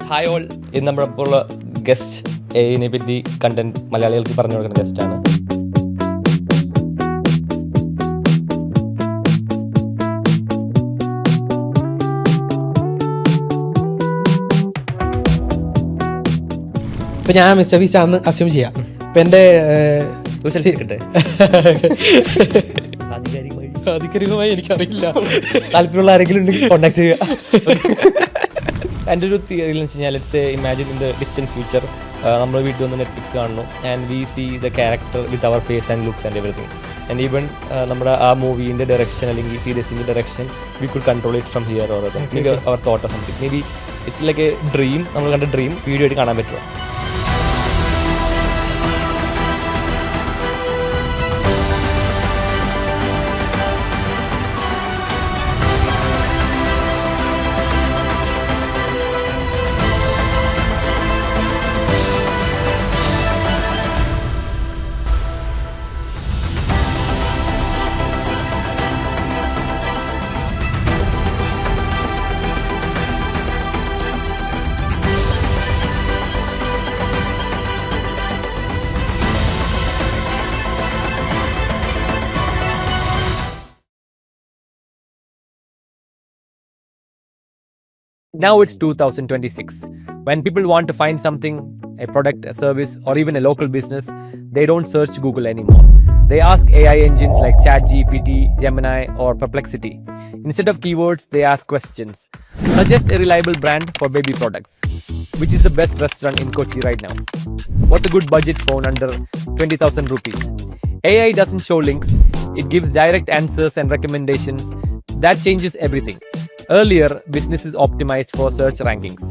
Hi all, ഇത് നമ്മുടെ ഇപ്പോൾ ഗസ്റ്റ് എനെ പറ്റി കണ്ടന്റ് മലയാളികൾക്ക് പറഞ്ഞു കൊടുക്കുന്ന ഗസ്റ്റാണ്. ഇപ്പം ഞാൻ മിസ്റ്റർ ബീസ്റ്റ് ആണെന്ന് അസ്യൂം ചെയ്യാം. ഇപ്പം എൻ്റെ ആധികാരികമായി എനിക്കറിയില്ല. താല്പര്യമുള്ള ആരെങ്കിലും ഉണ്ടെങ്കിൽ കോൺടാക്ട് ചെയ്യുക. എൻ്റെ ഒരു തിയറി എന്ന് വെച്ച് കഴിഞ്ഞാൽ let's imagine in the distant future നമ്മൾ വീട്ടിൽ വന്ന് നെറ്റ്ഫ്ലിക്സ് കാണുന്നു and we see the character with our face and looks and everything and even നമ്മുടെ ആ മൂവീൻ്റെ ഡയറക്ഷൻ അല്ലെങ്കിൽ സീരീസിൻ്റെ direction we could control it from here or our thought of something. Maybe it's like a dream. നമ്മൾ കണ്ട dream video ആയിട്ട് കാണാൻ പറ്റുമോ? Now it's 2026. When people want to find something, a product, a service, or even a local business, they don't search Google anymore. They ask AI engines like ChatGPT, Gemini, or Perplexity. Instead of keywords, they ask questions. Suggest a reliable brand for baby products. Which is the best restaurant in Kochi right now? What's a good budget phone under 20,000 rupees? AI doesn't show links. It gives direct answers and recommendations. That changes everything. Earlier, businesses optimized for search rankings.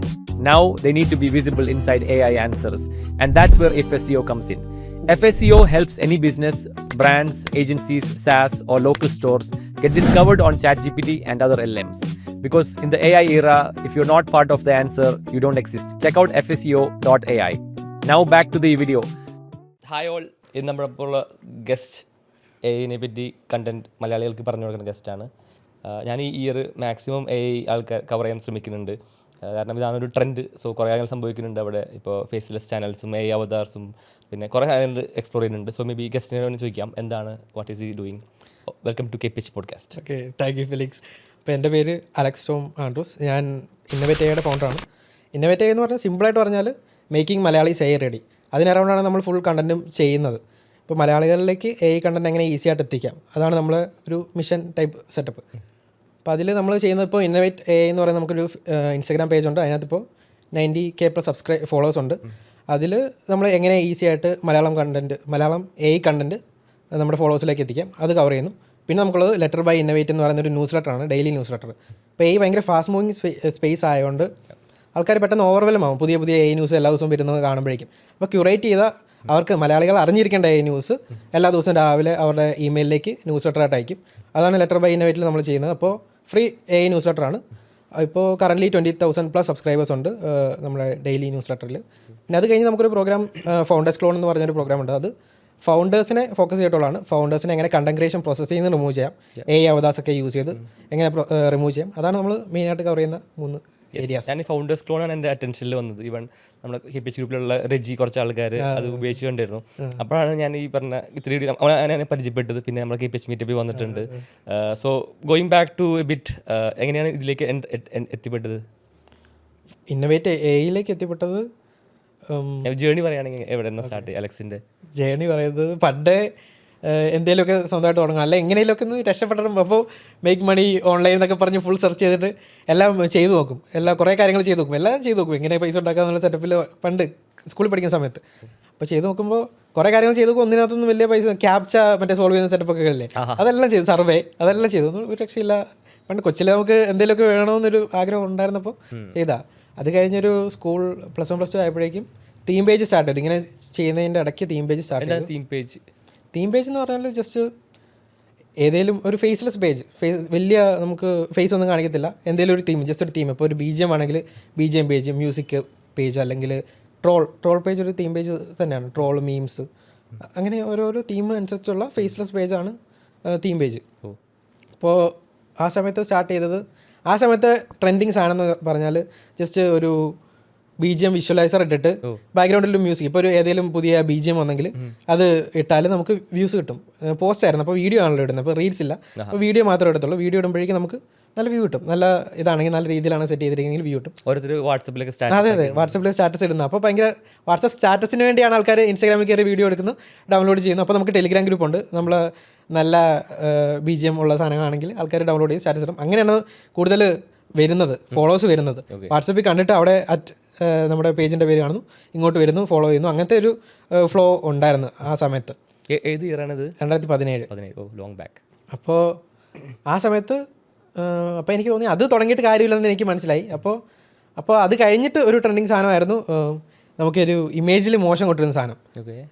Now, they need to be visible inside AI answers. And that's where FSEO comes in. FSEO helps any business, brands, agencies, SaaS, or local stores get discovered on ChatGPT and other LMs. Because in the AI era, if you're not part of the answer, you don't exist. Check out FSEO.ai. Now, back to the video. Hi all, ഇത് നമ്മുടെ ഇപ്പോൾ guest എനെ പറ്റി content മലയാളികൾക്ക് പറഞ്ഞു കൊടുക്കുന്ന ഗസ്റ്റാണ്. ഞാൻ ഈ ഇയർ മാക്സിമം ആൾക്കാർ കവർ ചെയ്യാൻ ശ്രമിക്കുന്നുണ്ട്. കാരണം ഇതാണൊരു ട്രെൻഡ്. സോ കുറേ കാര്യങ്ങൾ സംഭവിക്കുന്നുണ്ട് അവിടെ. ഇപ്പോൾ ഫേസ്ലെസ് ചാനൽസും അവതാർസും പിന്നെ കുറേ കാര്യങ്ങൾ എക്സ്പ്ലോർ ചെയ്യുന്നുണ്ട്. സോ മേ ബി ഗസ്റ്റിനെ വേണ്ടി ചോദിക്കാം, എന്താണ്, what is he doing? Welcome to KPH podcast. Okay, thank you Felix. അപ്പോൾ എൻ്റെ പേര് അലക്സ് ടോം ആൻഡ്രൂസ്. ഞാൻ ഇന്നോവേറ്റയുടെ ഫൗണ്ടറാണ്. ഇന്നോവേറ്റ് എന്ന് പറഞ്ഞാൽ സിമ്പിളായിട്ട് പറഞ്ഞാൽ മേക്കിംഗ് മലയാളീസ് AI റെഡി. അതിനറൗണ്ടാണ് നമ്മൾ ഫുൾ കണ്ടൻറ്റും ചെയ്യുന്നത്. ഇപ്പോൾ മലയാളികളിലേക്ക് AI കണ്ടൻറ്റ് എങ്ങനെ ഈസി ആയിട്ട് എത്തിക്കാം, അതാണ് നമ്മൾ ഒരു മിഷൻ ടൈപ്പ് സെറ്റപ്പ്. അപ്പോൾ അതിൽ നമ്മൾ ചെയ്യുന്നത് ഇപ്പോൾ ഇന്നോവേറ്റ് AI എന്ന് പറയുന്നത് നമുക്കൊരു ഇൻസ്റ്റാഗ്രാം പേജുണ്ട്. അതിനകത്തിപ്പോൾ 90K+ ഫോളോവേഴ്സ് ഉണ്ട്. അതിൽ നമ്മൾ എങ്ങനെ ഈസി ആയിട്ട് മലയാളം AI കണ്ടൻറ്റ് നമ്മുടെ ഫോളോവേഴ്സിലേക്ക് എത്തിക്കാം, അത് കവർ ചെയ്യുന്നു. പിന്നെ നമുക്കുള്ളത് ലെറ്റർ ബൈ ഇന്നോവേറ്റ് എന്ന് പറയുന്ന ഒരു ന്യൂസ് ലെറ്ററാണ്, ഡെയിലി ന്യൂസ് ലെറ്റർ. ഇപ്പോൾ AI ഭയങ്കര ഫാസ്റ്റ് മൂവിങ് സ്പേസ് ആയതുകൊണ്ട് ആൾക്കാർ പെട്ടെന്ന് ഓവർവെൽം ആവും പുതിയ AI ന്യൂസ് എല്ലാ ദിവസവും വരുന്നത് കാണുമ്പോഴേക്കും. അപ്പോൾ ക്യൂറേറ്റ് ചെയ്ത അവർക്ക് മലയാളികൾ അറിഞ്ഞിരിക്കേണ്ട AI ന്യൂസ് എല്ലാ ദിവസവും രാവിലെ അവരുടെ ഇമെയിലിലേക്ക് ന്യൂസ് ലെറ്ററായിട്ട് അയക്കും. അതാണ് ലെറ്റർ ബൈ ഇന്നോവേറ്റിൽ നമ്മൾ ചെയ്യുന്നത്. അപ്പോൾ ഫ്രീ AI ന്യൂസ് ലെറ്ററാണ്. ഇപ്പോൾ കറൻ്റ്ലി 20,000+ സബ്സ്ക്രൈബേഴ്സ് ഉണ്ട് നമ്മുടെ ഡെയിലി ന്യൂസ് ലെറ്ററിൽ. പിന്നെ അത് കഴിഞ്ഞ് നമുക്കൊരു പ്രോഗ്രാം ഫൗണ്ടേഴ്സ് ക്ലോൺ എന്ന് പറഞ്ഞൊരു പ്രോഗ്രാം ഉണ്ട്. അത് ഫൗണ്ടേഴ്സിനെ ഫോക്കസ് ചെയ്തിട്ടുള്ളതാണ്. ഫൗണ്ടേഴ്സിനെ എങ്ങനെ കണ്ടന്റ് ക്രിയേഷൻ പ്രോസസ്സിൽ നിന്ന് റിമൂവ് ചെയ്യാം, AI അവതാസൊക്കെ യൂസ് ചെയ്ത് എങ്ങനെ റിമൂവ് ചെയ്യാം, അതാണ് നമ്മൾ മെയിനായിട്ട് കവർ ചെയ്യുന്ന 3 ഏരിയാസ്. ഞാൻ ഈ ഫൗണ്ടേഴ്സ് ക്ലോണാണ് എൻ്റെ അറ്റൻഷനിൽ വന്നത്. ഈവൻ നമ്മുടെ KPH ഗ്രൂപ്പിലുള്ള റെജി കുറച്ച് ആൾക്കാർ അത് ഉപയോഗിച്ചുകൊണ്ടിരുന്നു. അപ്പോഴാണ് ഞാൻ ഈ പറഞ്ഞ 3D ഞാൻ പരിചയപ്പെട്ടത്. പിന്നെ നമ്മൾ KPH മീറ്റപ്പിൽ വന്നിട്ടുണ്ട്. So going back to a bit, എങ്ങനെയാണ് ഇതിലേക്ക് എത്തിപ്പെട്ടത്? ഇന്നോവേറ്റ് AIയിലേക്ക് എത്തിപ്പെട്ടത് ജേണി പറയുകയാണെങ്കിൽ എവിടെ നിന്ന് സ്റ്റാർട്ട് ചെയ്യും? അലക്സിൻ്റെ ജേണി പറയുന്നത് പണ്ടേ എന്തെങ്കിലുമൊക്കെ സ്വന്തമായിട്ട് തുടങ്ങും, അല്ല എങ്ങനെയൊക്കെ ഒന്ന് രക്ഷപ്പെടണം. അപ്പോൾ മേക്ക് മണി ഓൺലൈൻ എന്നൊക്കെ പറഞ്ഞ് ഫുൾ സെർച്ച് ചെയ്തിട്ട് എല്ലാം ചെയ്തു നോക്കും, കുറേ കാര്യങ്ങൾ ചെയ്ത് നോക്കും, എല്ലാം ചെയ്ത് നോക്കും, എങ്ങനെ പൈസ ഉണ്ടാക്കുക എന്നുള്ള സെറ്റപ്പിൽ പണ്ട് സ്കൂളിൽ പഠിക്കുന്ന സമയത്ത്. അപ്പോൾ ചെയ്ത് നോക്കുമ്പോൾ കുറേ കാര്യങ്ങൾ ചെയ്ത് നോക്കും. ഒന്നിനകത്തൊന്നും വലിയ പൈസ ക്യാപ്ച മറ്റേ സോൾവ് ചെയ്യുന്ന സെറ്റപ്പൊക്കെ അല്ലേ, അതെല്ലാം ചെയ്തു. സർവേ അതെല്ലാം ചെയ്തു. ഒരു രക്ഷയില്ല. പണ്ട് കൊച്ചിൽ നമുക്ക് എന്തെങ്കിലുമൊക്കെ വേണമെന്നൊരു ആഗ്രഹം ഉണ്ടായിരുന്നപ്പോൾ ചെയ്താൽ. അത് കഴിഞ്ഞൊരു സ്കൂൾ +1 +2 ആയപ്പോഴേക്കും തീം പേജ് സ്റ്റാർട്ട് ചെയ്തു. ഇങ്ങനെ ചെയ്യുന്നതിൻ്റെ ഇടയ്ക്ക് തീം പേജ് സ്റ്റാർട്ട് ചെയ്തു. തീം പേജ് എന്ന് പറഞ്ഞാൽ ജസ്റ്റ് ഏതെങ്കിലും ഒരു ഫേസ്ലെസ് പേജ്, വലിയ നമുക്ക് ഫേസ് ഒന്നും കാണിക്കത്തില്ല, എന്തെങ്കിലും ഒരു തീം, ജസ്റ്റ് ഒരു തീം. ഇപ്പോൾ ഒരു BGM ആണെങ്കിൽ BGM പേജ്, മ്യൂസിക് പേജ്, അല്ലെങ്കിൽ ട്രോൾ പേജ് ഒരു തീം പേജ് തന്നെയാണ്. ട്രോൾ, മീംസ്, അങ്ങനെ ഓരോരോ തീം അനുസരിച്ചുള്ള ഫേസ്ലെസ് പേജാണ് തീം പേജ്. അപ്പോൾ ആ സമയത്ത് സ്റ്റാർട്ട് ചെയ്തത്, ആ സമയത്ത് ട്രെൻഡിങ് സാധനം എന്ന് പറഞ്ഞാൽ ജസ്റ്റ് ഒരു BGM വിഷ്വലൈസർ ഇട്ടിട്ട് ബാക്ക്ഗ്രൗണ്ടിൽ മ്യൂസിക് ഇപ്പോൾ ഒരു ഏതെങ്കിലും പുതിയ BGM വന്നെങ്കിൽ അത് ഇട്ടാൽ നമുക്ക് വ്യൂസ് കിട്ടും. പോസ്റ്റ് ആയിരുന്നു, അപ്പോൾ വീഡിയോ ആണല്ലോ ഇടുന്നത്, അപ്പോൾ റീൽസ് ഇല്ല, അപ്പോൾ വീഡിയോ മാത്രമേ എടുത്തുള്ളൂ. വീഡിയോ ഇടുമ്പോഴേക്കും നമുക്ക് നല്ല വ്യൂ കിട്ടും. നല്ല ഇതാണെങ്കിൽ നല്ല രീതിയിലാണ് സെറ്റ് ചെയ്തിരിക്കുന്നത് വ്യൂ കിട്ടും. ഓരോരുത്തർ വാട്സപ്പിലേക്ക് അതെ വാട്സപ്പിൽ സ്റ്റാറ്റസ് ഇടുന്നത്. അപ്പോൾ ഭയങ്കര വാട്സപ്പ് സ്റ്റാറ്റസിന് വേണ്ടിയാണ് ആൾക്കാർ ഇൻസ്റ്റാഗ്രാമിൽ കയറി വീഡിയോ എടുക്കുന്നു, ഡൗൺലോഡ് ചെയ്യുന്നു. അപ്പോൾ നമുക്ക് ടെലിഗ്രാം ഗ്രൂപ്പ് ഉണ്ട്, നമ്മൾ നല്ല BGM ഉള്ള സാധനങ്ങളാണെങ്കിൽ ആൾക്കാർ ഡൗൺലോഡ് ചെയ്ത് സ്റ്റാറ്റസ് ഇടും. അങ്ങനെയാണ് കൂടുതൽ വരുന്നത്, ഫോളോവേഴ്സ് വരുന്നത്. വാട്സപ്പിൽ കണ്ടിട്ട് അവിടെ നമ്മുടെ പേജിൻ്റെ പേര് കാണുന്നു, ഇങ്ങോട്ട് വരുന്നു, ഫോളോ ചെയ്യുന്നു. അങ്ങനത്തെ ഒരു ഫ്ലോ ഉണ്ടായിരുന്നു ആ സമയത്ത്. ഏത് ഇയറാണിത്? 2017. Long back. അപ്പോൾ ആ സമയത്ത് അപ്പോൾ എനിക്ക് തോന്നി അത് തുടങ്ങിയിട്ട് കാര്യമില്ലെന്ന് എനിക്ക് മനസ്സിലായി. അപ്പോൾ അത് കഴിഞ്ഞിട്ട് ഒരു ട്രെൻഡിങ് സാധനമായിരുന്നു നമുക്കൊരു ഇമേജിൽ മോശം കൊണ്ടുവരുന്ന സാധനം.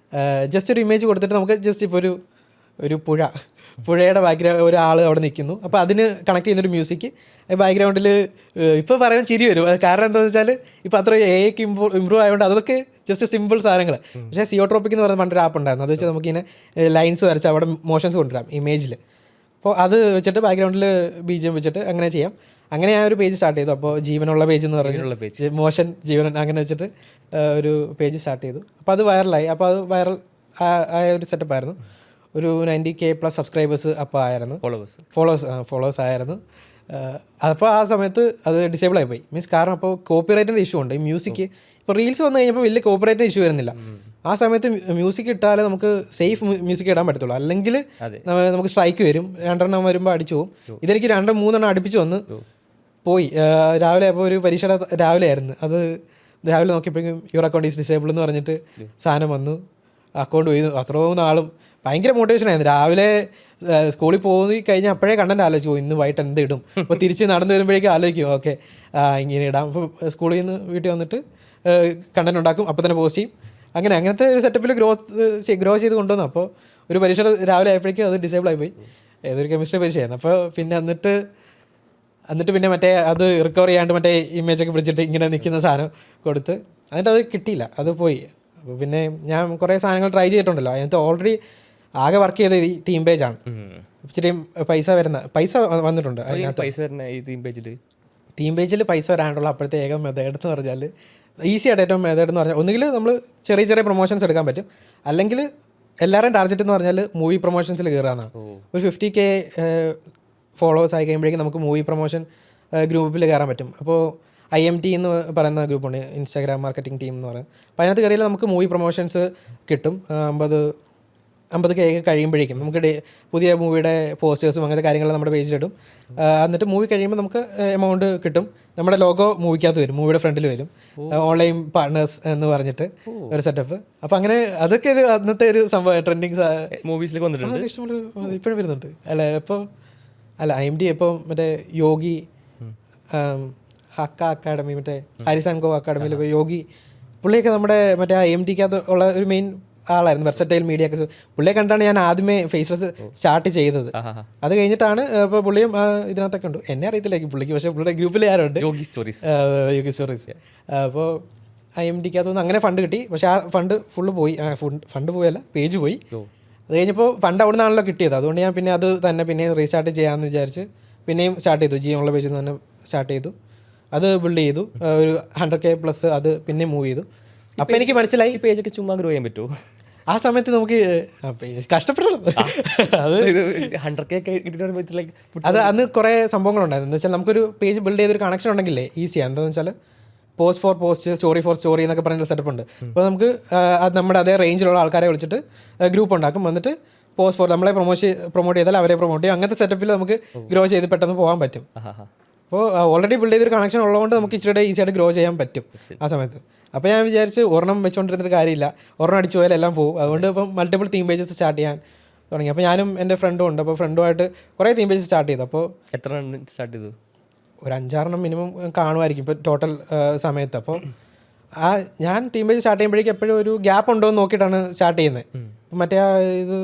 ജസ്റ്റ് ഒരു ഇമേജ് കൊടുത്തിട്ട് നമുക്ക് ജസ്റ്റ് ഇപ്പോൾ ഒരു പുഴയുടെ ബാക്ക്ഗ്രൗണ്ട് ഒരാൾ അവിടെ നിൽക്കുന്നു, അപ്പോൾ അതിന് കണക്ട് ചെയ്യുന്നൊരു മ്യൂസിക് ബാക്ക്ഗ്രൗണ്ടിൽ ഇപ്പോൾ പറയുന്ന ചിരി വരും. കാരണം എന്താണെന്ന് വെച്ചാൽ ഇപ്പോൾ അത്ര AI ഇമ്പ്രൂവ് ആയതുകൊണ്ട് അതൊക്കെ ജസ്റ്റ് സിമ്പിൾ സാധനങ്ങൾ. പക്ഷേ സിയോട്രോപ്പിക് എന്ന് പറയുന്ന പണ്ടൊരു ആപ്പ് ഉണ്ടായിരുന്നു, അത് വെച്ചാൽ നമുക്കിങ്ങനെ ലൈൻസ് വരച്ച് അവിടെ മോഷൻസ് കൊണ്ടുവരാം ഇമേജിൽ. അപ്പോൾ അത് വെച്ചിട്ട് ബാക്ക്ഗ്രൗണ്ടിൽ BGM വെച്ചിട്ട് അങ്ങനെ ചെയ്യാം. അങ്ങനെ ഞാൻ ഒരു പേജ് സ്റ്റാർട്ട് ചെയ്തു. അപ്പോൾ ജീവനുള്ള പേജ് എന്ന് പറയുന്നത് മോഷൻ ജീവൻ അങ്ങനെ വെച്ചിട്ട് ഒരു പേജ് സ്റ്റാർട്ട് ചെയ്തു. അപ്പോൾ അത് വൈറലായി. അപ്പോൾ അത് വൈറൽ ആയ ഒരു സെറ്റപ്പായിരുന്നു. ഒരു 90K+ സബ്സ്ക്രൈബേഴ്സ് അപ്പോൾ ആയിരുന്നു, ഫോളോവേഴ്സ് ആയിരുന്നു. അപ്പോൾ ആ സമയത്ത് അത് ഡിസേബിൾ ആയിപ്പോയി. മീൻസ് കാരണം അപ്പോൾ കോപ്പിറൈറ്റിൻ്റെ ഇഷ്യൂ ഉണ്ട്. ഈ മ്യൂസിക് ഇപ്പോൾ റീൽസ് വന്നു കഴിഞ്ഞപ്പോൾ വലിയ കോപ്പിറൈറ്റിൻ്റെ ഇഷ്യൂ വരുന്നില്ല. ആ സമയത്ത് മ്യൂസിക് ഇട്ടാലേ നമുക്ക് സേഫ് മ്യൂസിക് ഇടാൻ പറ്റത്തുള്ളൂ, അല്ലെങ്കിൽ നമുക്ക് സ്ട്രൈക്ക് വരും. 2 വരുമ്പോൾ അടിച്ചു പോകും. ഇതെനിക്ക് 2-3 അടുപ്പിച്ച് വന്ന് പോയി. രാവിലെ അപ്പോൾ ഒരു പരീക്ഷയുടെ രാവിലെ ആയിരുന്നു അത്. രാവിലെ നോക്കിയപ്പോഴേക്കും യുവർ അക്കൗണ്ട് ഈസ് ഡിസേബിൾ എന്ന് പറഞ്ഞിട്ട് സാധനം വന്നു. അക്കൗണ്ട് പോയി. അത്രയും നാളും ഭയങ്കര മോട്ടിവേഷൻ ആയിരുന്നു. രാവിലെ സ്കൂളിൽ പോയി കഴിഞ്ഞാൽ അപ്പോഴേ കണ്ടന്റ് ആലോചിച്ചു, ഇന്ന് വൈകിട്ട് എന്ത് ഇടും. അപ്പോൾ തിരിച്ച് നടന്നു വരുമ്പോഴേക്കും ആലോചിക്കും, ഓക്കെ ഇങ്ങനെ ഇടാം. അപ്പോൾ സ്കൂളിൽ നിന്ന് വീട്ടിൽ വന്നിട്ട് കണ്ടന്റ് ഉണ്ടാക്കും, അപ്പോൾ തന്നെ പോസ്റ്റ് ചെയ്യും. അങ്ങനത്തെ ഒരു സെറ്റപ്പിൽ ഗ്രോ ചെയ്ത് കൊണ്ടുവന്നു. അപ്പോൾ ഒരു പരീക്ഷയുടെ രാവിലെ ആയപ്പോഴേക്കും അത് ഡിസേബിൾ ആയിപ്പോയി. ഏതൊരു കെമിസ്ട്രി പരീക്ഷയായിരുന്നു. അപ്പോൾ പിന്നെ എന്നിട്ട് പിന്നെ മറ്റേ അത് റിക്കവർ ചെയ്യാണ്ട് മറ്റേ ഇമേജൊക്കെ പിടിച്ചിട്ട് ഇങ്ങനെ നിൽക്കുന്ന സാധനം കൊടുത്ത് എന്നിട്ട് അത് കിട്ടിയില്ല, അത് പോയി. അപ്പോൾ പിന്നെ ഞാൻ കുറേ സാധനങ്ങൾ ട്രൈ ചെയ്തിട്ടുണ്ടല്ലോ. അതിനകത്ത് ഓൾറെഡി ആകെ വർക്ക് ചെയ്ത ഈ തീം പേജാണ്. ഇച്ചിരി പൈസ വന്നിട്ടുണ്ട് അതിനകത്ത്. തീം പേജിൽ പൈസ വരാനുള്ള അപ്പോഴത്തെ ഏക മെത്തേഡ് എന്ന് പറഞ്ഞാൽ, ഈസി ആയിട്ട് ഏറ്റവും മെത്തേഡ് എന്ന് പറഞ്ഞാൽ, ഒന്നുകിൽ നമ്മൾ ചെറിയ പ്രൊമോഷൻസ് എടുക്കാൻ പറ്റും, അല്ലെങ്കിൽ എല്ലാവരും ടാർഗറ്റ് എന്ന് പറഞ്ഞാൽ മൂവി പ്രൊമോഷൻസിൽ കയറാമെന്നാണ്. ഒരു 50K ഫോളോവേഴ്സ് ആയി കഴിയുമ്പോഴേക്കും നമുക്ക് മൂവി പ്രൊമോഷൻ ഗ്രൂപ്പിൽ കയറാൻ പറ്റും. അപ്പോൾ IMT എന്ന് പറയുന്ന ഗ്രൂപ്പുണ്ട്, ഇൻസ്റ്റാഗ്രാം മാർക്കറ്റിംഗ് ടീം എന്ന് പറയുന്നത്. അപ്പോൾ അതിനകത്ത് കയറിയാൽ നമുക്ക് മൂവി പ്രൊമോഷൻസ് കിട്ടും. 50K കഴിയുമ്പോഴേക്കും നമുക്ക് പുതിയ മൂവിയുടെ പോസ്റ്റേഴ്സും അങ്ങനത്തെ കാര്യങ്ങൾ നമ്മുടെ പേജിലിടും. എന്നിട്ട് മൂവി കഴിയുമ്പോൾ നമുക്ക് എമൗണ്ട് കിട്ടും. നമ്മുടെ ലോഗോ മൂവിക്കകത്ത് വരും, മൂവിയുടെ ഫ്രണ്ടിൽ വരും. ഓൺലൈൻ പാർട്ട്നേഴ്സ് എന്ന് പറഞ്ഞിട്ട് ഒരു സെറ്റപ്പ്. അപ്പോൾ അങ്ങനെ അതൊക്കെ ഒരു അന്നത്തെ ഒരു സംഭവം ട്രെൻഡിങ് മൂവീസിലേക്ക് വന്നിട്ടുണ്ട്. ഇഷ്ടംപോലെ ഇപ്പോഴും വരുന്നുണ്ട്. IMT ഇപ്പോൾ മറ്റേ യോഗി ഹക്ക അക്കാഡമി, മറ്റേ ഹാരിസ് ആൻഡ് കോ അക്കാഡമിയിൽ ഇപ്പോൾ യോഗി പുള്ളിയൊക്കെ നമ്മുടെ മറ്റേ IMTക്കകത്ത് ഉള്ള ഒരു മെയിൻ ആളായിരുന്നു. വെർസറ്റൈൽ മീഡിയ ഒക്കെ പുള്ളിയെ കണ്ടാണ് ഞാൻ ആദ്യമേ ഫേസ്ലെസ് സ്റ്റാർട്ട് ചെയ്തത്. അത് കഴിഞ്ഞിട്ടാണ് ഇപ്പോൾ പുള്ളിയും ഇതിനകത്തൊക്കെ ഉണ്ട്. എന്നെ അറിയത്തില്ലായിരിക്കും പുള്ളിക്ക്, പക്ഷേ പുള്ളിയുടെ ഗ്രൂപ്പിൽ ആരുണ്ട്, യോഗി സ്റ്റോറീസ്. അപ്പോൾ IMTക്കകത്തുനിന്ന് അങ്ങനെ ഫണ്ട് കിട്ടി. പക്ഷേ ആ ഫണ്ട് ഫുള്ള് പോയി. ഫണ്ട് പോയല്ല, പേജ് പോയി. അത് കഴിഞ്ഞപ്പോൾ ഫണ്ട് അവിടെ നിന്നാണല്ലോ കിട്ടിയത്. അതുകൊണ്ട് ഞാൻ പിന്നെ അത് തന്നെ പിന്നെ റീസ്റ്റാർട്ട് ചെയ്യാമെന്ന് വിചാരിച്ച് പിന്നെയും സ്റ്റാർട്ട് ചെയ്തു. ജീവനുള്ള പേജിൽ നിന്ന് തന്നെ സ്റ്റാർട്ട് ചെയ്തു. അത് ബിൽഡ് ചെയ്തു. ഒരു 100K+ അത് പിന്നെ മൂവ് ചെയ്തു. അപ്പോൾ എനിക്ക് മനസ്സിലായി ഈ പേജൊക്കെ ചുമ്മാ ഗ്രോ ചെയ്യാൻ പറ്റുമോ? ആ സമയത്ത് നമുക്ക് കഷ്ടപ്പെടണം. അത് 100K അത് അന്ന് കുറേ സംഭവങ്ങളുണ്ടായിരുന്നു. എന്ന് വെച്ചാൽ നമുക്കൊരു പേജ് ബിൽഡ് ചെയ്തൊരു കണക്ഷൻ ഉണ്ടെങ്കിലേ ഈസിയാണ്. എന്താണെന്ന് വെച്ചാൽ post for post, story for story എന്നൊക്കെ പറഞ്ഞൊരു സെറ്റപ്പ് ഉണ്ട്. അപ്പോൾ നമുക്ക് നമ്മുടെ അതേ റേഞ്ചിലുള്ള ആൾക്കാരെ വിളിച്ചിട്ട് ഗ്രൂപ്പ് ഉണ്ടാക്കും. വന്നിട്ട് പോസ്റ്റ് ഫോർ നമ്മളെ പ്രൊമോട്ട് ചെയ്താൽ അവരെ പ്രൊമോട്ട് ചെയ്യും. അങ്ങനത്തെ സെറ്റപ്പിൽ നമുക്ക് ഗ്രോ ചെയ്ത് പെട്ടെന്ന് പോകാൻ പറ്റും. അപ്പോൾ ഓൾറെഡി ബിൽഡ് ചെയ്തൊരു കണക്ഷൻ ഉള്ളതുകൊണ്ട് നമുക്ക് ഇച്ചിരി ഈസി ആയിട്ട് ഗ്രോ ചെയ്യാൻ പറ്റും ആ സമയത്ത്. അപ്പോൾ ഞാൻ വിചാരിച്ച് ഒരെണ്ണം വെച്ചുകൊണ്ടിരുന്നിട്ട് കാര്യമില്ല, ഒരെണ്ണം അടിച്ചു പോയാൽ എല്ലാം പോകും. അതുകൊണ്ട് ഇപ്പം മൾട്ടിപ്പിൾ തീം പേജസ് സ്റ്റാർട്ട് ചെയ്യാൻ തുടങ്ങി. അപ്പോൾ ഞാനും എൻ്റെ ഫ്രണ്ടും ഉണ്ട്. അപ്പോൾ ഫ്രണ്ടുമായിട്ട് കുറേ തീം പേജസ് സ്റ്റാർട്ട് ചെയ്തു. അപ്പോൾ എത്ര സ്റ്റാർട്ട് ചെയ്തു? ഒരു 5-6 മിനിമം കാണുമായിരിക്കും ഇപ്പോൾ ടോട്ടൽ സമയത്ത്. അപ്പോൾ ഞാൻ തീം പേജ് സ്റ്റാർട്ട് ചെയ്യുമ്പോഴേക്കും എപ്പോഴും ഒരു ഗ്യാപ്പ് ഉണ്ടോ എന്ന് നോക്കിയിട്ടാണ് സ്റ്റാർട്ട് ചെയ്യുന്നത്. മറ്റേ ഇത്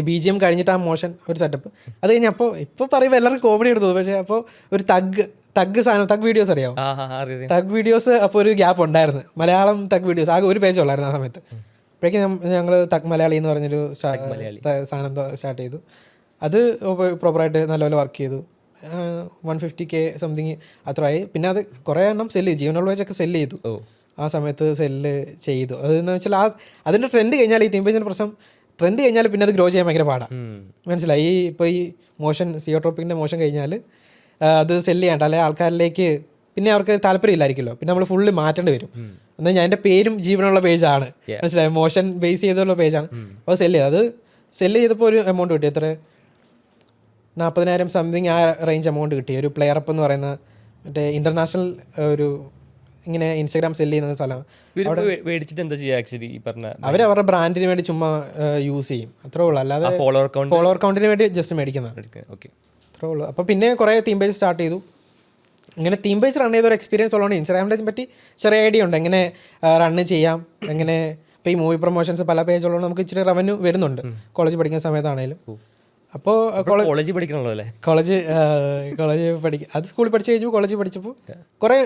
BGM കഴിഞ്ഞിട്ട് ആ മോഷൻ ഒരു സെറ്റപ്പ്. അത് കഴിഞ്ഞ് ഇപ്പോൾ പറയുമ്പോൾ എല്ലാവർക്കും കോമഡി എടുത്തു. പക്ഷേ അപ്പോൾ ഒരു തഗ് സാധനം, തഗ് വീഡിയോസ് അറിയാമോ? തഗ് വീഡിയോസ് അപ്പോൾ ഒരു ഗ്യാപ്പ് ഉണ്ടായിരുന്നു. മലയാളം തഗ് വീഡിയോസ് ആകെ ഒരു പേജ് ഉള്ളായിരുന്നു ആ സമയത്ത്. അപ്പോഴേക്കും ഞങ്ങൾ തഗ് മലയാളി എന്ന് പറഞ്ഞൊരു സാധനം സ്റ്റാർട്ട് ചെയ്തു. അത് പ്രോപ്പറായിട്ട് നല്ലപോലെ വർക്ക് ചെയ്തു. 150K something അത്രയായി. പിന്നെ അത് കുറേ എണ്ണം സെല്ല് ചെയ്തു, ജീവനുള്ള വെച്ചൊക്കെ സെല്ല് ചെയ്തു. ആ സമയത്ത് സെല്ല് ചെയ്തു. അതെന്ന് വെച്ചാൽ അതിൻ്റെ ട്രെൻഡ് കഴിഞ്ഞാൽ ഈ തീം പേജിൻ്റെ പ്രശ്നം, ട്രെൻഡ് കഴിഞ്ഞാൽ പിന്നെ അത് ഗ്രോ ചെയ്യാൻ ഭയങ്കര പാടാണ്. മനസ്സിലായി? ഇപ്പോൾ ഈ മോഷൻ സിയോട്രോപ്പിക്കിൻ്റെ മോഷൻ കഴിഞ്ഞാൽ അത് സെല്ല് ചെയ്യാണ്ട് അല്ലെങ്കിൽ ആൾക്കാരിലേക്ക് പിന്നെ അവർക്ക് താല്പര്യമില്ലായിരിക്കുമല്ലോ, പിന്നെ നമ്മൾ ഫുള്ള് മാറ്റേണ്ടി വരും. എന്നാൽ ഞാൻ എൻ്റെ പേരും ജീവനുള്ള പേജാണ്, മനസ്സിലായി? മോഷൻ ബേസ് ചെയ്തുള്ള പേജാണ്. അപ്പോൾ സെല്ല് ചെയ്ത്, അത് സെല്ല് ചെയ്തപ്പോൾ ഒരു എമൗണ്ട് കിട്ടി. എത്ര 40,000 സംതിങ് ആ റേഞ്ച് എമൗണ്ട് കിട്ടി. ഒരു പ്ലെയർ അപ്പ് എന്ന് പറയുന്ന മറ്റേ ഇൻ്റർനാഷണൽ ഒരു ഇങ്ങനെ ഇൻസ്റ്റാഗ്രാം സെല്ല് ചെയ്യുന്ന സ്ഥലം. മേടിച്ചിട്ട് എന്താ ചെയ്യുക ആക്ച്വലി? ഈ പറഞ്ഞ അവരുടെ ബ്രാൻഡിന് വേണ്ടി ചുമ്മാ യൂസ് ചെയ്യും, അത്രേ ഉള്ളൂ. അല്ലാതെ ഫോളോവർ കൗണ്ടിന് വേണ്ടി ജസ്റ്റ് മേടിക്കുന്നതാണ്, അത്രേ ഉള്ളൂ. അപ്പോൾ പിന്നെ കുറേ തീം പേജ് സ്റ്റാർട്ട് ചെയ്തു. ഇങ്ങനെ തീം പേജ് റൺ ചെയ്തൊരു എക്സ്പീരിയൻസ് ഉള്ളതുകൊണ്ട് ഇൻസ്റ്റാഗ്രാമിനെ പറ്റി ചെറിയ ഐഡിയ ഉണ്ട്, എങ്ങനെ റണ്ണ് ചെയ്യാം, എങ്ങനെ. ഇപ്പോൾ ഈ മൂവി പ്രൊമോഷൻസ് പല പേജ് ഉള്ളതുകൊണ്ട് നമുക്ക് ഇച്ചിരി റവന്യൂ വരുന്നുണ്ട് കോളേജ് പഠിക്കുന്ന സമയത്താണേലും. അപ്പോൾ കോളേജ് പഠിക്കണല്ലോ അല്ലേ? കോളേജ് പഠിക്കും, അത് സ്കൂളിൽ പഠിച്ച് കഴിഞ്ഞപ്പോൾ കോളേജിൽ പഠിച്ചപ്പോൾ കുറേ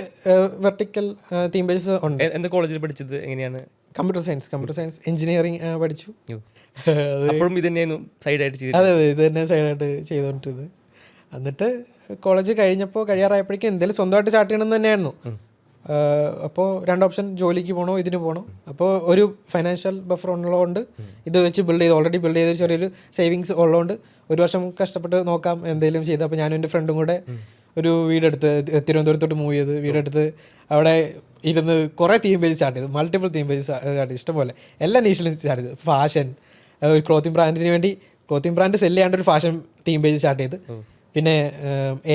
വെർട്ടിക്കൽ തീം പേജസ് ഉണ്ട്. എന്താ കോളേജിൽ പഠിച്ചത്? എങ്ങനെയാണ്? കമ്പ്യൂട്ടർ സയൻസ് എഞ്ചിനീയറിംഗ് പഠിച്ചു. അപ്പോഴും ഇത് തന്നെയായിരുന്നു സൈഡായിട്ട് ചെയ്തത്? അതെ, ഇത് തന്നെ സൈഡായിട്ട് ചെയ്തുകൊണ്ടിരുന്നത്. എന്നിട്ട് കോളേജ് കഴിയാറായപ്പോഴേക്കും എന്തെങ്കിലും സ്വന്തമായിട്ട് സ്റ്റാർട്ട് ചെയ്യണമെന്ന് തന്നെയായിരുന്നു. അപ്പോൾ 2 ഓപ്ഷൻ, ജോലിക്ക് പോകണോ ഇതിന് പോകണോ. അപ്പോൾ ഒരു ഫൈനാൻഷ്യൽ ബഫർ ഉള്ളതുകൊണ്ട് ഇത് വെച്ച് ഓൾറെഡി ബിൽഡ് ചെയ്ത് ചെറിയൊരു സേവിങ്സ് ഉള്ളതുകൊണ്ട് 1 വർഷം കഷ്ടപ്പെട്ട് നോക്കാം എന്തെങ്കിലും ചെയ്ത്. അപ്പോൾ ഞാനും എൻ്റെ ഫ്രണ്ടും കൂടെ ഒരു വീടെടുത്ത് തിരുവനന്തപുരത്തോട്ട് മൂവ് ചെയ്ത് വീടെടുത്ത് അവിടെ ഇരുന്ന് കുറേ തീം പേജ് സ്റ്റാർട്ട് ചെയ്തു, മൾട്ടിപ്പിൾ തീം പേജ് സ്റ്റാർട്ട് ചെയ്തു, ഇഷ്ടംപോലെ എല്ലാ നീഷിലും സ്റ്റാർട്ട് ചെയ്തു. ഫാഷൻ, ഒരു ക്ലോത്തിങ് ബ്രാൻഡിന് വേണ്ടി ക്ലോത്തിങ് ബ്രാൻഡ് സെല്ല് ചെയ്യാണ്ട് ഒരു ഫാഷൻ തീം പേജ് സ്റ്റാർട്ട് ചെയ്ത്. പിന്നെ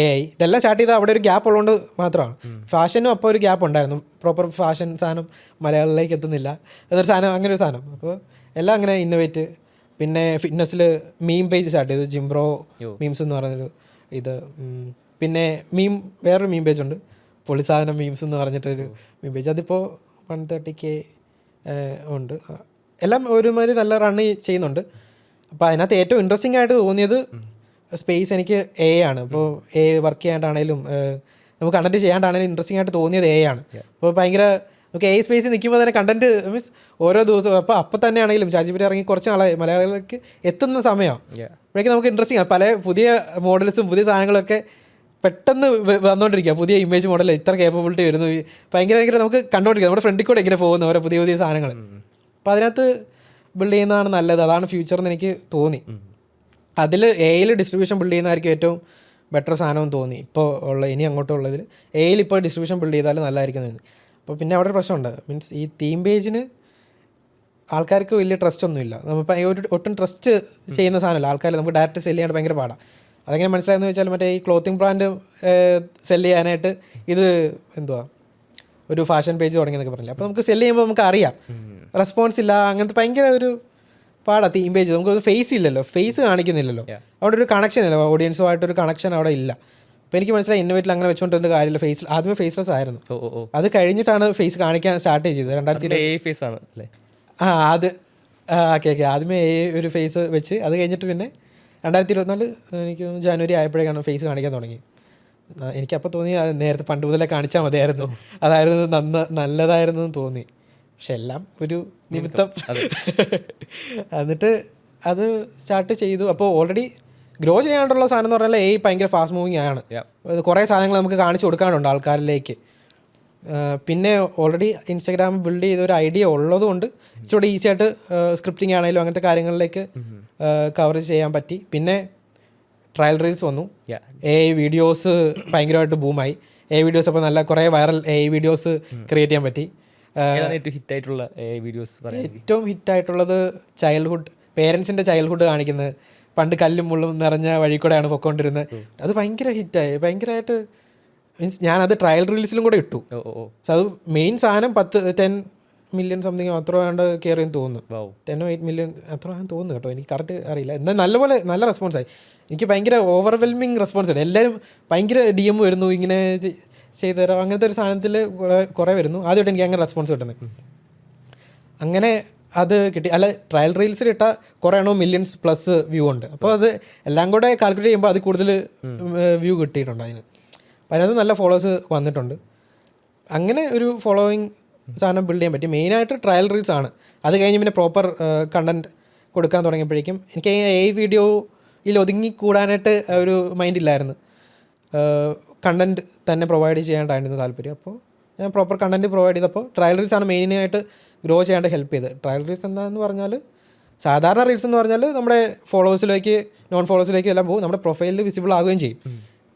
AI, ഇതെല്ലാം സ്റ്റാർട്ട് ചെയ്താൽ അവിടെ ഒരു ഗ്യാപ്പ് ഉള്ളതുകൊണ്ട് മാത്രമാണ്. ഫാഷനും അപ്പോൾ ഒരു ഗ്യാപ്പ് ഉണ്ടായിരുന്നു, പ്രോപ്പർ ഫാഷൻ സാധനം മലയാളിലേക്ക് എത്തുന്നില്ല എന്നൊരു സാധനം, അങ്ങനെ ഒരു സാധനം. അപ്പോൾ എല്ലാം അങ്ങനെ ഇന്നോവേറ്റ്. പിന്നെ ഫിറ്റ്നസ്സിൽ മീം പേജ് സ്റ്റാർട്ട് ചെയ്തു, ജിംബ്രോ മീംസ് എന്ന് പറയുന്നൊരു ഇത്. പിന്നെ വേറൊരു മീം പേജ് ഉണ്ട്, പൊളിസാധനം മീംസ് എന്ന് പറഞ്ഞിട്ടൊരു മീം പേജ്, അതിപ്പോൾ 130K ഉണ്ട്. എല്ലാം ഒരുമാതിരി നല്ല റണ്ണ് ചെയ്യുന്നുണ്ട്. അപ്പോൾ അതിനകത്ത് ഏറ്റവും ഇൻട്രസ്റ്റിംഗ് ആയിട്ട് തോന്നിയത് സ്പേസ് എനിക്ക് AI ആണ്. അപ്പോൾ AI വർക്ക് ചെയ്യാണ്ടാണേലും നമുക്ക് കണ്ടന്റ് ചെയ്യാണ്ടാണേലും ഇൻട്രസ്റ്റിംഗ് ആയിട്ട് തോന്നിയത് AI ആണ്. അപ്പോൾ ഭയങ്കര നമുക്ക് AI സ്പേസിൽ നിൽക്കുമ്പോൾ തന്നെ കണ്ടന്റ് മീൻസ് ഓരോ ദിവസവും അപ്പോൾ തന്നെ ആണെങ്കിലും ChatGPT ഇറങ്ങി കുറച്ച് നാളെ മലയാളികൾക്ക് എത്തുന്ന സമയമാണ്. അപ്പോഴേക്കും നമുക്ക് ഇൻട്രസ്റ്റിംഗ് ആണ്, പല പുതിയ മോഡൽസും പുതിയ സാധനങ്ങളൊക്കെ പെട്ടെന്ന് വന്നുകൊണ്ടിരിക്കുക. പുതിയ ഇമേജ് മോഡൽ ഇത്ര കേപ്പബിലിറ്റി വരുന്നു, ഭയങ്കര നമുക്ക് കണ്ടുകൊണ്ടിരിക്കുക. നമ്മുടെ ഫ്രണ്ടിൽ കൂടെ എങ്ങനെ പോകുന്നു ഓരോ പുതിയ സാധനങ്ങൾ. അപ്പോൾ അതിനകത്ത് ബിൽഡ് ചെയ്യുന്നതാണ് നല്ലത്, അതാണ് ഫ്യൂച്ചർ എന്ന് എനിക്ക് തോന്നി. അതിൽ AI ഡിസ്ട്രിബ്യൂഷൻ ബിൽഡ് ചെയ്യുന്നതായിരിക്കും ഏറ്റവും ബെറ്റർ സാധനം തോന്നി. ഇപ്പോൾ ഇനി അങ്ങോട്ടുള്ളതിൽ AI ഇപ്പോൾ ഡിസ്ട്രിബ്യൂഷൻ ബിൽഡ് ചെയ്താൽ നല്ലതായിരിക്കും തോന്നി. അപ്പോൾ പിന്നെ അവിടെ ഒരു പ്രശ്നമുണ്ട്, മീൻസ് ഈ തീം പേജിന് ആൾക്കാർക്ക് വലിയ ട്രസ്റ്റ് ഒന്നുമില്ല. നമ്മൾ ഒട്ടും ട്രസ്റ്റ് ചെയ്യുന്ന സാധനമല്ല ആൾക്കാർ, നമുക്ക് ഡയറക്റ്റ് സെല്ല് ചെയ്യാൻ ഭയങ്കര പാടാണ്. അതെങ്ങനെ മനസ്സിലായെന്ന് വെച്ചാൽ മറ്റേ ഈ ക്ലോത്തിങ് ബ്രാൻഡ് സെല്ല് ചെയ്യാനായിട്ട് ഇത് ഒരു ഫാഷൻ പേജ് തുടങ്ങിയെന്നൊക്കെ പറഞ്ഞില്ല. അപ്പോൾ നമുക്ക് സെല്ല് ചെയ്യുമ്പോൾ നമുക്ക് അറിയാം റെസ്പോൺസ് ഇല്ല, അങ്ങനത്തെ ഭയങ്കര ഒരു പാടാ തീം പേജ്. നമുക്ക് ഫേസ് ഇല്ലല്ലോ, ഫേസ് കാണിക്കുന്നില്ലല്ലോ, അവിടെ ഒരു കണക്ഷൻ ഇല്ല, ഓഡിയൻസുമായിട്ടൊരു കണക്ഷൻ അവിടെ ഇല്ല. അപ്പോൾ എനിക്ക് മനസ്സിലായി ഇന്നോവേറ്റിൽ അങ്ങനെ വെച്ചുകൊണ്ടിരുന്ന കാര്യമില്ല. ആദ്യമേ ഫേസ്ലെസ് ആയിരുന്നു, അത് കഴിഞ്ഞിട്ടാണ് ഫേസ് കാണിക്കാൻ സ്റ്റാർട്ട് ചെയ്തത്. 2020 ആദ്യമേ ഒരു ഫേസ് വെച്ച്, അത് കഴിഞ്ഞിട്ട് പിന്നെ 2024 എനിക്ക് ജനുവരി ആയപ്പോഴേക്കാണ് ഫേസ് കാണിക്കാൻ തുടങ്ങി. എനിക്കപ്പോൾ തോന്നി നേരത്തെ പണ്ട് മുതലേ കാണിച്ചാൽ മതിയായിരുന്നു, അതായിരുന്നു നല്ലതായിരുന്നു എന്ന് തോന്നി. പക്ഷെ എല്ലാം ഒരു നിമിത്തം. എന്നിട്ട് അത് സ്റ്റാർട്ട് ചെയ്തു. അപ്പോൾ ഓൾറെഡി ഗ്രോ ചെയ്യാനുള്ള സാധനം എന്ന് പറഞ്ഞാൽ AI ഭയങ്കര ഫാസ്റ്റ് മൂവിങ് ആണ്. കുറേ സാധനങ്ങൾ നമുക്ക് കാണിച്ചു കൊടുക്കാനുണ്ട് ആൾക്കാരിലേക്ക്. പിന്നെ ഓൾറെഡി ഇൻസ്റ്റാഗ്രാം ബിൽഡ് ചെയ്ത ഒരു ഐഡിയ ഉള്ളതുകൊണ്ട് ഇച്ചിരി ഈസി ആയിട്ട് സ്ക്രിപ്റ്റിംഗ് ആണെങ്കിലും അങ്ങനത്തെ കാര്യങ്ങളിലേക്ക് കവർ ചെയ്യാൻ പറ്റി. പിന്നെ ട്രയൽ റീൽസ് വന്നു, AI വീഡിയോസ് ഭയങ്കരമായിട്ട് ബൂമായി. AI വീഡിയോസ് അപ്പോൾ നല്ല കുറേ വൈറൽ AI വീഡിയോസ് ക്രിയേറ്റ് ചെയ്യാൻ പറ്റി. ഏറ്റവും ഹിറ്റായിട്ടുള്ളത് ചൈൽഡ്ഹുഡ്, പേരൻസിൻ്റെ ചൈൽഡ്ഹുഡ് കാണിക്കുന്നത്, പണ്ട് കല്ലും മുള്ളും നിറഞ്ഞ വഴി കൂടെയാണ് പൊയ്ക്കൊണ്ടിരുന്നത്. അത് ഭയങ്കര ഹിറ്റായി, ഭയങ്കരമായിട്ട്. മീൻസ് ഞാനത് ട്രയൽ റീൽസിലും കൂടെ ഇട്ടു. സോ അത് മെയിൻ സാധനം 10 മില്യൺ സംതിങ് അത്ര വേണ്ട കയറിയെന്ന് തോന്നുന്നു, 10 or 8 മില്യൺ അത്ര തോന്നുന്നു കേട്ടോ, എനിക്ക് കറക്റ്റ് അറിയില്ല. എന്നാൽ നല്ലപോലെ നല്ല റെസ്പോൺസായി. എനിക്ക് ഭയങ്കര ഓവർവെൽമിങ് റെസ്പോൺസ് ഉണ്ട്. എല്ലാവരും ഭയങ്കര DM വരുന്നു, ഇങ്ങനെ ചെയ്തു തരാം, അങ്ങനത്തെ ഒരു സാധനത്തിൽ കുറേ വരുന്നു. ആദ്യമായിട്ട് എനിക്ക് അങ്ങനെ റെസ്പോൺസ് കിട്ടുന്നത്. അങ്ങനെ അത് കിട്ടി. അല്ല, ട്രയൽ റീൽസിൽ ഇട്ട കുറേ എണ്ണോ മില്യൺസ് പ്ലസ് വ്യൂ ഉണ്ട്. അപ്പോൾ അത് എല്ലാം കൂടെ കാൽക്കുലേറ്റ് ചെയ്യുമ്പോൾ അത് കൂടുതൽ വ്യൂ കിട്ടിയിട്ടുണ്ട് അതിന്. അപ്പോൾ അതിനകത്ത് നല്ല ഫോളോവേഴ്സ് വന്നിട്ടുണ്ട്. അങ്ങനെ ഒരു ഫോളോയിങ് സാധനം ബിൽഡ് ചെയ്യാൻ പറ്റി. മെയിനായിട്ട് ട്രയൽ റീൽസ് ആണ്. അത് കഴിഞ്ഞ് പിന്നെ പ്രോപ്പർ കണ്ടൻറ്റ് കൊടുക്കാൻ തുടങ്ങിയപ്പോഴേക്കും എനിക്ക് AI വീഡിയോയിൽ ഒതുങ്ങി കൂടാനായിട്ട് ഒരു മൈൻഡ് ഇല്ലായിരുന്നു. കണ്ടൻറ്റ് തന്നെ പ്രൊവൈഡ് ചെയ്യാണ്ടായിരുന്നു താല്പര്യം. അപ്പോൾ ഞാൻ പ്രോപ്പർ കണ്ടൻറ്റ് പ്രൊവൈഡ് ചെയ്തപ്പോൾ ട്രയൽ റീൽസാണ് മെയിനായിട്ട് ഗ്രോ ചെയ്യാണ്ട് ഹെൽപ്പ് ചെയ്തത്. ട്രയൽ റീൽസ് എന്താണെന്ന് പറഞ്ഞാൽ സാധാരണ റീൽസ് എന്ന് പറഞ്ഞാൽ നമ്മുടെ ഫോളോവേഴ്സിലേക്ക് നോൺ ഫോളോവേഴ്സിലേക്ക് എല്ലാം പോകും, നമ്മുടെ പ്രൊഫൈലിൽ വിസിബിൾ ആകുകയും ചെയ്യും.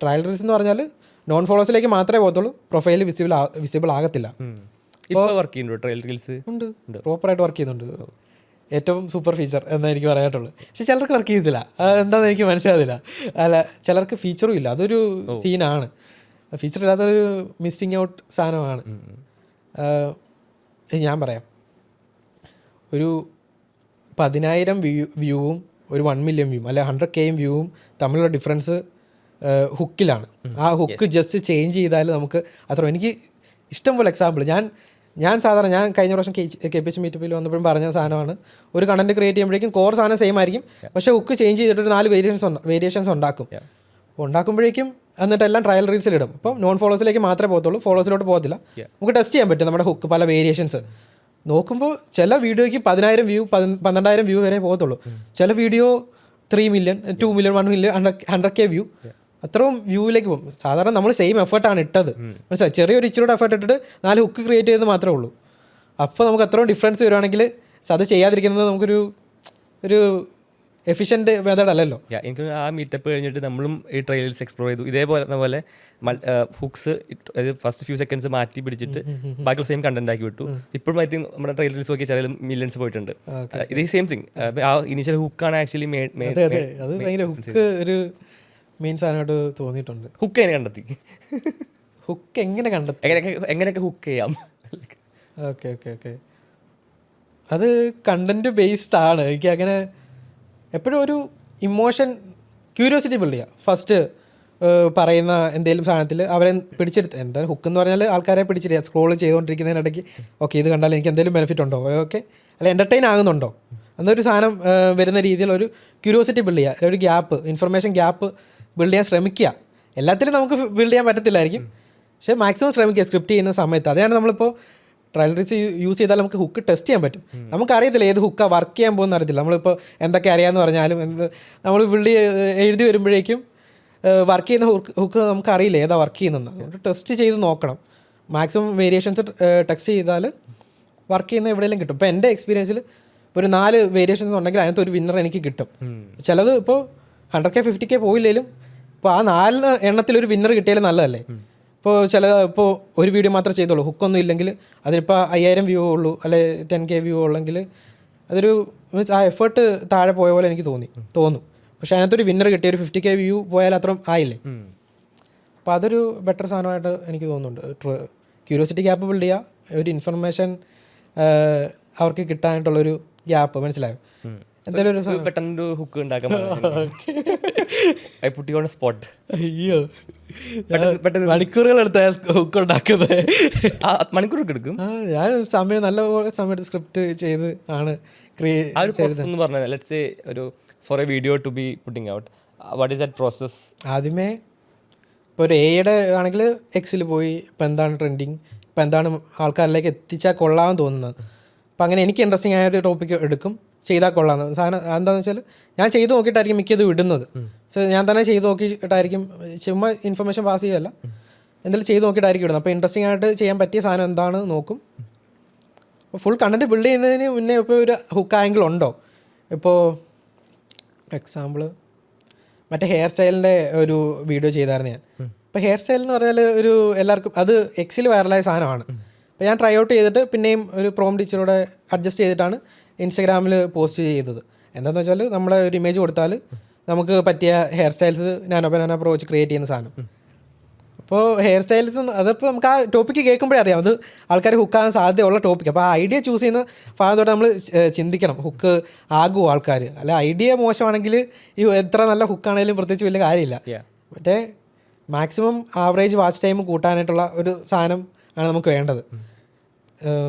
ട്രയൽ റീൽസ് എന്ന് പറഞ്ഞാൽ നോൺ ഫോളോവേഴ്സിലേക്ക് മാത്രമേ പോകത്തുള്ളൂ, പ്രൊഫൈലിൽ വിസിബിൾ ആകത്തില്ല. ഇപ്പോൾ വർക്ക് ചെയ്യുന്നുണ്ടോ ട്രയൽ റീൽസ്? ഉണ്ട്, പ്രോപ്പറായിട്ട് വർക്ക് ചെയ്യുന്നുണ്ട്. ഏറ്റവും സൂപ്പർ ഫീച്ചർ എന്നാ എനിക്ക് പറയാനുള്ളൂ. പക്ഷെ ചിലർക്ക് വർക്ക് ചെയ്യത്തില്ല, എന്താണെന്ന് എനിക്ക് മനസ്സിലാകുന്നില്ല. അല്ല, ചിലർക്ക് ഫീച്ചറും ഇല്ല, അതൊരു സീനാണ്. ഫീച്ചർ ഇല്ലാത്തൊരു മിസ്സിങ് ഔട്ട് സാധനമാണ്. ഞാൻ പറയാം, ഒരു 10,000 വ്യൂവും ഒരു 1 million വ്യൂവും അല്ലെ 100K വ്യൂവും തമ്മിലുള്ള ഡിഫറൻസ് ഹുക്കിലാണ്. ആ ഹുക്ക് ജസ്റ്റ് ചേഞ്ച് ചെയ്താൽ നമുക്ക് അത്ര. എനിക്ക് ഇഷ്ടംപോലെ എക്സാമ്പിൾ ഞാൻ സാധാരണ ഞാൻ കഴിഞ്ഞ പ്രാവശ്യം KPH മീറ്റപ്പിൽ വന്നപ്പോഴും പറഞ്ഞ സാധനമാണ്, ഒരു കണ്ടന്റ് ക്രിയേറ്റ് ചെയ്യുമ്പോഴേക്കും കോർ സാധനം സെയിം ആയിരിക്കും, പക്ഷേ ഹുക്ക് ചേഞ്ച് ചെയ്തിട്ട് ഒരു 4 വേരിയേഷൻസ് ഉണ്ടാക്കുമ്പോഴേക്കും എന്നിട്ട് എല്ലാം ട്രയൽ റീൽസിലിടും. അപ്പം നോൺ ഫോളോവേഴ്സിലേക്ക് മാത്രമേ പോകത്തുള്ളൂ, ഫോളോവേഴ്സിലോട്ട് പോകത്തില്ല. നമുക്ക് ടെസ്റ്റ് ചെയ്യാൻ പറ്റും നമ്മുടെ ഹുക്ക് പല വേരിയേഷൻസ് നോക്കുമ്പോൾ. ചില വീഡിയോയ്ക്ക് 10,000 വ്യൂ 12,000 വ്യൂ വരെ പോകത്തുള്ളൂ. ചില video 3 million 2 million 1 million 100K view, അത്രയും വ്യൂവിലേക്ക് പോകും. സാധാരണ നമ്മൾ സെയിം എഫേർട്ടാണ് ഇട്ടത്, മനസ്സിലായി, ചെറിയൊരു ഇച്ചിരൂടെ എഫേർട്ട് ഇട്ടിട്ട് 4 ഹുക്ക് ക്രിയേറ്റ് ചെയ്തത് മാത്രമേ ഉള്ളൂ. അപ്പോൾ നമുക്ക് അത്രയും ഡിഫറൻസ് വരുവാണെങ്കിൽ അത് ചെയ്യാതിരിക്കുന്നത് നമുക്കൊരു എഫിഷ്യൻറ്റ് മെത്തേഡ് അല്ലല്ലോ. എനിക്ക് ആ മീറ്റപ്പ് കഴിഞ്ഞിട്ട് നമ്മളും ഈ ട്രയൽസ് എക്സ്പ്ലോർ ചെയ്തു. ഇതേപോലെ ഹുക്സ് ഫസ്റ്റ് ഫ്യൂ സെക്കൻഡ്സ് മാറ്റി പിടിച്ചിട്ട് ബാക്കിയുള്ള സെയിം കണ്ടന്റ് ആക്കി വിട്ടു. ഇപ്പോഴും ഐ തിങ്ക് നമ്മുടെ ട്രയൽസ് നോക്കി ചില മില്യൺസ് പോയിട്ടുണ്ട്. ഇതേ സെയിം തിങ്. ആ ഇനീഷ്യൽ ഹുക്കാണ് ആക്ച്വലി അത് ഭയങ്കര ഹുക്ക് ഒരു മെയിൻ സാധനമായിട്ട് തോന്നിയിട്ടുണ്ട്. ഹുക്ക് എങ്ങനെ കണ്ടെത്തി? ഹുക്ക് എങ്ങനെയൊക്കെ ഹുക്ക് ചെയ്യാം? ഓക്കെ അത് കണ്ടന്റ് ബേസ്ഡ് ആണ്. എനിക്ക് അങ്ങനെ എപ്പോഴും ഒരു ഇമോഷൻ ക്യൂരിയോസിറ്റി ബിൽഡ് ചെയ്യുക. ഫസ്റ്റ് പറയുന്ന എന്തെങ്കിലും സാധനത്തിൽ അവരെ പിടിച്ചെടുത്ത്, എന്തായാലും ഹുക്ക് എന്ന് പറഞ്ഞാൽ ആൾക്കാരെ പിടിച്ചിരിക്കുക, സ്ക്രോൾ ചെയ്തുകൊണ്ടിരിക്കുന്നതിനിടയ്ക്ക് ഓക്കെ ഇത് കണ്ടാൽ എനിക്ക് എന്തെങ്കിലും ബെനിഫിറ്റ് ഉണ്ടോ, ഓക്കെ അല്ല എൻ്റർടൈൻ ആകുന്നുണ്ടോ എന്നൊരു സാധനം വരുന്ന രീതിയിൽ ഒരു ക്യൂരിയോസിറ്റി ബിൽഡ് ചെയ്യുക, ഒരു ഗ്യാപ്പ്, ഇൻഫർമേഷൻ ഗ്യാപ്പ് ബിൽഡ് ചെയ്യാൻ ശ്രമിക്കുക. എല്ലാത്തിലും നമുക്ക് ബിൽഡ് ചെയ്യാൻ പറ്റത്തില്ലായിരിക്കും, പക്ഷേ മാക്സിമം ശ്രമിക്കുക സ്ക്രിപ്റ്റ് ചെയ്യുന്ന സമയത്ത്. അതാണ് നമ്മളിപ്പോൾ ട്രയൽ റീൽസ് യൂസ് ചെയ്താൽ നമുക്ക് ഹുക്ക് ടെസ്റ്റ് ചെയ്യാൻ പറ്റും. നമുക്കറിയത്തില്ല ഏത് ഹുക്കാണ് വർക്ക് ചെയ്യാൻ പോകുന്ന അറിയത്തില്ല. നമ്മളിപ്പോൾ എന്തൊക്കെ അറിയാമെന്ന് പറഞ്ഞാലും നമ്മൾ ബിൽഡ് എഴുതി വരുമ്പോഴേക്കും വർക്ക് ചെയ്യുന്ന ഹുക്ക് നമുക്കറിയില്ല ഏതാ വർക്ക് ചെയ്യുന്നത്. അതുകൊണ്ട് ടെസ്റ്റ് ചെയ്ത് നോക്കണം. മാക്സിമം വേരിയേഷൻസ് ടെസ്റ്റ് ചെയ്താൽ വർക്ക് ചെയ്യുന്ന എവിടെയെങ്കിലും കിട്ടും. ഇപ്പോൾ എൻ്റെ എക്സ്പീരിയൻസിൽ ഒരു 4 വേരിയേഷൻസ് ഉണ്ടെങ്കിൽ അതിനകത്ത് ഒരു വിന്നർ എനിക്ക് കിട്ടും. ചിലത് ഇപ്പോൾ 100K 50K പോയില്ലെങ്കിലും ഇപ്പോൾ ആ 4 എണ്ണത്തിൽ ഒരു വിന്നർ കിട്ടിയാലും നല്ലതല്ലേ. ഇപ്പോൾ ഒരു വീഡിയോ മാത്രമേ ചെയ്തോളൂ, ഹുക്കൊന്നും ഇല്ലെങ്കിൽ അതിനിപ്പോൾ 5,000 വ്യൂ ഉള്ളൂ അല്ലെ 10K വ്യൂ ഉള്ളെങ്കിൽ അതൊരു മീൻസ് ആ എഫേർട്ട് താഴെ പോയ പോലെ എനിക്ക് തോന്നും. പക്ഷേ അതിനകത്തൊരു വിന്നർ കിട്ടിയ ഒരു 50K വ്യൂ പോയാൽ അത്രയും ആയില്ലേ. അപ്പോൾ അതൊരു ബെറ്റർ സാധനമായിട്ട് എനിക്ക് തോന്നുന്നുണ്ട്. ക്യൂരിയോസിറ്റി ഗ്യാപ്പ് ബിൽഡ് ചെയ്യുക, ഒരു ഇൻഫർമേഷൻ അവർക്ക് കിട്ടാനായിട്ടുള്ളൊരു ഗ്യാപ്പ്, മനസ്സിലായോ? എന്തായാലും ഒരു പെട്ടെന്ന് ഹുക്ക് ഉണ്ടാക്കാൻ സ്പോട്ട്. അയ്യോ, മണിക്കൂറുകളെടുത്ത ഹുക്ക് ഉണ്ടാക്കുന്നത്. മണിക്കൂറൊക്കെ എടുക്കും. ഞാൻ നല്ല സമയത്ത് സ്ക്രിപ്റ്റ് ചെയ്ത് ആണ് for a video to be putting out. What is that process? ആദ്യമേ ഇപ്പോൾ ഒരു എയുടെ ആണെങ്കിൽ എക്സിൽ പോയി ഇപ്പോൾ എന്താണ് ട്രെൻഡിങ്, ഇപ്പോൾ എന്താണ് ആൾക്കാരിലേക്ക് എത്തിച്ചാൽ കൊള്ളാമെന്ന് തോന്നുന്നത്. അപ്പോൾ അങ്ങനെ എനിക്ക് ഇൻട്രസ്റ്റിംഗ് ആയൊരു ടോപ്പിക്ക് എടുക്കും, ചെയ്താൽ കൊള്ളാമെന്ന് സാധനം. എന്താണെന്ന് വെച്ചാൽ ഞാൻ ചെയ്ത് നോക്കിയിട്ടായിരിക്കും മിക്കത് ഇടുന്നത്. സോ ഞാൻ തന്നെ ചെയ്ത് നോക്കിയിട്ടായിരിക്കും, ചുമ്മാ ഇൻഫർമേഷൻ പാസ് ചെയ്യുകയല്ല, എന്തെങ്കിലും ചെയ്ത് നോക്കിയിട്ടായിരിക്കും ഇടുന്നത്. അപ്പോൾ ഇൻട്രസ്റ്റിംഗ് ആയിട്ട് ചെയ്യാൻ പറ്റിയ സാധനം എന്താണ് നോക്കും. അപ്പോൾ ഫുൾ കണ്ടൻറ്റ് ബിൽഡ് ചെയ്യുന്നതിന് മുന്നേ ഇപ്പോൾ ഒരു ഹുക്ക് ആംഗിൾ ഉണ്ടോ. ഇപ്പോൾ എക്സാമ്പിൾ മറ്റേ ഹെയർ സ്റ്റൈലിൻ്റെ ഒരു വീഡിയോ ചെയ്തായിരുന്നു ഞാൻ. ഇപ്പോൾ ഹെയർ സ്റ്റൈൽ എന്ന് പറഞ്ഞാൽ ഒരു എല്ലാവർക്കും അത് എക്സിൽ വൈറലായ സാധനമാണ്. അപ്പോൾ ഞാൻ ട്രൈ ഔട്ട് ചെയ്തിട്ട് പിന്നെയും ഒരു പ്രോംപ്റ്റ് ഇച്ചിലൂടെ അഡ്ജസ്റ്റ് ചെയ്തിട്ടാണ് ഇൻസ്റ്റഗ്രാമിൽ പോസ്റ്റ് ചെയ്തത്. എന്താണെന്ന് വെച്ചാൽ നമ്മളെ ഒരു ഇമേജ് കൊടുത്താൽ നമുക്ക് പറ്റിയ ഹെയർ സ്റ്റൈൽസ് നാനോ പ്രോ വെച്ച് ക്രിയേറ്റ് ചെയ്യുന്ന സാധനം. അപ്പോൾ ഹെയർ സ്റ്റൈൽസ് അതിപ്പോൾ നമുക്ക് ആ ടോപ്പിക്ക് കേൾക്കുമ്പോഴേ അറിയാം അത് ആൾക്കാർ ഹുക്കാകാൻ സാധ്യതയുള്ള ടോപ്പിക്ക്. അപ്പോൾ ആ ഐഡിയ ചൂസ് ചെയ്യുന്ന ഭാഗത്തോടെ നമ്മൾ ചിന്തിക്കണം, ഹുക്ക് ആകുമോ ആൾക്കാർ. അല്ല ഐഡിയ മോശമാണെങ്കിൽ ഈ എത്ര നല്ല ഹുക്കാണെങ്കിലും പ്രത്യേകിച്ച് വലിയ കാര്യമില്ല. മറ്റേ മാക്സിമം ആവറേജ് വാച്ച് ടൈം കൂട്ടാനായിട്ടുള്ള ഒരു സാധനം ആണ് നമുക്ക് വേണ്ടത്.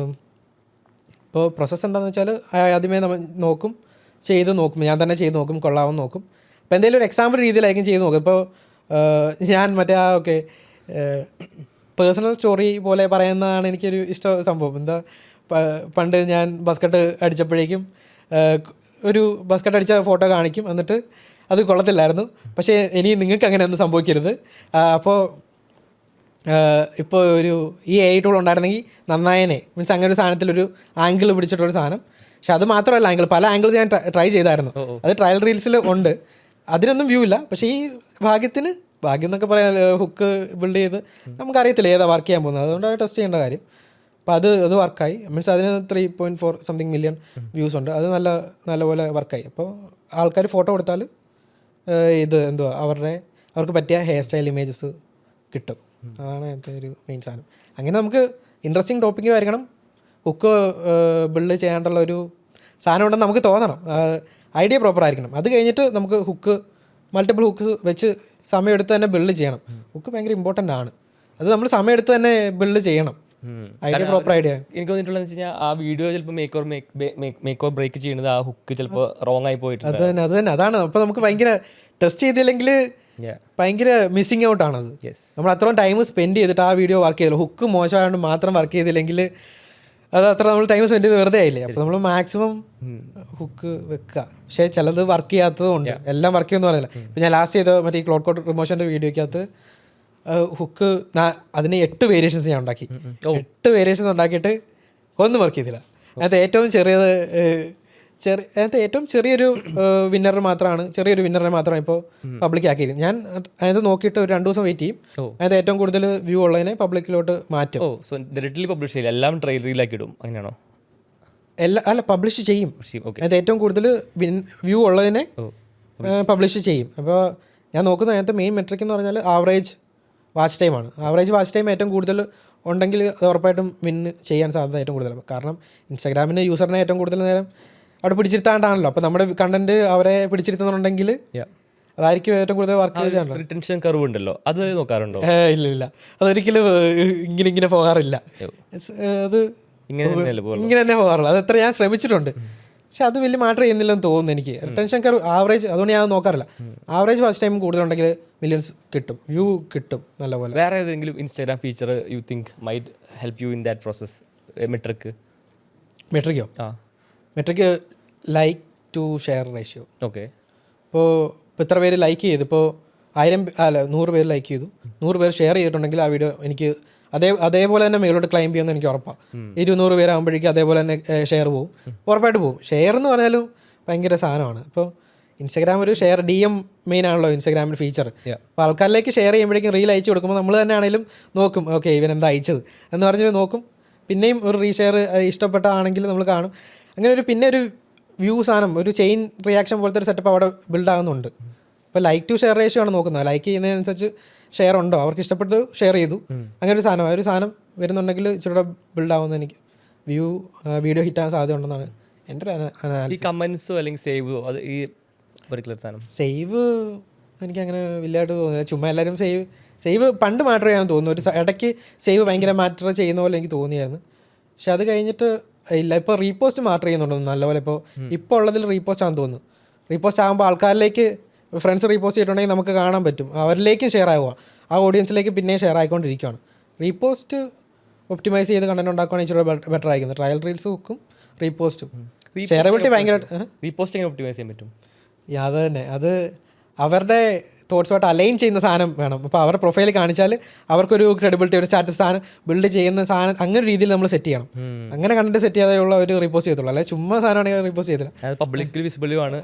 ഇപ്പോൾ പ്രോസസ്സ് എന്താണെന്ന് വെച്ചാൽ ആദ്യമേ നമ്മൾ ചെയ്ത് നോക്കും, ഞാൻ തന്നെ ചെയ്ത് നോക്കും, കൊള്ളാമെന്ന് നോക്കും. അപ്പോൾ എന്തെങ്കിലും ഒരു എക്സാമ്പിൾ രീതിയിലായിരിക്കും ചെയ്ത് നോക്കും. ഇപ്പോൾ ഞാൻ മറ്റേ പേഴ്സണൽ സ്റ്റോറി പോലെ പറയുന്നതാണ് എനിക്കൊരു സംഭവം. എന്താ, പണ്ട് ഞാൻ ബസ്കറ്റ് അടിച്ചപ്പോഴേക്കും ഒരു ബസ്കറ്റ് അടിച്ച ഫോട്ടോ കാണിക്കും, എന്നിട്ട് അത് കൊള്ളത്തില്ലായിരുന്നു. പക്ഷേ ഇനി നിങ്ങൾക്ക് അങ്ങനെ ഒന്നും സംഭവിക്കരുത്. അപ്പോൾ ഇപ്പോൾ ഈ AI ടൂൾ ഉണ്ടായിരുന്നെങ്കിൽ നന്നായനെ. മീൻസ് അങ്ങനെ ഒരു സാധനത്തിലൊരു ആംഗിൾ പിടിച്ചിട്ടൊരു സാധനം. പക്ഷെ അത് മാത്രമല്ല, ആംഗിൾ പല ആംഗിൾസ് ഞാൻ ട്രൈ ചെയ്തായിരുന്നു. അത് ട്രയൽ റീൽസിൽ ഉണ്ട്. അതിനൊന്നും വ്യൂ ഇല്ല. പക്ഷേ ഈ ഭാഗ്യം എന്നൊക്കെ പറയാൻ ഹുക്ക് ബിൽഡ് ചെയ്ത് നമുക്കറിയത്തില്ല ഏതാ വർക്ക് ചെയ്യാൻ പോകുന്നത്. അതുകൊണ്ട് ടെസ്റ്റ് ചെയ്യേണ്ട കാര്യം. അപ്പോൾ അത് വർക്കായി. മീൻസ് അതിന് 3.4 സംതിങ് മില്യൺ വ്യൂസ് ഉണ്ട്. അത് നല്ലപോലെ വർക്കായി. അപ്പോൾ ആൾക്കാർ ഫോട്ടോ കൊടുത്താൽ അവർക്ക് പറ്റിയ ഹെയർ സ്റ്റൈൽ ഇമേജസ് കിട്ടും. അതാണ് അതിൻ്റെ ഒരു മെയിൻ സാധനം. അങ്ങനെ നമുക്ക് ഇൻട്രസ്റ്റിംഗ് ടോപ്പിക്ക് ആയിരിക്കണം. ഹുക്ക് ബിൽഡ് ചെയ്യാണ്ടുള്ള ഒരു സാധനം ഉണ്ടെന്ന് നമുക്ക് തോന്നണം. ഐഡിയ പ്രോപ്പർ ആയിരിക്കണം. അത് കഴിഞ്ഞിട്ട് നമുക്ക് മൾട്ടിപ്പിൾ ഹുക്ക്സ് വെച്ച് സമയമെടുത്ത് തന്നെ ബിൽഡ് ചെയ്യണം. ഹുക്ക് ഭയങ്കര ഇമ്പോർട്ടൻ്റ് ആണ്. അത് നമ്മൾ സമയമെടുത്ത് തന്നെ ബിൽഡ് ചെയ്യണം. Idea proper idea. എനിക്ക് തോന്നിയിട്ടുള്ളത് വെച്ച് കഴിഞ്ഞാൽ ആ വീഡിയോ ചിലപ്പോൾ മേക്ക് ഓർ ബ്രേക്ക് ചെയ്യുന്നത് ആ ഹുക്ക് ചിലപ്പോൾ റോങ് ആയി പോയിട്ട് അത് തന്നെ അതാണ്. അപ്പോൾ നമുക്ക് ഭയങ്കര ടെസ്റ്റ് ചെയ്തില്ലെങ്കിൽ ഭയങ്കര മിസ്സിങ് ഔട്ട് ആണത്. നമ്മൾ അത്രയും ടൈം സ്പെൻഡ് ചെയ്തിട്ട് ആ വീഡിയോ വർക്ക് ചെയ്തില്ല, ഹുക്ക് മോശമായതുകൊണ്ട് മാത്രം വർക്ക് ചെയ്തില്ലെങ്കിൽ അത് അത്ര നമ്മൾ ടൈം സ്പെൻഡ് ചെയ്ത് വെറുതെ ആയില്ലേ. അപ്പോൾ നമ്മൾ മാക്സിമം ഹുക്ക് വെക്കുക. പക്ഷേ ചിലത് വർക്ക് ചെയ്യാത്തതുകൊണ്ട് എല്ലാം വർക്ക് ചെയ്യുമെന്ന് പറയില്ല. ഇപ്പം ഞാൻ ലാസ്റ്റ് ചെയ്ത മറ്റേ ഈ ക്ലോഡ് കോഡ് റിമോഷൻ്റെ വീഡിയോയ്ക്കകത്ത് ഹുക്ക് അതിന് 8 വേരിയേഷൻസ് ഞാൻ ഉണ്ടാക്കി. 8 വേരിയേഷൻസ് ഉണ്ടാക്കിയിട്ട് ഒന്നും വർക്ക് ചെയ്തില്ല. അതിനകത്ത് ഏറ്റവും ചെറിയൊരു വിന്നറിനെ മാത്രമാണ് ഇപ്പോൾ പബ്ലിക് ആക്കിയത്. ഞാൻ അതിനകത്ത് നോക്കിയിട്ട് ഒരു 2 ദിവസം വെയിറ്റ് ചെയ്യും. അതിനകത്ത് ഏറ്റവും കൂടുതൽ വ്യൂ ഉള്ളതിനെ പബ്ലിക്കിലോട്ട് മാറ്റും. പബ്ലിഷ് ചെയ്യില്ല, എല്ലാം ട്രെയിൽ റീലാക്കി ഇടും, അങ്ങനെയാണോ? അല്ല, പബ്ലിഷ് ചെയ്യും. അതിനകത്ത് ഏറ്റവും കൂടുതൽ വ്യൂ ഉള്ളതിനെ പബ്ലിഷ് ചെയ്യും. അപ്പോൾ ഞാൻ നോക്കുന്ന അതിനകത്ത് മെയിൻ മെട്രിക് എന്ന് പറഞ്ഞാൽ ആവറേജ് വാച്ച് ടൈമാണ്. ആവറേജ് വാച്ച് ടൈം ഏറ്റവും കൂടുതൽ ഉണ്ടെങ്കിൽ അത് ഉറപ്പായിട്ടും വിന്ന് ചെയ്യാൻ സാധ്യത ഏറ്റവും കൂടുതലാണ്. കാരണം ഇൻസ്റ്റാഗ്രാമിന് യൂസറിനെ ഏറ്റവും കൂടുതൽ നേരം അവിടെ പിടിച്ചിരുത്താണ്ടാണല്ലോ. അപ്പോൾ നമ്മുടെ കണ്ടന്റ് അവരെ പിടിച്ചിരുത്തുന്നുണ്ടെങ്കിൽ അതായിരിക്കും ഏറ്റവും കൂടുതൽ വർക്ക് ചെയ്യാനുള്ളത്. റിട്ടൻഷൻ കർവ് ഉണ്ടല്ലോ, അത് നോക്കാറുണ്ടോ? ഇല്ല, അതൊരിക്കലും ഇങ്ങനെ പോകാറില്ല. അത് ഇങ്ങനെ തന്നെ പോകാറുള്ളൂ. അത് എത്ര ഞാൻ ശ്രമിച്ചിട്ടുണ്ട്, പക്ഷെ അത് വലിയ മാറ്റർ ചെയ്യുന്നില്ലെന്ന് തോന്നുന്നു എനിക്ക്. റിട്ടൻഷൻ കർവ് ആവറേജ്, അതുകൊണ്ട് ഞാൻ നോക്കാറില്ല. ആവറേജ് ഫസ്റ്റ് ടൈം കൂടുതലുണ്ടെങ്കിൽ മില്യൺസ് കിട്ടും, വ്യൂ കിട്ടും നല്ലപോലെ. വേറെ ഏതെങ്കിലും Instagram feature you think might help you in that process? മെട്രിക്കോ? Metric like to share ratio. Okay. ഇപ്പോൾ ഇത്ര പേര് ലൈക്ക് ചെയ്തു, ഇപ്പോൾ 100 പേര് ലൈക്ക് ചെയ്തു, 100 പേര് ഷെയർ ചെയ്തിട്ടുണ്ടെങ്കിൽ ആ വീഡിയോ എനിക്ക് അതേപോലെ തന്നെ മേലോട്ട് ക്ലൈം ചെയ്യുമെന്ന് എനിക്ക് ഉറപ്പാണ്. 200 പേരാകുമ്പോഴേക്കും അതേപോലെ തന്നെ ഷെയർ പോകും, ഉറപ്പായിട്ട് പോകും. ഷെയർ എന്ന് പറഞ്ഞാലും ഭയങ്കര സാധനമാണ്. ഇപ്പോൾ ഇൻസ്റ്റാഗ്രാം ഒരു ഷെയർ DM മെയിൻ ആണല്ലോ ഇൻസ്റ്റാഗ്രാമിൻ്റെ ഫീച്ചർ. അപ്പോൾ ആൾക്കാരിലേക്ക് ഷെയർ ചെയ്യുമ്പോഴേക്കും റീൽ അയച്ചു കൊടുക്കുമ്പോൾ നമ്മൾ തന്നെ ആണെങ്കിലും നോക്കും, ഓക്കെ ഇവൻ എന്താ അയച്ചത് എന്ന് പറഞ്ഞ് നോക്കും. പിന്നെയും ഒരു റീഷെയർ ഇഷ്ടപ്പെട്ടാണെങ്കിൽ നമ്മൾ കാണും. അങ്ങനെ ഒരു വ്യൂ സാധനം, ഒരു ചെയിൻ റിയാക്ഷൻ പോലത്തെ ഒരു സെറ്റപ്പ് അവിടെ ബിൽഡ് ആകുന്നുണ്ട്. ഇപ്പോൾ ലൈക്ക് ടു ഷെയർ റേഷ്യോ ആണ് നോക്കുന്നത്. ലൈക്ക് ചെയ്യുന്നതിനനുസരിച്ച് ഷെയർ ഉണ്ടോ, അവർക്ക് ഇഷ്ടപ്പെട്ട് ഷെയർ ചെയ്തു, അങ്ങനെ ഒരു സാധനം വരുന്നുണ്ടെങ്കിൽ ഇച്ചിരി ബിൽഡ് ആവുന്ന എനിക്ക് വീഡിയോ ഹിറ്റ് ആകാൻ സാധ്യത ഉണ്ടെന്നാണ് എൻ്റെ ഒരു അനാലിസിസ്. കമന്റ്സോ അല്ലെങ്കിൽ സേവോ, അത് ഈ പർട്ടിക്കുലർ സാധനം സേവ് എനിക്കങ്ങനെ വലിയതായിട്ട് തോന്നുന്നില്ല. ചുമ്മാ എല്ലാവരും സേവ് പണ്ട് മാറ്റർ ചെയ്യാൻ തോന്നുന്നു. ഒരു ഇടയ്ക്ക് സേവ് ഭയങ്കര മാറ്റർ ചെയ്യുന്ന പോലെ എനിക്ക് തോന്നിയായിരുന്നു. പക്ഷെ അത് കഴിഞ്ഞിട്ട് ഇല്ല. ഇപ്പോൾ റീപോസ്റ്റ് മാറ്റർ ചെയ്യുന്നുണ്ടോ നല്ലപോലെ. ഇപ്പോൾ ഉള്ളതിൽ റീപോസ്റ്റ് ആണെന്ന് തോന്നുന്നു. റീപോസ്റ്റ് ആകുമ്പോൾ ആൾക്കാരിലേക്ക് ഫ്രണ്ട്സ് റീപോസ്റ്റ് ചെയ്തിട്ടുണ്ടെങ്കിൽ നമുക്ക് കാണാൻ പറ്റും, അവരിലേക്കും ഷെയർ ആവുക, ആ ഓഡിയൻസിലേക്ക് പിന്നെയും ഷെയർ ആയിക്കൊണ്ടിരിക്കുകയാണ്. റീപോസ്റ്റ് ഒപ്റ്റിമൈസ് ചെയ്ത് കണ്ടന്റ് ഉണ്ടാക്കുകയാണ് ഇച്ചിരി ബെറ്റർ ആയിരിക്കുന്നത്. ട്രയൽ റീൽസ് ഹുക്കും റീപോസ്റ്റും ഷെയറബിലിറ്റി ഭയങ്കര. റീപോസ്റ്റ് എങ്ങനെ ഒപ്റ്റിമൈസ് ചെയ്യാൻ പറ്റും? അത് തന്നെ, അത് അവരുടെ തോട്ട്സുമായിട്ട് അലൈൻ ചെയ്യുന്ന സാധനം വേണം. അപ്പോൾ അവരുടെ പ്രൊഫൈൽ കാണിച്ചാൽ അവർക്കൊരു ക്രെഡിബിലിറ്റി, ഒരു സ്റ്റാറ്റസ് സാധനം ബിൽഡ് ചെയ്യുന്ന സാധനം അങ്ങനെ രീതിയിൽ നമ്മൾ സെറ്റ് ചെയ്യണം. അങ്ങനെ കണ്ടിട്ട് സെറ്റ് ചെയ്യാതെയുള്ള ഒരു റീപോസ്റ്റ് ചെയ്യത്തുള്ളൂ. അല്ലെങ്കിൽ ചുമ്മാ സാധനമാണെങ്കിൽ റീപോസ്റ്റ് ചെയ്തില്ല. പബ്ലിക്കലി വിസിബിളും ആണ്,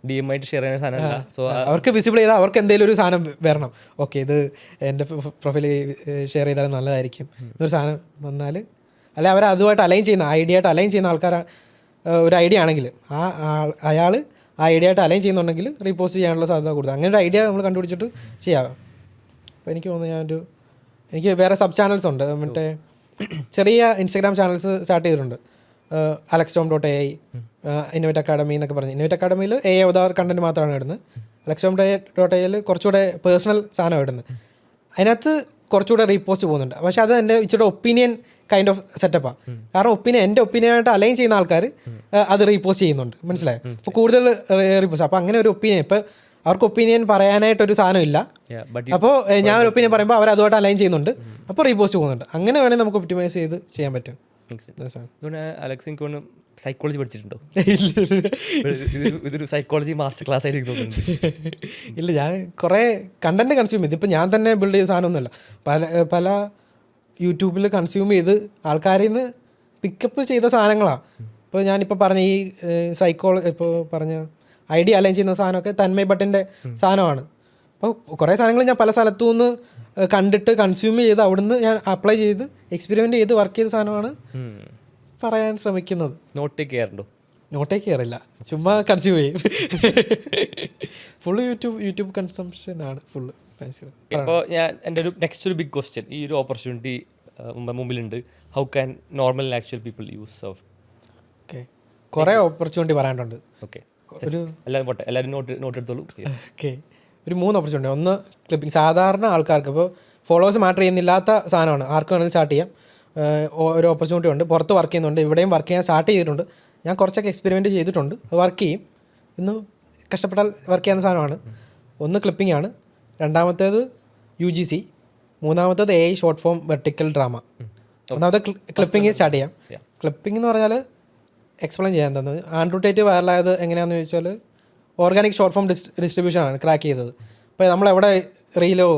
DM ആയിട്ട് ഷെയർ ചെയ്യുന്ന സാധനമല്ല. സോ അവർക്ക് വിസിബിൾ ചെയ്താൽ അവർക്ക് എന്തെങ്കിലും ഒരു സാധനം വരണം. ഓക്കെ, ഇത് എൻ്റെ പ്രൊഫൈൽ ഷെയർ ചെയ്താൽ നല്ലതായിരിക്കും എന്നൊരു സാധനം വന്നാൽ, അല്ലെ അവർ അതുമായിട്ട് അലൈൻ ചെയ്യുന്ന അലൈൻ ചെയ്യുന്ന ആൾക്കാർ ഒരു ഐഡിയ ആണെങ്കിൽ അയാൾ ആ ഐഡിയ ആയിട്ട് അലൈൻ ചെയ്യുന്നുണ്ടെങ്കിൽ റീപോസ്റ്റ് ചെയ്യാനുള്ള സാധ്യത കൂടുതൽ. അങ്ങനെ ഒരു ഐഡിയ നമ്മൾ കണ്ടുപിടിച്ചിട്ട് ചെയ്യാം. അപ്പോൾ എനിക്ക് തോന്നുന്നു എനിക്ക് വേറെ സബ് ചാനൽസ് ഉണ്ട്. മറ്റേ ചെറിയ ഇൻസ്റ്റാഗ്രാം ചാനൽസ് സ്റ്റാർട്ട് ചെയ്തിട്ടുണ്ട്. alextom.ai, ഇന്നോവേറ്റ് അക്കാഡമി എന്നൊക്കെ പറഞ്ഞ്. ഇന്നോവേറ്റ് അക്കാഡമിയിൽ AI അവതാർ കണ്ടന്റ് മാത്രമാണ് ഇടുന്നത്. alextom.ai കുറച്ചുകൂടെ പേഴ്സണൽ സാധനം ഇടുന്നത്. അതിനകത്ത് കുറച്ചുകൂടെ റീപോസ്റ്റ് പോകുന്നുണ്ട്. പക്ഷേ അത് എൻ്റെ ഇച്ചിരി ഒപ്പീനിയൻ കൈൻഡ് ഓഫ് സെറ്റപ്പാണ്. കാരണം എൻ്റെ ഒപ്പീനിയനായിട്ട് അലൈൻ ചെയ്യുന്ന ആൾക്കാർ അത് റീപോസ്റ്റ് ചെയ്യുന്നുണ്ട്, മനസ്സിലായോ? അപ്പോൾ കൂടുതൽ റീപോസ്റ്റ്. അപ്പോൾ അങ്ങനെ ഒരു ഒപ്പീനിയൻ, ഇപ്പോൾ അവർക്ക് ഒപ്പീനിയൻ പറയാനായിട്ടൊരു സാധനം ഇല്ല. അപ്പോൾ ഞാൻ ഒരു ഒപ്പീനിയൻ പറയുമ്പോൾ അവർ അതുമായിട്ട് അലൈൻ ചെയ്യുന്നുണ്ട്, അപ്പോൾ റീപോസ്റ്റ് പോകുന്നുണ്ട്. അങ്ങനെ വേണമെങ്കിൽ നമുക്ക് ഒപ്റ്റിമൈസ് ചെയ്ത് ചെയ്യാൻ പറ്റും. അലക്സ്, എനിക്ക് സൈക്കോളജി പഠിച്ചിട്ടുണ്ടോ? ഇതൊരു സൈക്കോളജി മാസ്റ്റർ ക്ലാസ് ആയിട്ട് എനിക്ക് തോന്നുന്നുണ്ട്. ഇല്ല, ഞാൻ കുറേ കണ്ടന്റ് കൺസ്യൂം ചെയ്ത്, ഇപ്പോൾ ഞാൻ തന്നെ ബിൽഡ് ചെയ്ത സാധനമൊന്നുമല്ല, പല യൂട്യൂബിൽ കൺസ്യൂം ചെയ്ത് ആൾക്കാരിൽ നിന്ന് പിക്കപ്പ് ചെയ്ത സാധനങ്ങളാണ്. ഇപ്പോൾ ഞാനിപ്പോൾ പറഞ്ഞ ഈ ഇപ്പോൾ പറഞ്ഞ ഐഡിയ അലൈൻ ചെയ്യുന്ന സാധനമൊക്കെ തന്മയ് ഭട്ടിൻ്റെ സാധനമാണ്. അപ്പോൾ കുറേ സാധനങ്ങൾ ഞാൻ പല സ്ഥലത്തു നിന്ന് കണ്ടിട്ട് കൺസ്യൂം ചെയ്ത് അവിടുന്ന് ഞാൻ അപ്ലൈ ചെയ്ത് എക്സ്പെരിമെൻ്റ് ചെയ്ത് വർക്ക് ചെയ്ത സാധനമാണ് പറയാൻ ശ്രമിക്കുന്നത്. നോട്ടേക്ക് ചെയ്യാറുണ്ടോ? നോട്ടേക്ക് കയറില്ല, ചുമ്മാ കൺസ്യൂം ചെയ്യും. ഫുള്ള് യൂട്യൂബ് കൺസംഷൻ ആണ് ഫുള്ള്. ഇപ്പോൾ ഞാൻ എൻ്റെ ഒരു നെക്സ്റ്റ് ഒരു ബിഗ് ക്വസ്റ്റ്യൻ, ഈ ഒരു ഓപ്പർച്യൂണിറ്റി മുമ്പിലുണ്ട്, how can normal actual people use of? Okay, കുറേ ഓപ്പർച്യൂണിറ്റി പറയാനുണ്ട്. ഓക്കെ, എല്ലാവരും നോട്ട് എടുത്തോളൂ. ഓക്കെ, ഒരു 3 ഓപ്പർച്യൂണിറ്റി. ഒന്ന്, ക്ലിപ്പിംഗ്. സാധാരണ ആൾക്കാർക്ക് ഇപ്പോൾ ഫോളോവേഴ്സ് മാറ്റർ ചെയ്യുന്നില്ലാത്ത സാധനമാണ്, ആർക്ക് വേണമെങ്കിലും സ്റ്റാർട്ട് ചെയ്യാം. ഒരു ഓപ്പർച്യൂണിറ്റി ഉണ്ട്. പുറത്ത് വർക്ക് ചെയ്യുന്നുണ്ട്, ഇവിടെയും വർക്ക് ചെയ്യാൻ സ്റ്റാർട്ട് ചെയ്തിട്ടുണ്ട്. ഞാൻ കുറച്ചൊക്കെ എക്സ്പെരിമെൻറ്റ് ചെയ്തിട്ടുണ്ട്, അത് വർക്ക് ചെയ്യും. ഇന്ന് കഷ്ടപ്പെട്ടാൽ വർക്ക് ചെയ്യുന്ന സാധനമാണ്. ഒന്ന് ക്ലിപ്പിംഗ് ആണ്, രണ്ടാമത്തേത് UGC, മൂന്നാമത്തേത് AI short form vertical drama. ഒന്നാമത്തെ ക്ലിപ്പിംഗ് സ്റ്റാർട്ട് ചെയ്യാം. ക്ലിപ്പിംഗ് എന്ന് പറഞ്ഞാൽ എക്സ്പ്ലെയിൻ ചെയ്യാൻ തന്നത്, ആൻഡ്രൂ ടേറ്റ് വൈറലായത് എങ്ങനെയാണെന്ന് ചോദിച്ചാൽ ഓർഗാനിക് ഷോർട്ട് ഫോം ഡിസ്ട്രിബ്യൂഷനാണ് ക്രാക്ക് ചെയ്തത്. അപ്പോൾ നമ്മളെവിടെ റീലോ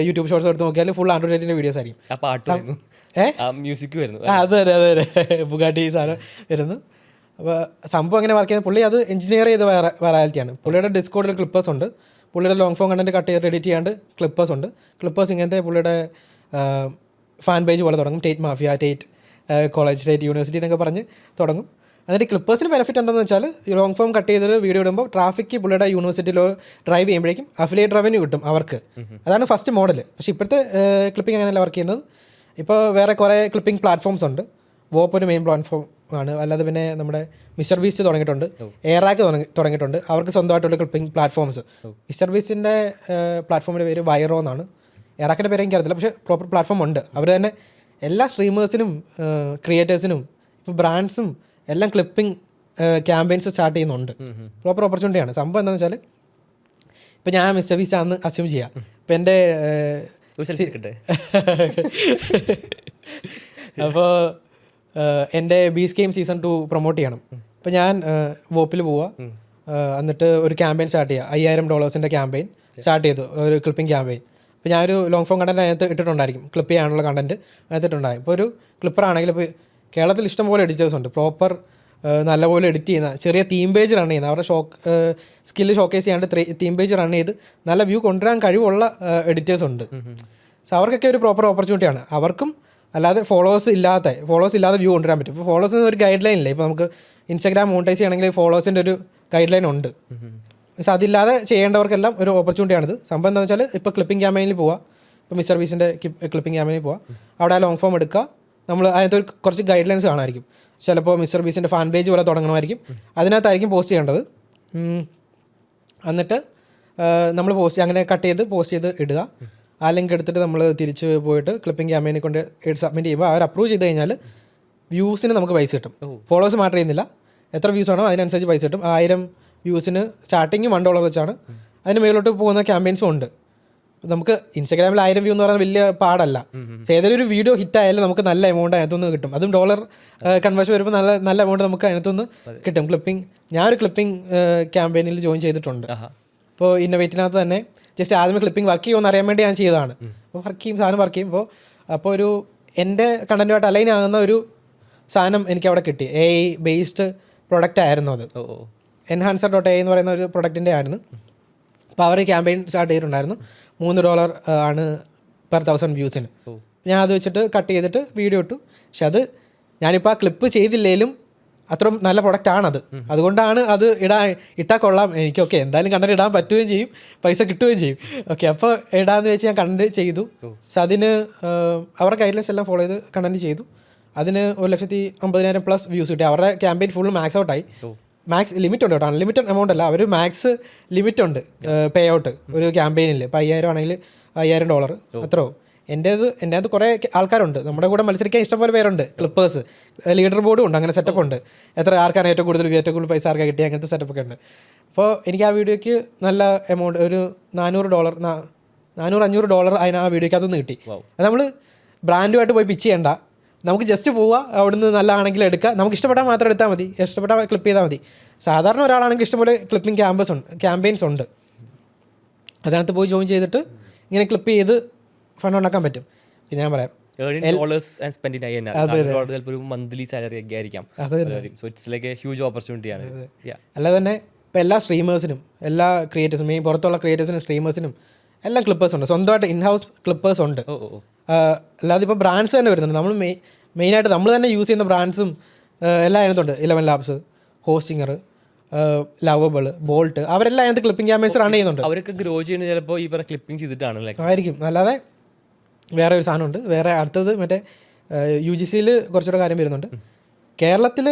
യൂട്യൂബ് ഷോർട്സ് എടുത്ത് നോക്കിയാൽ ഫുൾ ആൻഡ്രൂ ടേറ്റിൻ്റെ വീഡിയോസ് ആയിരിക്കും. മ്യൂസിക് വരുന്നു, അത് ബുഗാട്ടി സാധനം വരുന്നു. അപ്പോൾ സംഭവം എങ്ങനെ വർക്ക് ചെയ്യുന്നത്, പുള്ളി അത് എഞ്ചിനീയർ ചെയ്ത വൈറാലിറ്റിയാണ്. പുള്ളിയുടെ ഡിസ്കോഡിൽ ക്ലിപ്പേഴ്സ് ഉണ്ട്, പുള്ളിയുടെ ലോങ് ഫോം കണ്ടന്റ് കട്ട് ചെയ്ത് എഡിറ്റ് ചെയ്യാണ്ട് ക്ലിപ്പേഴ്സ് ഉണ്ട്. ക്ലിപ്പേഴ്സ് ഇങ്ങനത്തെ പുള്ളിയുടെ ഫാൻ പേജ് പോലെ തുടങ്ങും, Tate mafia, Tate college, Tate university എന്നൊക്കെ പറഞ്ഞ് തുടങ്ങും. എന്നിട്ട് ക്ലിപ്പേഴ്സിന് ബെനിഫിറ്റ് എന്താണെന്ന് വെച്ചാൽ ലോങ് ഫോം കട്ട് ചെയ്തൊരു വീഡിയോ ഇടുമ്പോൾ ട്രാഫിക്ക് പുള്ളിയുടെ യൂണിവേഴ്സിറ്റിയിലോ ഡ്രൈവ് ചെയ്യുമ്പോഴേക്കും അഫിലിയേറ്റ് റവന്യൂ കിട്ടും അവർക്ക്. അതാണ് ഫസ്റ്റ് മോഡൽ. പക്ഷേ ഇപ്പോഴത്തെ ക്ലിപ്പിംഗ് അങ്ങനെയല്ല വർക്ക് ചെയ്യുന്നത്. ഇപ്പോൾ വേറെ കുറേ ക്ലിപ്പിംഗ് പ്ലാറ്റ്ഫോംസ് ഉണ്ട്. വോപ്പ് ഒരു മെയിൻ പ്ലാറ്റ്ഫോം ആണ്, അല്ലാതെ പിന്നെ നമ്മുടെ മിസ്റ്റർ ബീസ്റ്റ് തുടങ്ങിയിട്ടുണ്ട്, എയറാക്ക് തുടങ്ങിയിട്ടുണ്ട്. അവർക്ക് സ്വന്തമായിട്ടുള്ള ക്ലിപ്പിംഗ് പ്ലാറ്റ്ഫോംസ്. മിസ്റ്റർ ബീസ്റ്റിൻ്റെ പ്ലാറ്റ്ഫോമിൻ്റെ പേര് വൈറോ എന്നാണ്, എയറാക്കിൻ്റെ പേര് എനിക്കറിയത്തില്ല, പക്ഷേ പ്രോപ്പർ പ്ലാറ്റ്ഫോം ഉണ്ട്. അവർ തന്നെ എല്ലാ സ്ട്രീമേഴ്സിനും ക്രിയേറ്റേഴ്സിനും ഇപ്പോൾ ബ്രാൻഡ്സും എല്ലാം ക്ലിപ്പിംഗ് ക്യാമ്പയിൻസ് സ്റ്റാർട്ട് ചെയ്യുന്നുണ്ട്. പ്രോപ്പർ ഓപ്പർച്യൂണിറ്റിയാണ്. സംഭവം എന്താണെന്ന് വെച്ചാൽ ഇപ്പോൾ ഞാൻ മിസ്റ്റർ ബീസ്റ്റ് ആണെന്ന് അസ്യൂം ചെയ്യാം. ഇപ്പം എൻ്റെ അപ്പോൾ എൻ്റെ ബീസ് ഗെയിം സീസൺ 2 പ്രൊമോട്ട് ചെയ്യണം. അപ്പോൾ ഞാൻ വോപ്പിൽ പോവുക, എന്നിട്ട് ഒരു ക്യാമ്പയിൻ സ്റ്റാർട്ട് ചെയ്യുക. $5,000 ക്യാമ്പയിൻ സ്റ്റാർട്ട് ചെയ്തു, ഒരു ക്ലിപ്പിംഗ് ക്യാമ്പയിൻ. അപ്പോൾ ഞാനൊരു ലോങ് ഫോം കണ്ടൻറ്റ് അതിനകത്ത് ഇട്ടിട്ടുണ്ടായിരിക്കും, ക്ലിപ്പ് ചെയ്യാനുള്ള കണ്ടൻറ്റ് അതിനകത്തിട്ടുണ്ടായിരിക്കും. ഇപ്പോൾ ഒരു ക്ലിപ്പറാണെങ്കിൽ ഇപ്പോൾ കേരളത്തിൽ ഇഷ്ടംപോലെ എഡിറ്റേഴ്സ് ഉണ്ട്, പ്രോപ്പർ നല്ലപോലെ എഡിറ്റ് ചെയ്യുന്ന, ചെറിയ തീം പേജ് റൺ ചെയ്യുന്ന, അവരുടെ സ്കില്ല് ഷോക്കേസ് ചെയ്യാണ്ട് തീം പേജ് റൺ ചെയ്ത് നല്ല വ്യൂ കൊണ്ടുവരാൻ കഴിവുള്ള എഡിറ്റേഴ്സ് ഉണ്ട്. സോ അവർക്കൊക്കെ ഒരു പ്രോപ്പർ ഓപ്പർച്യൂണിറ്റിയാണ്. അവർക്കും അല്ലാതെ ഫോളോവേഴ്സ് ഇല്ലാതെ വ്യൂ കൊണ്ടുവരാൻ പറ്റും. ഇപ്പോൾ ഫോളോവേഴ്സിന് ഒരു ഗൈഡ് ലൈൻ ഇല്ല. ഇപ്പോൾ നമുക്ക് ഇൻസ്റ്റാഗ്രാം മോണിറ്റൈസ് ചെയ്യണമെങ്കിൽ ഫോളോവേഴ്സിൻ്റെ ഒരു ഗൈഡ് ലൈൻ ഉണ്ട്. സോ അതില്ലാതെ ചെയ്യേണ്ടവർക്കെല്ലാം ഒരു ഓപ്പർച്യൂണിറ്റിയാണിത്. സംഭവം എന്താണെന്ന് വെച്ചാൽ ഇപ്പോൾ ക്ലിപ്പിംഗ് ക്യാമ്പയിനിൽ പോവുക, ഇപ്പോൾ മിസ്റ്റർ ബീസിൻ്റെ ക്ലിപ്പിംഗ് ക്യാമ്പയിനിൽ പോവുക, അവിടെ ആ ലോങ് ഫോം എടുക്കുക. നമ്മൾ അതിനകത്ത് കുറച്ച് ഗൈഡ് ലൈൻസ് കാണുമായിരിക്കും. ചിലപ്പോൾ മിസ്റ്റർ ബീസിൻ്റെ ഫാൻ പേജ് പോലെ തുടങ്ങണമായിരിക്കും, അതിനകത്തായിരിക്കും പോസ്റ്റ് ചെയ്യേണ്ടത്. എന്നിട്ട് നമ്മൾ അങ്ങനെ കട്ട് ചെയ്ത് പോസ്റ്റ് ചെയ്ത് ഇടുക. ആ ലിങ്ക് എടുത്തിട്ട് നമ്മൾ തിരിച്ച് പോയിട്ട് ക്ലിപ്പിംഗ് ക്യാമ്പയിനിൽ കൊണ്ട് സബ്മിറ്റ് ചെയ്യുമ്പോൾ അവർ അപ്രൂവ് ചെയ്ത് കഴിഞ്ഞാൽ വ്യൂസിന് നമുക്ക് പൈസ കിട്ടും. ഫോളോവേഴ്സ് മാറ്റർ ചെയ്യുന്നില്ല, എത്ര വ്യൂസ് ആണോ അതിനനുസരിച്ച് പൈസ കിട്ടും. 1000 വ്യൂസിന് സ്റ്റാർട്ടിങ് $1 വെച്ചാണ്. അതിന് മേലോട്ട് പോകുന്ന ക്യാമ്പയിൻസും ഉണ്ട്. നമുക്ക് ഇൻസ്റ്റാഗ്രാമിൽ 1000 വ്യൂ എന്ന് പറയുന്നത് വലിയ പാടല്ല. ഏതൊരു ഒരു വീഡിയോ ഹിറ്റായാലും നമുക്ക് നല്ല എമൗണ്ട് അതിനകത്തുനിന്ന് കിട്ടും. അതും ഡോളർ കൺവേർഷൻ വരുമ്പോൾ നല്ല എമൗണ്ട് നമുക്ക് അതിനകത്തുനിന്ന് കിട്ടും. ഞാനൊരു ക്ലിപ്പിംഗ് ക്യാമ്പയിനിൽ ജോയിൻ ചെയ്തിട്ടുണ്ട്. ഇപ്പോൾ ഇന്നോവേറ്റിനകത്ത് തന്നെ ജസ്റ്റ് ആദ്യമേ ക്ലിപ്പിംഗ് വർക്ക് ചെയ്യുമെന്ന് അറിയാൻ വേണ്ടി ഞാൻ ചെയ്തതാണ്. അപ്പോൾ സാധനം വർക്ക് ചെയ്യുമ്പോൾ അപ്പോൾ ഒരു എൻ്റെ കണ്ടൻറ്റുമായിട്ട് അലൈൻ ആകുന്ന ഒരു സാധനം എനിക്ക് അവിടെ കിട്ടി. AI ബേസ്ഡ് പ്രൊഡക്റ്റ് ആയിരുന്നു അത്. enhancer.ai എന്ന് പറയുന്ന ഒരു പ്രൊഡക്റ്റിൻ്റെ ആയിരുന്നു. അപ്പോൾ അവർ ക്യാമ്പയിൻ സ്റ്റാർട്ട് ചെയ്തിട്ടുണ്ടായിരുന്നു. $3 ആണ് പെർ 1000 വ്യൂസിന്. ഞാൻ അത് വെച്ചിട്ട് കട്ട് ചെയ്തിട്ട് വീഡിയോ ഇട്ടു. പക്ഷെ അത് ഞാനിപ്പോൾ ആ ക്ലിപ്പ് ചെയ്തില്ലെങ്കിലും അത്രയും നല്ല പ്രൊഡക്റ്റാണത്. അതുകൊണ്ടാണ് അത് ഇട്ടാൽ കൊള്ളാം എനിക്ക്. ഓക്കെ, എന്തായാലും കണ്ടന്റ് ഇടാൻ പറ്റുകയും ചെയ്യും, പൈസ കിട്ടുകയും ചെയ്യും. ഓക്കെ, അപ്പോൾ ഇടാമെന്ന് വെച്ച് ഞാൻ കണ്ടന്റ് ചെയ്തു. പക്ഷെ അതിന് അവരുടെ ഗൈഡ്ലൈൻസ് എല്ലാം ഫോളോ ചെയ്ത് കണ്ടന്റ് ചെയ്തു. അതിന് 1,50,000+ വ്യൂസ് കിട്ടി. അവരുടെ ക്യാമ്പയിൻ ഫുൾ മാക്സ് ഔട്ടായി. മാക്സ് ലിമിറ്റ് ഉണ്ട് കേട്ടോ, അൺലിമിറ്റഡ് എമൗണ്ട് അല്ല, അവർ മാക്സ് ലിമിറ്റ് ഉണ്ട് പേ ഔട്ട് ഒരു ക്യാമ്പയിനിൽ. ഇപ്പോൾ 5,000 ആണെങ്കിൽ $5,000 അത്രയും. എൻ്റെ അത് കുറേ ആൾക്കാരുണ്ട്, നമ്മുടെ കൂടെ മത്സരിക്കാൻ ഇഷ്ടംപോലെ പേരുണ്ട്. ക്ലിപ്പേഴ്സ് ലീഡർ ബോർഡും ഉണ്ട്, അങ്ങനെ സെറ്റപ്പ് ഉണ്ട്. ആർക്കാണ് ഏറ്റവും കൂടുതൽ പൈസ ആർക്കാണ് കിട്ടിയ അങ്ങനത്തെ സെറ്റപ്പൊക്കെ ഉണ്ട്. അപ്പോൾ എനിക്ക് ആ വീഡിയോയ്ക്ക് നല്ല എമൗണ്ട്, ഒരു $400-500 അതിന് ആ വീഡിയോയ്ക്ക് അതൊന്നും കിട്ടി. അത് നമ്മൾ ബ്രാൻഡുമായിട്ട് പോയി പിച്ച് ചെയ്യേണ്ട, നമുക്ക് ജസ്റ്റ് പോവുക, അവിടുന്ന് നല്ലതാണെങ്കിൽ എടുക്കുക, നമുക്ക് ഇഷ്ടപ്പെട്ടാൽ മാത്രം എടുത്താൽ മതി, ഇഷ്ടപ്പെട്ടാൽ ക്ലിപ്പ് ചെയ്താൽ മതി. സാധാരണ ഒരാളാണെങ്കിൽ ഇഷ്ടംപോലെ ക്ലിപ്പിംഗ് ക്യാമ്പയിൻസ് ഉണ്ട്. അതിനകത്ത് പോയി ജോയിൻ ചെയ്തിട്ട് ഇങ്ങനെ ക്ലിപ്പ് ചെയ്ത് ഫണ്ട് ഉണ്ടാക്കാൻ പറ്റും. ഞാൻ പറയാം മന്ത്ലി സാലറി ഒക്കെ ആയിരിക്കാം. So it's like A huge opportunity ആണ്. അല്ലാതെ തന്നെ ഇപ്പോൾ എല്ലാ സ്ട്രീമേഴ്സിനും, എല്ലാ ക്രിയേറ്റേഴ്സും, മെയിൻ പുറത്തുള്ള ക്രിയേറ്റേഴ്സിനും സ്ട്രീമേഴ്സിനും എല്ലാം ക്ലിപ്പേഴ്സ് ഉണ്ട്, സ്വന്തമായിട്ട് ഇൻഹൗസ് ക്ലിപ്പേഴ്സ് ഉണ്ട്. അല്ലാതെ ഇപ്പോൾ ബ്രാൻഡ്സ് തന്നെ വരുന്നുണ്ട്. നമ്മൾ മെയിനായിട്ട് നമ്മൾ തന്നെ യൂസ് ചെയ്യുന്ന ബ്രാൻഡ്സും എല്ലാം അതിനകത്തുണ്ട്. 11 ലാബ്സ്, ഹോസ്റ്റിംഗർ, ലവബിൾ, ബോൾട്ട്, അവരെല്ലാം അതിനകത്ത് ക്ലിപ്പിംഗ് ക്യാമ്പയിൻസ് റൺ ചെയ്യുന്നുണ്ട്. അവരൊക്കെ ഗ്രോ ചെയ്യുന്നത് ചിലപ്പോൾ ഈ പറഞ്ഞ ക്ലിപ്പിംഗ് ചെയ്തിട്ടാണ് ആയിരിക്കും. അല്ലാതെ വേറെ ഒരു സാധനമുണ്ട്. വേറെ അടുത്തത് മറ്റേ UGCയിൽ കുറച്ചുകൂടെ കാര്യം വരുന്നുണ്ട്. കേരളത്തിൽ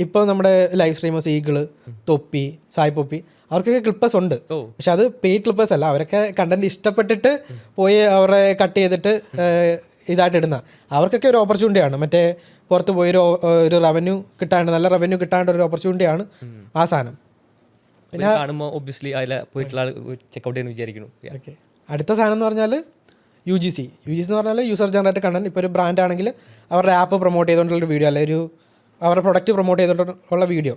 ഇപ്പോൾ നമ്മുടെ ലൈവ് സ്ട്രീമേഴ്സ് ഈഗിള്, തൊപ്പി, സായ് പൊപ്പി, അവർക്കൊക്കെ ക്ലിപ്പേഴ്സ് ഉണ്ട്. പക്ഷെ അത് പെയ്ഡ് ക്ലിപ്പേഴ്സ് അല്ല. അവരൊക്കെ കണ്ടന്റ് ഇഷ്ടപ്പെട്ടിട്ട് പോയി അവരെ കട്ട് ചെയ്തിട്ട് ഇതായിട്ട് ഇടുന്ന, അവർക്കൊക്കെ ഒരു ഓപ്പർച്യൂണിറ്റിയാണ്. മറ്റേ പുറത്ത് പോയി ഒരു റവന്യൂ കിട്ടാണ്ട്, നല്ല റവന്യൂ കിട്ടാണ്ട് ഒരു ഓപ്പർച്യൂണിറ്റിയാണ് ആ സാധനം. പിന്നെ ഒബ്വിയസ്ലി അതിൽ പോയിട്ടുള്ള ചെക്കൗട്ട് ചെയ്യുന്നു വിചാരിക്കുന്നു. ഓക്കെ, അടുത്ത സാധനം എന്ന് പറഞ്ഞാൽ UGC എന്ന് പറഞ്ഞാൽ യൂസർ ജനറേറ്റഡ് കണ്ടന്റ്. ഇപ്പോൾ ഒരു ബ്രാൻഡ് ആണെങ്കിൽ അവരുടെ ആപ്പ് പ്രൊമോട്ട് ചെയ്തുകൊണ്ടുള്ളൊരു വീഡിയോ, അല്ലെങ്കിൽ അവരുടെ പ്രൊഡക്റ്റ് പ്രൊമോട്ട് ചെയ്തുകൊണ്ടുള്ള വീഡിയോ.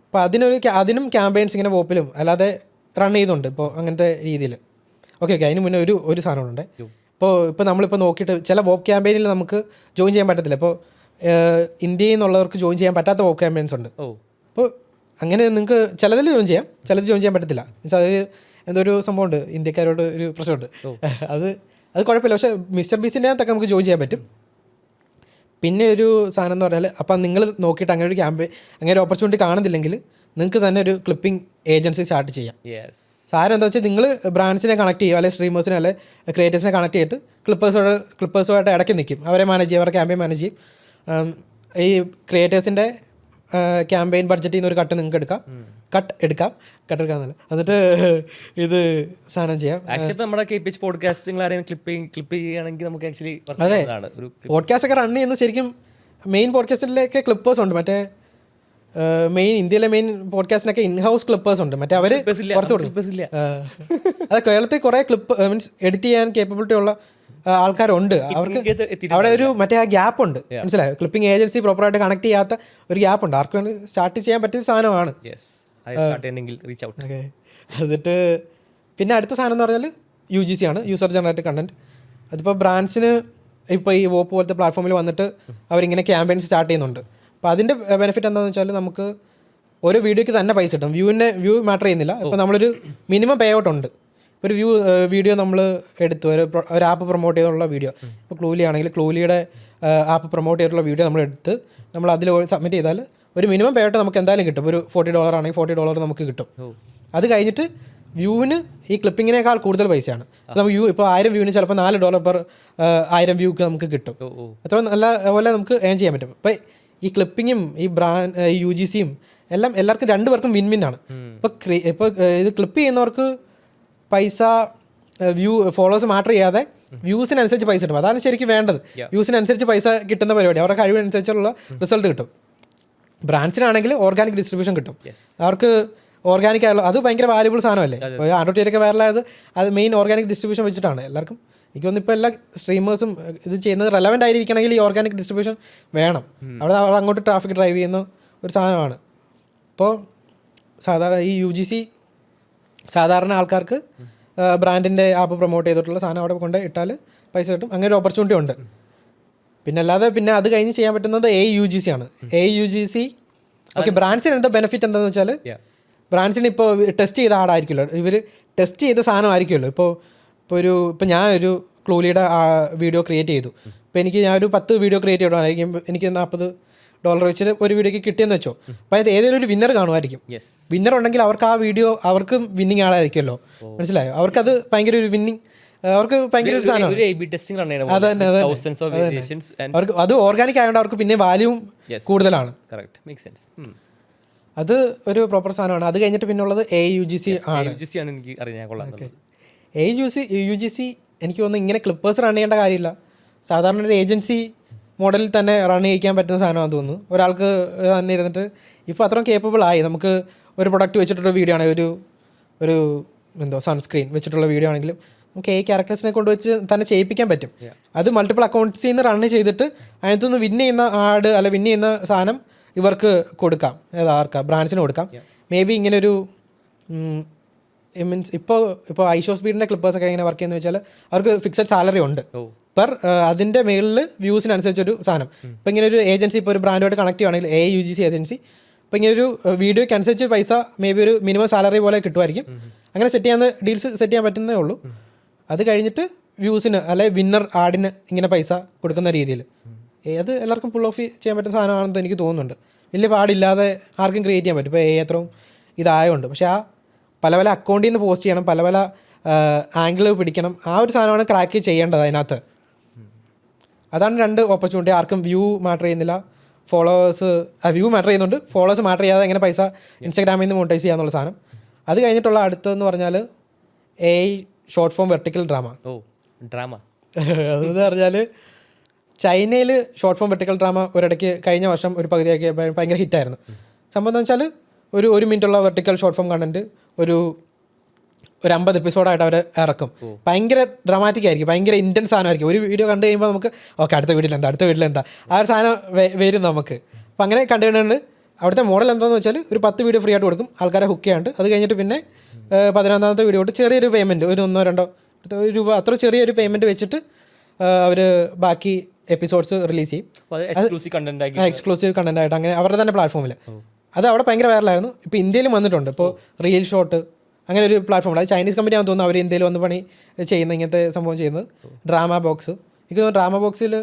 അപ്പോൾ അതിനും ക്യാമ്പയിൻസ് ഇങ്ങനെ വോപ്പിലും അല്ലാതെ റൺ ചെയ്യുന്നുണ്ട് ഇപ്പോൾ അങ്ങനത്തെ രീതിയിൽ. ഓക്കെ, അതിന് മുന്നേ ഒരു സാധനമുണ്ട്. ഇപ്പോൾ നമ്മളിപ്പോൾ നോക്കിയിട്ട് ചില വോപ്പ് ക്യാമ്പയിനിൽ നമുക്ക് ജോയിൻ ചെയ്യാൻ പറ്റത്തില്ല. ഇപ്പോൾ ഇന്ത്യയിൽ നിന്നുള്ളവർക്ക് ജോയിൻ ചെയ്യാൻ പറ്റാത്ത വോപ്പ് ക്യാമ്പയിൻസ് ഉണ്ട്. അപ്പോൾ അങ്ങനെ നിങ്ങൾക്ക് ചിലതിൽ ജോയിൻ ചെയ്യാം, ചിലത് ജോയിൻ ചെയ്യാൻ പറ്റത്തില്ല. മീൻസ് അതിൽ എന്തൊരു സംഭവമുണ്ട്, ഇന്ത്യക്കാരോട് ഒരു പ്രശ്നമുണ്ട്. അത് കുഴപ്പമില്ല. പക്ഷേ മിസ്റ്റർ ബീസിൻ്റെ അകത്തൊക്കെ നമുക്ക് ജോയിൻ ചെയ്യാൻ പറ്റും. പിന്നെ ഒരു സാധനം എന്ന് പറഞ്ഞാൽ, അപ്പം നിങ്ങൾ നോക്കിയിട്ട് അങ്ങനെ ഒരു അങ്ങനെ ഒരു ഓപ്പർച്യൂണിറ്റി കാണുന്നില്ലെങ്കിൽ നിങ്ങൾക്ക് തന്നെ ഒരു ക്ലിപ്പിംഗ് ഏജൻസി സ്റ്റാർട്ട് ചെയ്യാം. സാധനം എന്താ വെച്ചാൽ നിങ്ങൾ ബ്രാൻഡ്സിനെ കണക്ട് ചെയ്യുക, അല്ലെങ്കിൽ സ്ട്രീമേഴ്സിനെ അല്ലെങ്കിൽ ക്രിയേറ്റേഴ്സിനെ കണക്ട് ചെയ്തിട്ട് ക്ലിപ്പേഴ്സുമായിട്ട് ഇടയ്ക്ക് നിൽക്കും. അവരെ മാനേജ് ചെയ്യും, അവരുടെ ക്യാമ്പയിൻ മാനേജ് ചെയ്യും. ഈ ക്രിയേറ്റേഴ്സിൻ്റെ ക്യാമ്പയിൻ ബഡ്ജറ്റിൽ നിന്ന് ഒരു കട്ട് നിങ്ങൾക്ക് എടുക്കാം എന്നല്ല, എന്നിട്ട് ഇത് സാധനം ചെയ്യാം. നമ്മുടെ ക്ലിപ്പ് ചെയ്യുകയാണെങ്കിൽ നമുക്ക് ആക്ച്വലി അതെ, പോഡ്കാസ്റ്റ് ഒക്കെ റൺ ചെയ്യുന്ന ശരിക്കും മെയിൻ പോഡ്കാസ്റ്റിലേക്ക് ക്ലിപ്പേഴ്സ് ഉണ്ട്. മറ്റേ ഇന്ത്യയിലെ മെയിൻ പോഡ്കാസ്റ്റിനൊക്കെ ഇൻഹൗസ് ക്ലിപ്പേഴ്സ് ഉണ്ട്. മറ്റേ അവർ പുറത്തു കൊടുക്കും. അത് കേരളത്തിൽ കുറേ മീൻസ് എഡിറ്റ് ചെയ്യാൻ കേപ്പബിലിറ്റി ഉള്ള ആൾക്കാരുണ്ട്. അവർക്ക് അവിടെ ഒരു മറ്റേ ആ ഗ്യാപ്പ് ഉണ്ട്, മനസ്സിലായോ? ക്ലിപ്പിംഗ് ഏജൻസി പ്രോപ്പറായിട്ട് കണക്ട് ചെയ്യാത്ത ഒരു ഗ്യാപ്പ് ഉണ്ട്. ആർക്കും സ്റ്റാർട്ട് ചെയ്യാൻ പറ്റിയ സാധനമാണ്. എന്നിട്ട് പിന്നെ അടുത്ത സാധനം എന്ന് പറഞ്ഞാൽ UGC ആണ്, യൂസർ ജനറേറ്റഡ് കണ്ടന്റ്. അതിപ്പോൾ ബ്രാൻഡ്സിന് ഇപ്പോൾ ഈ വോപ്പ് പോലത്തെ പ്ലാറ്റ്ഫോമിൽ വന്നിട്ട് അവരിങ്ങനെ ക്യാമ്പയിൻസ് സ്റ്റാർട്ട് ചെയ്യുന്നുണ്ട്. അപ്പോൾ അതിൻ്റെ ബെനിഫിറ്റ് എന്താണെന്ന് വെച്ചാൽ നമുക്ക് ഒരു വീഡിയോയ്ക്ക് തന്നെ പൈസ കിട്ടും. വ്യൂ മാറ്റർ ചെയ്യുന്നില്ല. ഇപ്പോൾ നമ്മളൊരു മിനിമം പേ ഔട്ട് ഉണ്ട്. ഒരു വീഡിയോ നമ്മൾ എടുത്തു, ഒരു ആപ്പ് പ്രൊമോട്ട് ചെയ്തിട്ടുള്ള വീഡിയോ, ഇപ്പോൾ ക്ലൂലി ആണെങ്കിൽ ക്ലൂലിയുടെ ആപ്പ് പ്രൊമോട്ട് ചെയ്തിട്ടുള്ള വീഡിയോ നമ്മൾ എടുത്ത് നമ്മൾ അതിൽ സബ്മിറ്റ് ചെയ്താൽ ഒരു മിനിമം പേ ഔട്ട് നമുക്ക് എന്തായാലും കിട്ടും. ഒരു $40 ആണെങ്കിൽ $40 നമുക്ക് കിട്ടും. അത് കഴിഞ്ഞിട്ട് വ്യൂവിന് ഈ ക്ലിപ്പിങ്ങിനേക്കാൾ കൂടുതൽ പൈസയാണ്. നമുക്ക് ഇപ്പോൾ 1000 വ്യൂവിന് ചിലപ്പോൾ $4 പെർ 1000 വ്യൂക്ക് നമുക്ക് കിട്ടും. അത്ര നല്ല പോലെ നമുക്ക് ഏൺ ചെയ്യാൻ പറ്റും. ഇപ്പോൾ ഈ ക്ലിപ്പിങ്ങും ഈ UGCയും എല്ലാം എല്ലാവർക്കും രണ്ടുപേർക്കും വിൻ ആണ്. ഇപ്പോൾ ഇത് ക്ലിപ്പ് ചെയ്യുന്നവർക്ക് പൈസ ഫോളോവേഴ്സ് മാറ്റർ ചെയ്യാതെ വ്യൂസിനനുസരിച്ച് പൈസ കിട്ടും. അതാണ് ശരിക്കും വേണ്ടത്. വ്യൂസിനനുസരിച്ച് പൈസ കിട്ടുന്ന പരിപാടി, അവരുടെ കഴിവിനനുസരിച്ചുള്ള റിസൾട്ട് കിട്ടും. ബ്രാൻഡ്സിനാണെങ്കിൽ ഓർഗാനിക് ഡിസ്ട്രിബ്യൂഷൻ കിട്ടും. അവർക്ക് ഓർഗാനിക് ആയുള്ള അത് ഭയങ്കര വാല്യുബിൾ സാധനമല്ലേ. ആൻഡ്രോയിഡൊക്കെ വൈറലായത് അത് മെയിൻ ഓർഗാനിക് ഡിസ്ട്രിബ്യൂഷൻ വെച്ചിട്ടാണ്. എല്ലാവർക്കും എനിക്ക് തോന്നുന്നു ഇപ്പോൾ എല്ലാ സ്ട്രീമേഴ്സും ഇത് ചെയ്യുന്നത് റെലവൻ്റ് ആയിരിക്കണമെങ്കിൽ ഈ ഓർഗാനിക് ഡിസ്ട്രിബ്യൂഷൻ വേണം. അവർ അങ്ങോട്ട് ട്രാഫിക് ഡ്രൈവ് ചെയ്യുന്ന ഒരു സാധനമാണ്. അപ്പോൾ സാധാരണ ഈ UGC സാധാരണ ആൾക്കാർക്ക് ബ്രാൻഡിൻ്റെ ആപ്പ് പ്രൊമോട്ട് ചെയ്തിട്ടുള്ള സാധനം അവിടെ കൊണ്ട് ഇട്ടാൽ പൈസ കിട്ടും. അങ്ങനെ ഒരു ഓപ്പർച്യൂണിറ്റി ഉണ്ട്. പിന്നെ അല്ലാതെ പിന്നെ അത് കഴിഞ്ഞ് ചെയ്യാൻ പറ്റുന്നത് AUGC ആണ്. AUGC ഓക്കെ, ബ്രാൻഡ്സിന് എന്താ ബെനിഫിറ്റ് എന്താണെന്ന് വെച്ചാൽ, ബ്രാൻഡ്സിന് ഇപ്പോൾ ടെസ്റ്റ് ചെയ്ത ആടായിരിക്കുമല്ലോ, ഇവർ ടെസ്റ്റ് ചെയ്ത സാധനം ആയിരിക്കുമല്ലോ. ഇപ്പോൾ ഞാൻ ഒരു ക്ലൂലിയുടെ വീഡിയോ ക്രിയേറ്റ് ചെയ്തു. ഇപ്പോൾ ഞാൻ ഒരു 10 വീഡിയോ ക്രിയേറ്റ് ചെയ്യണമായിരിക്കും. എനിക്ക് $40 വെച്ചിട്ട് ഒരു വീഡിയോക്ക് കിട്ടിയെന്ന് വെച്ചോ. അപ്പോൾ അത് ഏതെങ്കിലും ഒരു വിന്നർ കാണുമായിരിക്കും. വിന്നർ ഉണ്ടെങ്കിൽ അവർക്ക് ആ വീഡിയോ അവർക്കും വിന്നിങ് ആളായിരിക്കുമല്ലോ, മനസ്സിലായോ? അവർക്കത് ഭയങ്കര ഒരു വിന്നിങ്, അവർക്ക് ഭയങ്കര ഒരു സാധനമാണ്. അവർക്ക് അത് ഓർഗാനിക് ആയതുകൊണ്ട് അവർക്ക് പിന്നെ വാല്യൂ കൂടുതലാണ്. അത് ഒരു പ്രോപ്പർ സാധനമാണ്. അത് കഴിഞ്ഞിട്ട് പിന്നെ ഉള്ളത് AUGC ആണ്. AUGC എനിക്ക് തോന്നുന്നു ഇങ്ങനെ ക്ലിപ്പേഴ്സ് റൺ ചെയ്യേണ്ട കാര്യമില്ല. സാധാരണ ഒരു ഏജൻസി മോഡലിൽ തന്നെ റൺ ചെയ്യിക്കാൻ പറ്റുന്ന സാധനമാണെന്ന് തോന്നുന്നു. ഒരാൾക്ക് തന്നെ ഇരുന്നിട്ട് ഇപ്പോൾ അത്രയും കേപ്പബിൾ ആയി. നമുക്ക് ഒരു പ്രൊഡക്റ്റ് വെച്ചിട്ടുള്ള വീഡിയോ ആണെങ്കിൽ ഒരു സൺസ്ക്രീൻ വെച്ചിട്ടുള്ള വീഡിയോ ആണെങ്കിലും നമുക്ക് ക്യാരക്ടേഴ്സിനെ കൊണ്ട് വെച്ച് തന്നെ ചെയ്യിപ്പിക്കാൻ പറ്റും. അത് മൾട്ടിപ്പിൾ അക്കൗണ്ട്സിൽ നിന്ന് റൺ ചെയ്തിട്ട് അതിനകത്തുനിന്ന് വിൻ ചെയ്യുന്ന ആഡ് അല്ല വിൻ ചെയ്യുന്ന സാധനം ഇവർക്ക് കൊടുക്കാം. ആർക്കാ ബ്രാൻഡ്സിന് കൊടുക്കാം. മേ ബി ഇങ്ങനൊരു മീൻസ് ഇപ്പോൾ ഐഷോ സ്പീഡിൻ്റെ ക്ലിപ്പേഴ്സൊക്കെ എങ്ങനെ വർക്ക് ചെയ്യുന്നത് വെച്ചാൽ അവർക്ക് ഫിക്സഡ് സാലറി ഉണ്ട് പെർ അതിൻ്റെ മേളിൽ വ്യൂസിനനുസരിച്ചൊരു സാധനം. ഇപ്പോൾ ഇങ്ങനെ ഒരു ഏജൻസി ഇപ്പോൾ ഒരു ബ്രാൻഡുമായിട്ട് കണക്ട് ചെയ്യുകയാണെങ്കിൽ AUGC ഏജൻസി അപ്പോൾ ഇങ്ങനെ ഒരു വീഡിയോയ്ക്ക് അനുസരിച്ച് പൈസ മേ ബി ഒരു മിനിമം സാലറി പോലെ കിട്ടുമായിരിക്കും. അങ്ങനെ സെറ്റ് ചെയ്യാൻ ഡീൽസ് സെറ്റ് ചെയ്യാൻ പറ്റുന്നേ ഉള്ളൂ. അത് കഴിഞ്ഞിട്ട് വ്യൂസിന് അല്ലെ വിന്നർ ആഡിന് ഇങ്ങനെ പൈസ കൊടുക്കുന്ന രീതിയിൽ അത് എല്ലാവർക്കും പുൾ ഓഫ് ചെയ്യാൻ പറ്റുന്ന സാധനമാണെന്ന് എനിക്ക് തോന്നുന്നുണ്ട്. വലിയ പാടില്ലാതെ ആർക്കും ക്രിയേറ്റ് ചെയ്യാൻ പറ്റും. ഇപ്പോൾ അത്രയും ഇതായതുകൊണ്ട്. പക്ഷേ ആ പല പല അക്കൗണ്ടിൽ നിന്ന് പോസ്റ്റ് ചെയ്യണം, പല പല ആംഗിൾ പിടിക്കണം. ആ ഒരു സാധനമാണ് ക്രാക്ക് ചെയ്യേണ്ടത് അതിനകത്ത്. അതാണ് രണ്ട് ഓപ്പർച്യൂണിറ്റി. ആർക്കും വ്യൂ മാറ്റർ ചെയ്യുന്നില്ല, ഫോളോവേഴ്സ് വ്യൂ മാറ്റർ ചെയ്യുന്നുണ്ട്, ഫോളോവേഴ്സ് മാറ്റർ ചെയ്യാതെ എങ്ങനെ പൈസ ഇൻസ്റ്റാഗ്രാമിൽ നിന്ന് മോണിറ്റൈസ് ചെയ്യാന്നുള്ള സാധനം. അത് കഴിഞ്ഞിട്ടുള്ള അടുത്തതെന്ന് പറഞ്ഞാൽ ഷോർട്ട് ഫോം വെർട്ടിക്കൽ ഡ്രാമ. അതെന്ന് പറഞ്ഞാൽ ചൈനയിൽ ഷോർട്ട് ഫോം വെർട്ടിക്കൽ ഡ്രാമ ഒരിടയ്ക്ക് കഴിഞ്ഞ വർഷം ഒരു പകുതിയാക്കി ഭയങ്കര ഹിറ്റായിരുന്നു. സംഭവം എന്ന് വെച്ചാൽ ഒരു മിനിറ്റുള്ള വെർട്ടിക്കൽ ഷോർട്ട് ഫോം കണ്ടൻറ്റ് ഒരു 50 എപ്പിസോഡായിട്ട് അവർ ഇറക്കും. ഭയങ്കര ഡ്രാമാറ്റിക് ആയിരിക്കും, ഭയങ്കര ഇൻറ്റൻസ് സാധനമായിരിക്കും. ഒരു വീഡിയോ കണ്ടു കഴിയുമ്പോൾ നമുക്ക് ഓക്കെ അടുത്ത വീട്ടിലെന്താ ആ ഒരു സാധനം വരും നമുക്ക്. അപ്പോൾ അങ്ങനെ കണ്ടുകൊണ്ട് അവിടുത്തെ മോഡൽ എന്താണെന്ന് വെച്ചാൽ ഒരു 10 വീഡിയോ ഫ്രീ ആയിട്ട് കൊടുക്കും, ആൾക്കാരെ ഹുക്ക് ചെയ്യാണ്ട്. അത് കഴിഞ്ഞിട്ട് പിന്നെ 11ാമത്തെ വീഡിയോ തൊട്ട് ചെറിയൊരു പേയ്മെൻറ്റ്, ഒരു 1-2 രൂപ അത്ര ചെറിയൊരു പേയ്മെൻറ്റ് വെച്ചിട്ട് അവർ ബാക്കി എപ്പിസോഡ്സ് റിലീസ് ചെയ്യും. എക്സ്ക്ലൂസീവ് കണ്ടന്റ് ആയിട്ട് അങ്ങനെ അവരുടെ തന്നെ പ്ലാറ്റ്ഫോമിൽ. അത് അവിടെ ഭയങ്കര വൈറലായിരുന്നു. ഇപ്പോൾ ഇന്ത്യയിലും വന്നിട്ടുണ്ട്. ഇപ്പോൾ റീൽ ഷോട്ട് അങ്ങനെ ഒരു പ്ലാറ്റ്ഫോം. അത് ചൈനീസ് കമ്പനി ആണെന്ന് തോന്നുന്നു അവർ ഇന്ത്യയിൽ വന്ന് പണി ചെയ്യുന്ന ഇങ്ങനത്തെ സംഭവം ചെയ്യുന്നത്. Drama box. എനിക്ക് തോന്നുന്നു ഡ്രാമ ബോക്സിൽ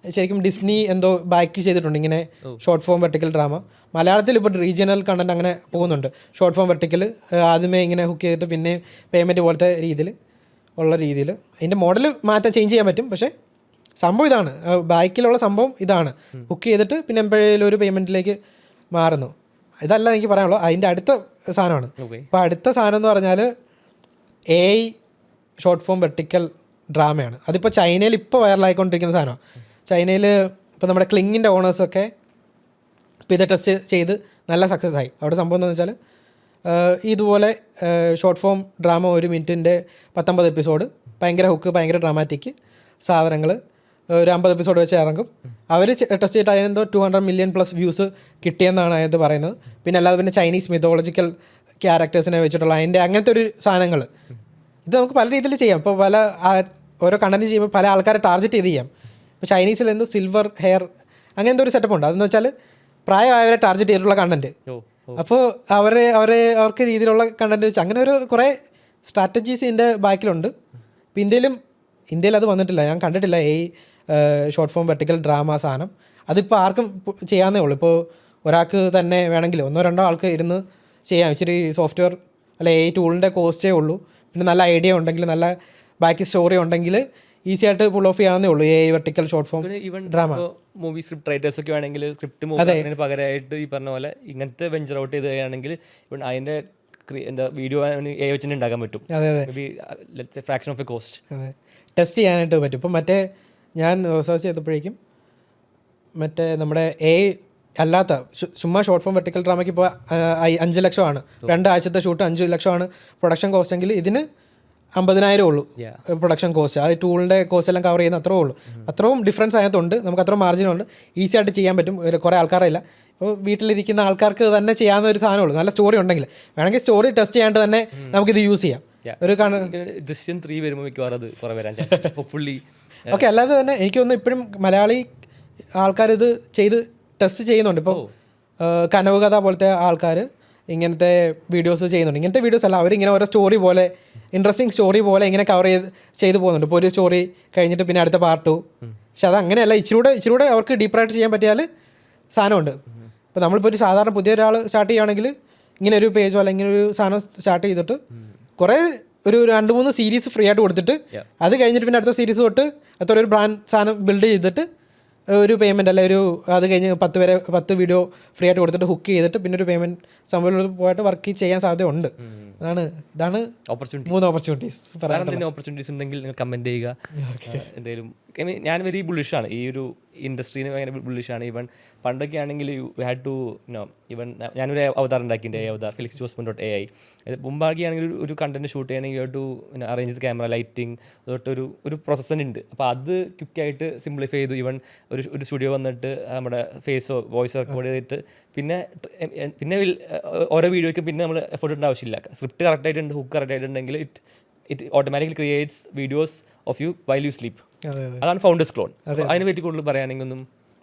ശരിക്കും ഡിസ്നി എന്തോ ബാക്ക് ചെയ്തിട്ടുണ്ട് ഇങ്ങനെ ഷോർട്ട് ഫോം വെർട്ടിക്കൽ ഡ്രാമ. മലയാളത്തിൽ ഇപ്പോൾ റീജിയണൽ കണ്ടന്റ് അങ്ങനെ പോകുന്നുണ്ട്. ഷോർട്ട് ഫോം വെർട്ടിക്കൽ ആദ്യമേ ഇങ്ങനെ ഹുക്ക് ചെയ്തിട്ട് പിന്നെ പേയ്മെൻറ്റ് പോലത്തെ രീതിയിൽ അതിൻ്റെ മോഡൽ മാറ്റാൻ ചേഞ്ച് ചെയ്യാൻ പറ്റും. പക്ഷേ സംഭവം ഇതാണ്, ബാക്കിലുള്ള സംഭവം ഇതാണ്. ഹുക്ക് ചെയ്തിട്ട് പിന്നെ എപ്പോഴേലും ഒരു പേയ്മെൻറ്റിലേക്ക് മാറുന്നു. ഇതല്ല എനിക്ക് പറയാനുള്ളൂ. അതിൻ്റെ അടുത്ത സാധനമാണ്. അപ്പോൾ അടുത്ത സാധനം എന്ന് പറഞ്ഞാൽ AI ഷോർട്ട് ഫോം വെർട്ടിക്കൽ ഡ്രാമയാണ്. അതിപ്പോൾ ചൈനയിൽ ഇപ്പോൾ വൈറലായിക്കൊണ്ടിരിക്കുന്ന സാധനമാണ്. ചൈനയിൽ ഇപ്പോൾ നമ്മുടെ ക്ലിങ്ങിൻ്റെ ഓണേഴ്സൊക്കെ ഇപ്പോൾ ഇത് ടെസ്റ്റ് ചെയ്ത് നല്ല സക്സസ് ആയി. അവിടെ സംഭവം എന്താണെന്ന് വെച്ചാൽ ഇതുപോലെ ഷോർട്ട് ഫോം ഡ്രാമ 1 മിനിറ്റിൻ്റെ 19 എപ്പിസോഡ്, ഭയങ്കര ഹുക്ക്, ഭയങ്കര ഡ്രാമാറ്റിക് സാധനങ്ങൾ ഒരു 50 എപ്പിസോഡ് വെച്ച് ഇറങ്ങും. അവർ ടെസ്റ്റ് ചെയ്തിട്ട് അതിനെന്തോ 200 മില്യൺ പ്ലസ് വ്യൂസ് കിട്ടിയെന്നാണ് അതിനകത്ത് പറയുന്നത്. പിന്നെ അല്ലാതെ പിന്നെ ചൈനീസ് മിത്തോളജിക്കൽ ക്യാരക്ടേഴ്സിനെ വെച്ചിട്ടുള്ള അതിൻ്റെ അങ്ങനത്തെ ഒരു സാധനങ്ങൾ. ഇത് നമുക്ക് പല രീതിയിൽ ചെയ്യാം. ഇപ്പോൾ ഓരോ കണ്ടന്റ് ചെയ്യുമ്പോൾ പല ആൾക്കാരെ ടാർഗറ്റ് ചെയ്ത് ചെയ്യാം. ഇപ്പോൾ ചൈനീസിൽ എന്തോ സിൽവർ ഹെയർ അങ്ങനത്തെ ഒരു സെറ്റപ്പ് ഉണ്ട്. അതെന്ന് വെച്ചാൽ പ്രായമായവരെ ടാർഗറ്റ് ചെയ്തിട്ടുള്ള കണ്ടന്റ്. അപ്പോൾ അവർക്ക് രീതിയിലുള്ള കണ്ടന്റ് വെച്ച് അങ്ങനെ ഒരു കുറേ സ്ട്രാറ്റജീസ് ഇതിൻ്റെ ബാക്കിലുണ്ട്. ഇപ്പോൾ ഇന്ത്യയിൽ അത് വന്നിട്ടില്ല, ഞാൻ കണ്ടിട്ടില്ല. ഷോർട്ട് ഫോം വെർട്ടിക്കൽ ഡ്രാമ സാധനം അതിപ്പോൾ ആർക്കും ചെയ്യാവുന്നേ ഉള്ളൂ. ഇപ്പോൾ ഒരാൾക്ക് തന്നെ വേണമെങ്കിൽ 1-2 ആൾക്ക് ഇരുന്ന് ചെയ്യാം. ഇച്ചിരി സോഫ്റ്റ്വെയർ അല്ലെ ടൂളിൻ്റെ കോസ്റ്റേ ഉള്ളൂ. പിന്നെ നല്ല ഐഡിയ ഉണ്ടെങ്കിൽ, നല്ല ബാക്കി സ്റ്റോറി ഉണ്ടെങ്കിൽ ഈസി ആയിട്ട് പുൾ ഓഫ് ചെയ്യാവുന്നേ ഉള്ളൂ vertical short form drama. Movie script writers ഒക്കെ വേണമെങ്കിൽ സ്ക്രിപ്റ്റ് മൂവി പകരമായിട്ട് ഈ പറഞ്ഞ പോലെ ഇങ്ങനത്തെ വെഞ്ചർ ഔട്ട് ചെയ്ത് കഴിയുകയാണെങ്കിൽ അതിൻ്റെ എന്താ വീഡിയോ വെച്ചിട്ട് ഉണ്ടാക്കാൻ പറ്റും. Fraction of A cost test ചെയ്യാനായിട്ട് പറ്റും. ഇപ്പം ഞാൻ റിസർച്ച് ചെയ്തപ്പോഴേക്കും നമ്മുടെ അല്ലാത്ത ചുമ്മാ ഷോർട്ട് ഫോം വെർട്ടിക്കൽ ഡ്രാമയ്ക്ക് ഇപ്പോൾ 5 ലക്ഷമാണ് 2 ആഴ്ചത്തെ ഷൂട്ട്. 5 ലക്ഷമാണ് പ്രൊഡക്ഷൻ കോസ്റ്റ് എങ്കിൽ ഇതിന് 50,000 ഉള്ളൂ പ്രൊഡക്ഷൻ കോസ്റ്റ്. ആ ടൂളിൻ്റെ കോസ്റ്റ് എല്ലാം കവർ ചെയ്യുന്ന അത്രേ ഉള്ളൂ. അത്രയും ഡിഫറൻസ് അതിനകത്തുണ്ട്. നമുക്ക് അത്രയും മാർജിനുണ്ട്. ഈസി ആയിട്ട് ചെയ്യാൻ പറ്റും. കുറേ ആൾക്കാരില്ല. ഇപ്പോൾ വീട്ടിലിരിക്കുന്ന ആൾക്കാർക്ക് തന്നെ ചെയ്യാവുന്ന ഒരു സാധനമുള്ളൂ. നല്ല സ്റ്റോറി ഉണ്ടെങ്കിൽ വേണമെങ്കിൽ സ്റ്റോറി ടെസ്റ്റ് ചെയ്യാണ്ട് തന്നെ നമുക്കിത് യൂസ് ചെയ്യാം. ഒരു ദൃശ്യം 3 വരുമ്പോൾ മിക്കവാറും അത് കുറേ വരാൻ ഹോപ്പ്ഫുള്ളി. ഓക്കെ. അല്ലാതെ തന്നെ എനിക്ക് തോന്നുന്നു ഇപ്പോഴും മലയാളി ആൾക്കാർ ഇത് ചെയ്ത് ടെസ്റ്റ് ചെയ്യുന്നുണ്ട്. ഇപ്പോൾ കനവ് കഥ പോലത്തെ ആൾക്കാർ ഇങ്ങനത്തെ വീഡിയോസ് ചെയ്യുന്നുണ്ട്. ഇങ്ങനത്തെ വീഡിയോസ് അല്ല, അവരിങ്ങനെ ഓരോ സ്റ്റോറി പോലെ ഇൻട്രസ്റ്റിംഗ് സ്റ്റോറി പോലെ ഇങ്ങനെ കവർ ചെയ്ത് പോകുന്നുണ്ട്. ഇപ്പോൾ ഒരു സ്റ്റോറി കഴിഞ്ഞിട്ട് പിന്നെ അടുത്ത പാർട്ട് 2. പക്ഷെ അത് അങ്ങനെയല്ല, ഇച്ചിരൂടെ അവർക്ക് ഡീപ്പറായിട്ട് ചെയ്യാൻ പറ്റിയാൽ സാധനമുണ്ട്. ഇപ്പോൾ നമ്മളിപ്പോൾ ഒരു സാധാരണ പുതിയ ഒരാൾ സ്റ്റാർട്ട് ചെയ്യുകയാണെങ്കിൽ ഇങ്ങനെ ഒരു പേജോ അല്ലെങ്കിൽ ഇങ്ങനെ ഒരു സാധനം സ്റ്റാർട്ട് ചെയ്തിട്ട് കുറേ ഒരു 2-3 സീരീസ് ഫ്രീ ആയിട്ട് കൊടുത്തിട്ട് അത് കഴിഞ്ഞിട്ട് പിന്നെ അടുത്ത സീരീസ് തൊട്ട് അത്ര ഒരു ബ്രാൻഡ് സാധനം ബിൽഡ് ചെയ്തിട്ട് ഒരു പേയ്മെൻറ്റ് അല്ലെ അത് കഴിഞ്ഞ് 10 വീഡിയോ ഫ്രീ ആയിട്ട് കൊടുത്തിട്ട് ഹുക്ക് ചെയ്തിട്ട് പിന്നെ ഒരു പേയ്മെൻറ്റ് സംഭവം പോയിട്ട് വർക്ക് ചെയ്യാൻ സാധ്യതയുണ്ട്. ഇതാണ് 3 ഓപ്പർച്യൂണിറ്റീസ്. ഓപ്പർച്യൂണിറ്റീസ് ഉണ്ടെങ്കിൽ നിങ്ങൾ കമൻറ്റ് ചെയ്യുക. എന്തെങ്കിലും ഐ മീൻ ഞാൻ വെരി ബുള്ളിഷാണ് ഈ ഒരു ഇൻഡസ്ട്രീന് ഭയങ്കര ബുള്ളിഷാണ്. ഈവൻ പണ്ടൊക്കെ ആണെങ്കിൽ യു ഹാഡ് ടു ഈവൻ ഞാനൊരു അവതാരം ഉണ്ടാക്കിയിട്ടുണ്ട്, അവതാർ ഫെലിക്സ് ജോസ്മൻ .ai. മുമ്പാക്കി ആണെങ്കിൽ ഒരു കണ്ടന്റ് ഷൂട്ട് ചെയ്യണമെങ്കിൽ you have to arrange the camera, lighting, തൊട്ട് ഒരു പ്രോസസ്സ് തന്നെ ഉണ്ട്. അപ്പോൾ അത് ക്വിക്കായിട്ട് സിംപ്ലിഫൈ ചെയ്തു. ഈവൻ ഒരു സ്റ്റുഡിയോ വന്നിട്ട് നമ്മുടെ ഫേസോ വോയിസ് റെക്കോർഡ് ചെയ്തിട്ട് പിന്നെ ഓരോ വീഡിയോയ്ക്കും പിന്നെ നമ്മൾ എഫോർട്ട് ഇടേണ്ട ആവശ്യമില്ല. സ്ക്രിപ്റ്റ് കറക്റ്റായിട്ടുണ്ട്, ഹുക്ക് കറക്റ്റായിട്ടുണ്ടെങ്കിൽ it automatically creates videos of you while you sleep. അതാണ് ഫൗണ്ടേഴ്സ് ക്ലോൺ. അതിനെ പറ്റി കൂടുതൽ പറയുകയാണെങ്കിൽ ഒന്നും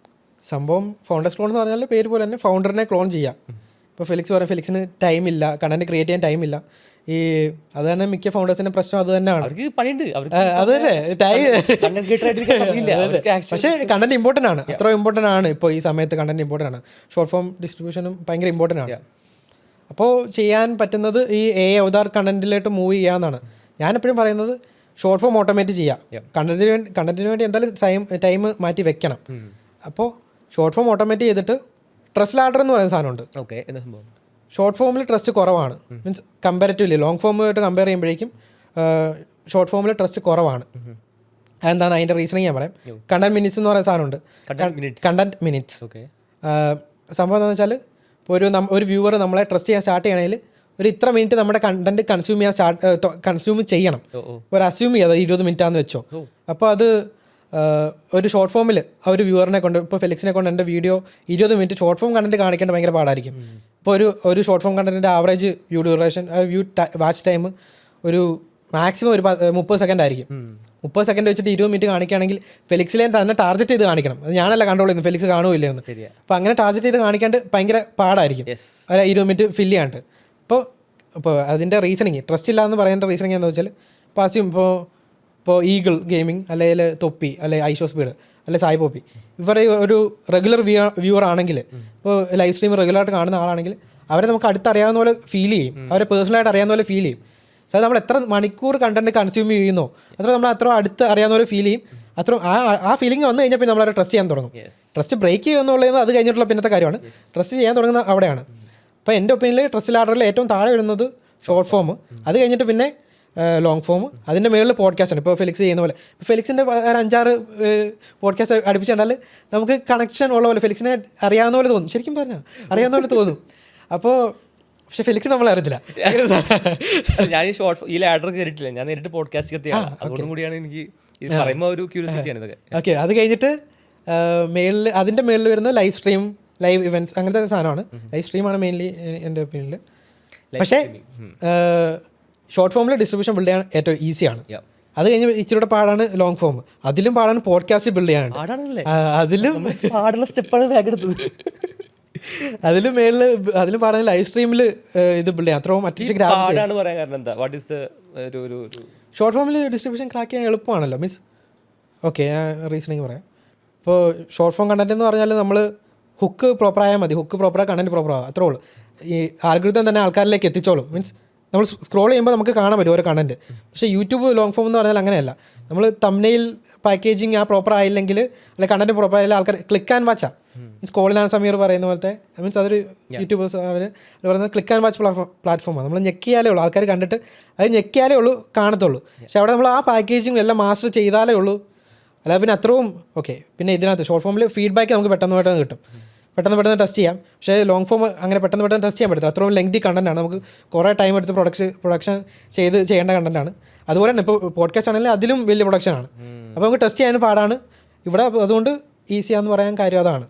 സംഭവം ഫൗണ്ടേഴ്സ് ക്ലോൺ എന്ന് പറഞ്ഞാൽ പേര് പോലെ തന്നെ ഫൗണ്ടറിനെ ക്ലോൺ ചെയ്യാം. ഇപ്പോൾ ഫെലിക്സ് പറയാം, ഫെലിക്സിന് ടൈമില്ല, കണ്ടന്റ് ക്രിയേറ്റ് ചെയ്യാൻ ടൈമില്ല. ഈ അത് തന്നെ മിക്ക ഫൗണ്ടേഴ്സിൻ്റെ പ്രശ്നം അത് തന്നെയാണ്. അവർക്ക് പണിയുണ്ട്, അത് തന്നെ പക്ഷേ കണ്ടന്റ് ഇമ്പോർട്ടൻ്റ് ആണ്, അത്ര ഇമ്പോർട്ടൻ്റ് ആണ്. ഇപ്പോൾ ഈ സമയത്ത് കണ്ടന്റ് ഇമ്പോർട്ടൻ്റ് ആണ്, ഷോർട്ട് ഫോം ഡിസ്ട്രിബ്യൂഷനും ഭയങ്കര ഇമ്പോർട്ടൻ്റ് ആണ്. അപ്പോൾ ചെയ്യാൻ പറ്റുന്നത് ഈ AI അവതാർ കണ്ടന്റിലോട്ട് മൂവ് ചെയ്യാമെന്നാണ് ഞാൻ എപ്പോഴും പറയുന്നത്. ഷോർട്ട് ഫോം ഓട്ടോമേറ്റ് ചെയ്യാം, കണ്ടന്റിന് വേണ്ടി എന്തായാലും ടൈം മാറ്റി വെക്കണം. അപ്പോൾ ഷോർട്ട് ഫോം ഓട്ടോമേറ്റ് ചെയ്തിട്ട് ട്രസ്റ്റ് ലാഡർ എന്ന് പറയുന്ന സാധനമുണ്ട്. ഷോർട്ട് ഫോമിൽ ട്രസ്റ്റ് കുറവാണ്, മീൻസ് കമ്പാരിറ്റീവ്ലി ലോങ് ഫോമുമായിട്ട് കമ്പയർ ചെയ്യുമ്പോഴേക്കും ഷോർട്ട് ഫോമിൽ ട്രസ്റ്റ് കുറവാണ്. അതെന്താണ് അതിൻ്റെ റീസണിങ് ഞാൻ പറയാം. കണ്ടന്റ് മിനിറ്റ്സ് എന്ന് പറയുന്ന സാധനമുണ്ട്. കണ്ടന്റ് മിനിറ്റ്സ് സംഭവം എന്താണെന്ന് വെച്ചാൽ, ഇപ്പോൾ ഒരു വ്യൂവർ നമ്മളെ ട്രസ്റ്റ് ചെയ്യാൻ സ്റ്റാർട്ട് ചെയ്യണമെങ്കിൽ ഒരു ഇത്ര മിനിറ്റ് നമ്മുടെ കണ്ടന്റ് കൺസ്യൂം ചെയ്യണം. ഒരു അസ്യൂം ചെയ്യാതെ 20 മിനിറ്റാന്ന് വെച്ചോ. അപ്പോൾ അത് ഒരു ഷോർട്ട് ഫോമിൽ ആ ഒരു വ്യൂവറിനെ കൊണ്ട്, ഇപ്പോൾ ഫെലിക്സിനെ കൊണ്ട് എൻ്റെ video 20 minute short form content കാണിക്കേണ്ട ഭയങ്കര പാടായിരിക്കും. ഇപ്പോൾ ഒരു ഷോർട്ട് ഫോം കണ്ടന്റിൻ്റെ average view duration, watch time ഒരു മാക്സിമം ഒരു 30 സെക്കൻഡ് ആയിരിക്കും. 30 സെക്കൻഡ് വെച്ചിട്ട് 20 മിനിറ്റ് കാണിക്കുകയാണെങ്കിൽ ഫെലിക്സിലെ തന്നെ ടാർഗറ്റ് ചെയ്ത് കാണിക്കണം. അത് ഞാനല്ല കൺട്രോൾ ചെയ്യുന്നത്, ഫെലിക്സ് കാണുമില്ല എന്ന്. അപ്പോൾ അങ്ങനെ ടാർഗറ്റ് ചെയ്ത് കാണിക്കാണ്ട് ഭയങ്കര പാടായിരിക്കും 20 മിനിറ്റ് ഫില്ല് ചെയ്യാണ്ട്. ഇപ്പോൾ അതിൻ്റെ റീസണിങ് ട്രസ്റ്റ് ഇല്ല എന്ന് പറയേണ്ട റീസണിങ് എന്താ വെച്ചാൽ, ഇപ്പോൾ ഈഗിൾ ഗെയിമിംഗ്, അല്ലെങ്കിൽ തൊപ്പി, അല്ലെങ്കിൽ ഐഷോ സ്പീഡ്, അല്ലെങ്കിൽ സായി പോപ്പി, ഇവരെ ഒരു റെഗുലർ വ്യൂവർ ആണെങ്കിൽ, ഇപ്പോൾ ലൈവ് സ്ട്രീം റെഗുലറായിട്ട് കാണുന്ന ആളാണെങ്കിൽ അവരെ നമുക്ക് അടുത്തറിയാവുന്ന പോലെ ഫീൽ ചെയ്യും, അവരെ പേഴ്സണലായിട്ട് അറിയാവുന്ന പോലെ ഫീൽ ചെയ്യും. അതായത് നമ്മൾ എത്ര മണിക്കൂർ കണ്ടന്റ് കൺസ്യൂം ചെയ്യുന്നോ അത്ര നമ്മൾ അത്ര അടുത്ത് അറിയാവുന്ന പോലെ ഫീൽ ചെയ്യും. അത്ര ആ ഫീലിംഗ് വന്നു കഴിഞ്ഞാൽ പിന്നെ നമ്മളവരെ ട്രസ്റ്റ് ചെയ്യാൻ തുടങ്ങും. ട്രസ്റ്റ് ബ്രേക്ക് ചെയ്യുമെന്നുള്ളത് അത് കഴിഞ്ഞിട്ടുള്ള പിന്നത്തെ കാര്യമാണ്. ട്രസ്റ്റ് ചെയ്യാൻ തുടങ്ങുന്ന അവിടെയാണ്. അപ്പോൾ എൻ്റെ ഒപ്പീനിയൻ ട്രസ്റ്റ് ലാഡറിൽ ഏറ്റവും താഴെ വരുന്നത് ഷോർട്ട് ഫോം, അത് കഴിഞ്ഞിട്ട് പിന്നെ ലോങ് ഫോം, അതിൻ്റെ മുകളിൽ പോഡ്കാസ്റ്റാണ്. ഇപ്പോൾ ഫെലിക്സ് ചെയ്യുന്ന പോലെ ഫെലിക്സിൻ്റെ 5-6 പോഡ്കാസ്റ്റ് അടുപ്പിച്ച് കണ്ടാൽ നമുക്ക് കണക്ഷൻ ഉള്ള പോലെ, ഫെലിക്സിനെ അറിയാവുന്ന പോലെ തോന്നും. ശരിക്കും പറഞ്ഞാൽ അറിയാവുന്ന പോലെ തോന്നും. അപ്പോൾ പക്ഷെ ഫെലിക്സ് നമ്മളെ അറിയത്തില്ല. ഞാൻ ഈ ലാഡർ കയറിയിട്ടില്ല, ഞാൻ നേരിട്ട് പോഡ്കാസ്റ്റ് എത്തിയാണ്. അതുകൊണ്ടും കൂടിയാണ് എനിക്ക് പറയുമ്പോൾ ഒരു ക്യൂരിയോസിറ്റിയാണ് ഇതൊക്കെ. ഓക്കെ, അത് കഴിഞ്ഞിട്ട് അതിൻ്റെ മുകളിൽ വരുന്ന ലൈവ് സ്ട്രീം, ലൈവ് ഇവൻറ്റ്സ്, അങ്ങനത്തെ സാധനമാണ്. ലൈവ് സ്ട്രീമാണ് മെയിൻലി എൻ്റെ ഒപ്പീനിയനിൽ. പക്ഷേ ഷോർട്ട് ഫോമിൽ ഡിസ്ട്രിബ്യൂഷൻ ബിൽഡ് ചെയ്യാൻ ഏറ്റവും ഈസിയാണ്. അത് കഴിഞ്ഞ് ഇച്ചിരിയുടെ പാടാണ് ലോങ് ഫോം, അതിലും പാടാണ് പോഡ്കാസ്റ്റ് ബിൽഡ് ചെയ്യാനുണ്ട്. അതിലും സ്റ്റെപ്പാണ് ബാഗ് എടുത്തത്. അതിലും പാടാണ് ലൈവ് സ്ട്രീമിൽ ഇത് ബിൽഡ് ചെയ്യാൻ. അത്രയും ഷോർട്ട് ഫോമിൽ ഡിസ്ട്രിബ്യൂഷൻ ക്രാക്ക് ചെയ്യാൻ എളുപ്പമാണല്ലോ. മീൻസ് ഓക്കെ, ഞാൻ റീസണിങ് പറയാം. ഇപ്പോൾ ഷോർട്ട് ഫോം കണ്ടന്റ് എന്ന് പറഞ്ഞാൽ നമ്മൾ ഹുക്ക് പ്രോപ്പറായാൽ മതി, ഹുക്ക് പ്രോപ്പറാ, കണ്ടന്റ് പ്രോപ്പറാകും, അത്രേ ഉള്ളൂ. ഈ ആൽഗോരിതം തന്നെ ആൾക്കാരിലേക്ക് എത്തിച്ചോളും. മീൻസ് നമ്മൾ സ്ക്രോൾ ചെയ്യുമ്പോൾ നമുക്ക് കാണാൻ പറ്റും ഓരോ കണ്ടന്റ്. പക്ഷേ യൂട്യൂബ് ലോങ് ഫോം എന്ന് പറഞ്ഞാൽ അങ്ങനെയല്ല. നമ്മൾ തംബ്നെയിൽ പാക്കേജിങ് ആ പ്രോപ്പർ ആയില്ലെങ്കിൽ, അല്ലെങ്കിൽ കണ്ടന്റ് പ്രോപ്പർ ആയില്ല, ആൾക്കാർ ക്ലിക്ക് ആൻഡ് വാച്ചാ. മീൻസ് കോളിൻ ആൻഡ് സമീർ പറയുന്ന പോലത്തെ, മീൻസ് അതൊരു യൂട്യൂബേഴ്സ് അവർ പറയുന്നത് ക്ലിക്ക് ആൻഡ് വാച്ച് പ്ലാറ്റ്ഫോമാണ്. നമ്മൾ ഞെക്കിയാലേ ഉള്ളൂ ആൾക്കാർ കണ്ടിട്ട്, അത് ഞെക്കിയാലേ ഉള്ളൂ കാണത്തുള്ളൂ. പക്ഷെ അവിടെ നമ്മൾ ആ പാക്കേജിങ് എല്ലാം മാസ്റ്റർ ചെയ്താലേ ഉള്ളൂ. അല്ലാതെ പിന്നെ അത്രയും ഓക്കെ. പിന്നെ ഇതിനകത്ത് ഷോർട്ട് ഫോമിൽ ഫീഡ്ബാക്ക് നമുക്ക് പെട്ടെന്ന് കിട്ടും, പെട്ടെന്ന് ടെസ്റ്റ് ചെയ്യാം. പക്ഷേ ലോങ് ഫോം അങ്ങനെ പെട്ടെന്ന് ടെസ്റ്റ് ചെയ്യാൻ പറ്റില്ല. അത്രയും ലെങ്തി കണ്ടന്റാണ്, നമുക്ക് കുറേ ടൈം എടുത്ത് പ്രൊഡക്ഷൻ ചെയ്യേണ്ട കണ്ടന്റാണ്. അതുപോലെ തന്നെ ഇപ്പോൾ പോഡ്കാസ്റ്റ് ആണെങ്കിൽ അതിലും വലിയ പ്രൊഡക്ഷനാണ്. അപ്പോൾ നമുക്ക് ടെസ്റ്റ് ചെയ്യാൻ പാടാണ്. ഇവിടെ അതുകൊണ്ട് ഈസിയാന്ന് പറയാൻ കാര്യം അതാണ്.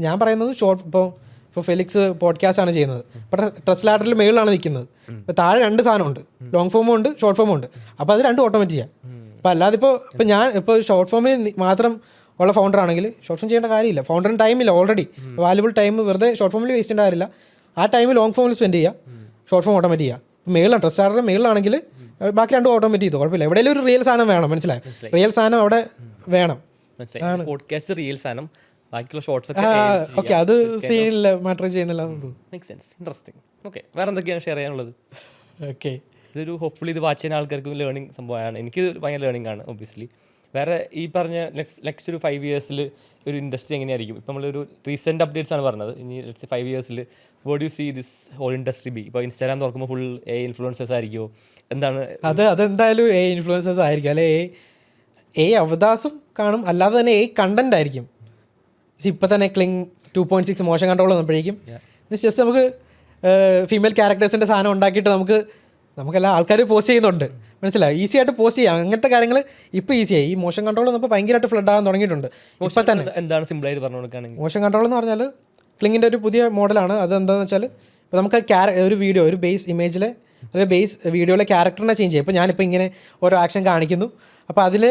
ഞാൻ പറയുന്നത് ഇപ്പോൾ ഫെലിക്സ് പോഡ്കാസ്റ്റ് ആണ് ചെയ്യുന്നത്, ഇപ്പോൾ ട്രസ്റ്റ് ലാഡറിൽ മേളിലാണ് നിൽക്കുന്നത്. ഇപ്പോൾ താഴെ 2 സാധനമുണ്ട്, ലോങ് ഫോമും ഉണ്ട് ഷോർട്ട് ഫോമും ഉണ്ട്. അപ്പോൾ അത് 2 ഓട്ടോമേറ്റ് ചെയ്യാം. അപ്പോൾ അല്ലാതെ ഇപ്പോൾ ഞാൻ ഷോർട്ട് ഫോമിൽ മാത്രം ഉള്ള ഫൗണ്ടർ ആണെങ്കിൽ ഷോർട്ട് ഫോം ചെയ്യേണ്ട കാര്യമില്ല. ഫൗണ്ടറിന് ടൈമില്ല, ഓൾറെഡി വാല്യുബിൾ ടൈം വെറുതെ ഷോർട്ട് ഫോമിൽ വേസ്റ്റ് ചെയ്യേണ്ട കാര്യമില്ല. ആ ടൈം ലോങ് ഫോമിൽ സ്പെൻഡ് ചെയ്യുക, ഷോർട്ട് ഫോം ഓട്ടോമേറ്റ് ചെയ്യുക. മേളിലാണ് ട്രസ്റ്റ് ലാഡറിൽ മേളിലാണെങ്കിൽ ബാക്കി 2 ഓട്ടോമേറ്റ് ചെയ്തു, കുഴപ്പമില്ല. എവിടെയെങ്കിലും ഒരു റിയൽ സാധനം വേണം, മനസ്സിലായി? റിയൽ സാധനം അവിടെ വേണം. പോഡ്കാസ്റ്റ് റിയൽ സാധനം, ബാക്കിയുള്ള ഷോർട്സ് ഓക്കെ, അത് സീനില്ല, മാറ്റർ ചെയ്യുന്നില്ല. ഇൻട്രസ്റ്റിംഗ്. ഓക്കെ, വേറെ എന്തൊക്കെയാണ് ഷെയർ ചെയ്യാനുള്ളത്? ഓക്കെ, ഇതൊരു ഹോപ്പ്ഫുള്ളി ഇത് വാച്ച് ചെയ്യുന്ന ആൾക്കാർക്ക് ലേണിംഗ് സംഭവമാണ്. എനിക്ക് ഭയങ്കര ലേണിംഗ് ആണ് ഒബ്വിയസ്ലി. വേറെ ഈ പറഞ്ഞ നെക്സ്റ്റ് ഒരു 5 ഇയേഴ്സിൽ ഒരു ഇൻഡസ്ട്രി എങ്ങനെയായിരിക്കും? ഇപ്പോൾ നമ്മളൊരു റീസെൻറ്റ് അപ്ഡേറ്റ്സ് ആണ് പറഞ്ഞത്. ഇനി 5 ഇയേഴ്സിൽ what you see this whole industry be? ഇപ്പോൾ ഇൻസ്റ്റാഗ്രാം തുറക്കുമ്പോൾ ഫുൾ AI ഇൻഫ്ലുവൻസേഴ്സ് ആയിരിക്കുമോ? എന്താണ് അതെന്തായാലും AI ഇൻഫ്ലുവൻസേഴ്സ് ആയിരിക്കും. അല്ലെ അവതാസും കാണും, അല്ലാതെ തന്നെ കണ്ടന്റ് ആയിരിക്കും. ഇപ്പം തന്നെ ക്ലിങ് 2.6 മോഷൻ കൺട്രോൾ വന്നപ്പോഴേക്കും ജസ്റ്റ് നമുക്ക് ഫീമെയിൽ ക്യാരക്ടേഴ്സിൻ്റെ സാധനം ഉണ്ടാക്കിയിട്ട് നമുക്കെല്ലാം ആൾക്കാർ പോസ്റ്റ് ചെയ്യുന്നുണ്ട്, മനസ്സിലായി, ഈസി ആയിട്ട് പോസ്റ്റ് ചെയ്യാം. അങ്ങനത്തെ കാര്യങ്ങൾ ഇപ്പോൾ ഈസിയായി. ഈ മോഷൻ കൺട്രോൾ വന്നപ്പോൾ ഭയങ്കരമായിട്ട് ഫ്ലഡ് ആകാൻ തുടങ്ങിയിട്ടുണ്ട്. ഇപ്പോൾ തന്നെ എന്താണ് സിമ്പിളായിട്ട് പറഞ്ഞു കൊടുക്കുകയാണെങ്കിൽ മോഷൻ കൺട്രോൾ എന്ന് പറഞ്ഞാൽ ക്ലിങ്ങിൻ്റെ ഒരു പുതിയ മോഡലാണ്. അത് എന്താണെന്ന് വെച്ചാൽ ഇപ്പോൾ നമുക്ക് ഒരു വീഡിയോ, ഒരു ബേസ് ഇമേജിലെ ഒരു ബേസ് വീഡിയോയിലെ ക്യാരക്ടറിനെ ചേഞ്ച് ചെയ്യും. ഇപ്പോൾ ഞാനിപ്പോൾ ഇങ്ങനെ ഓരോ ആക്ഷൻ കാണിക്കുന്നു, അപ്പോൾ അതിൽ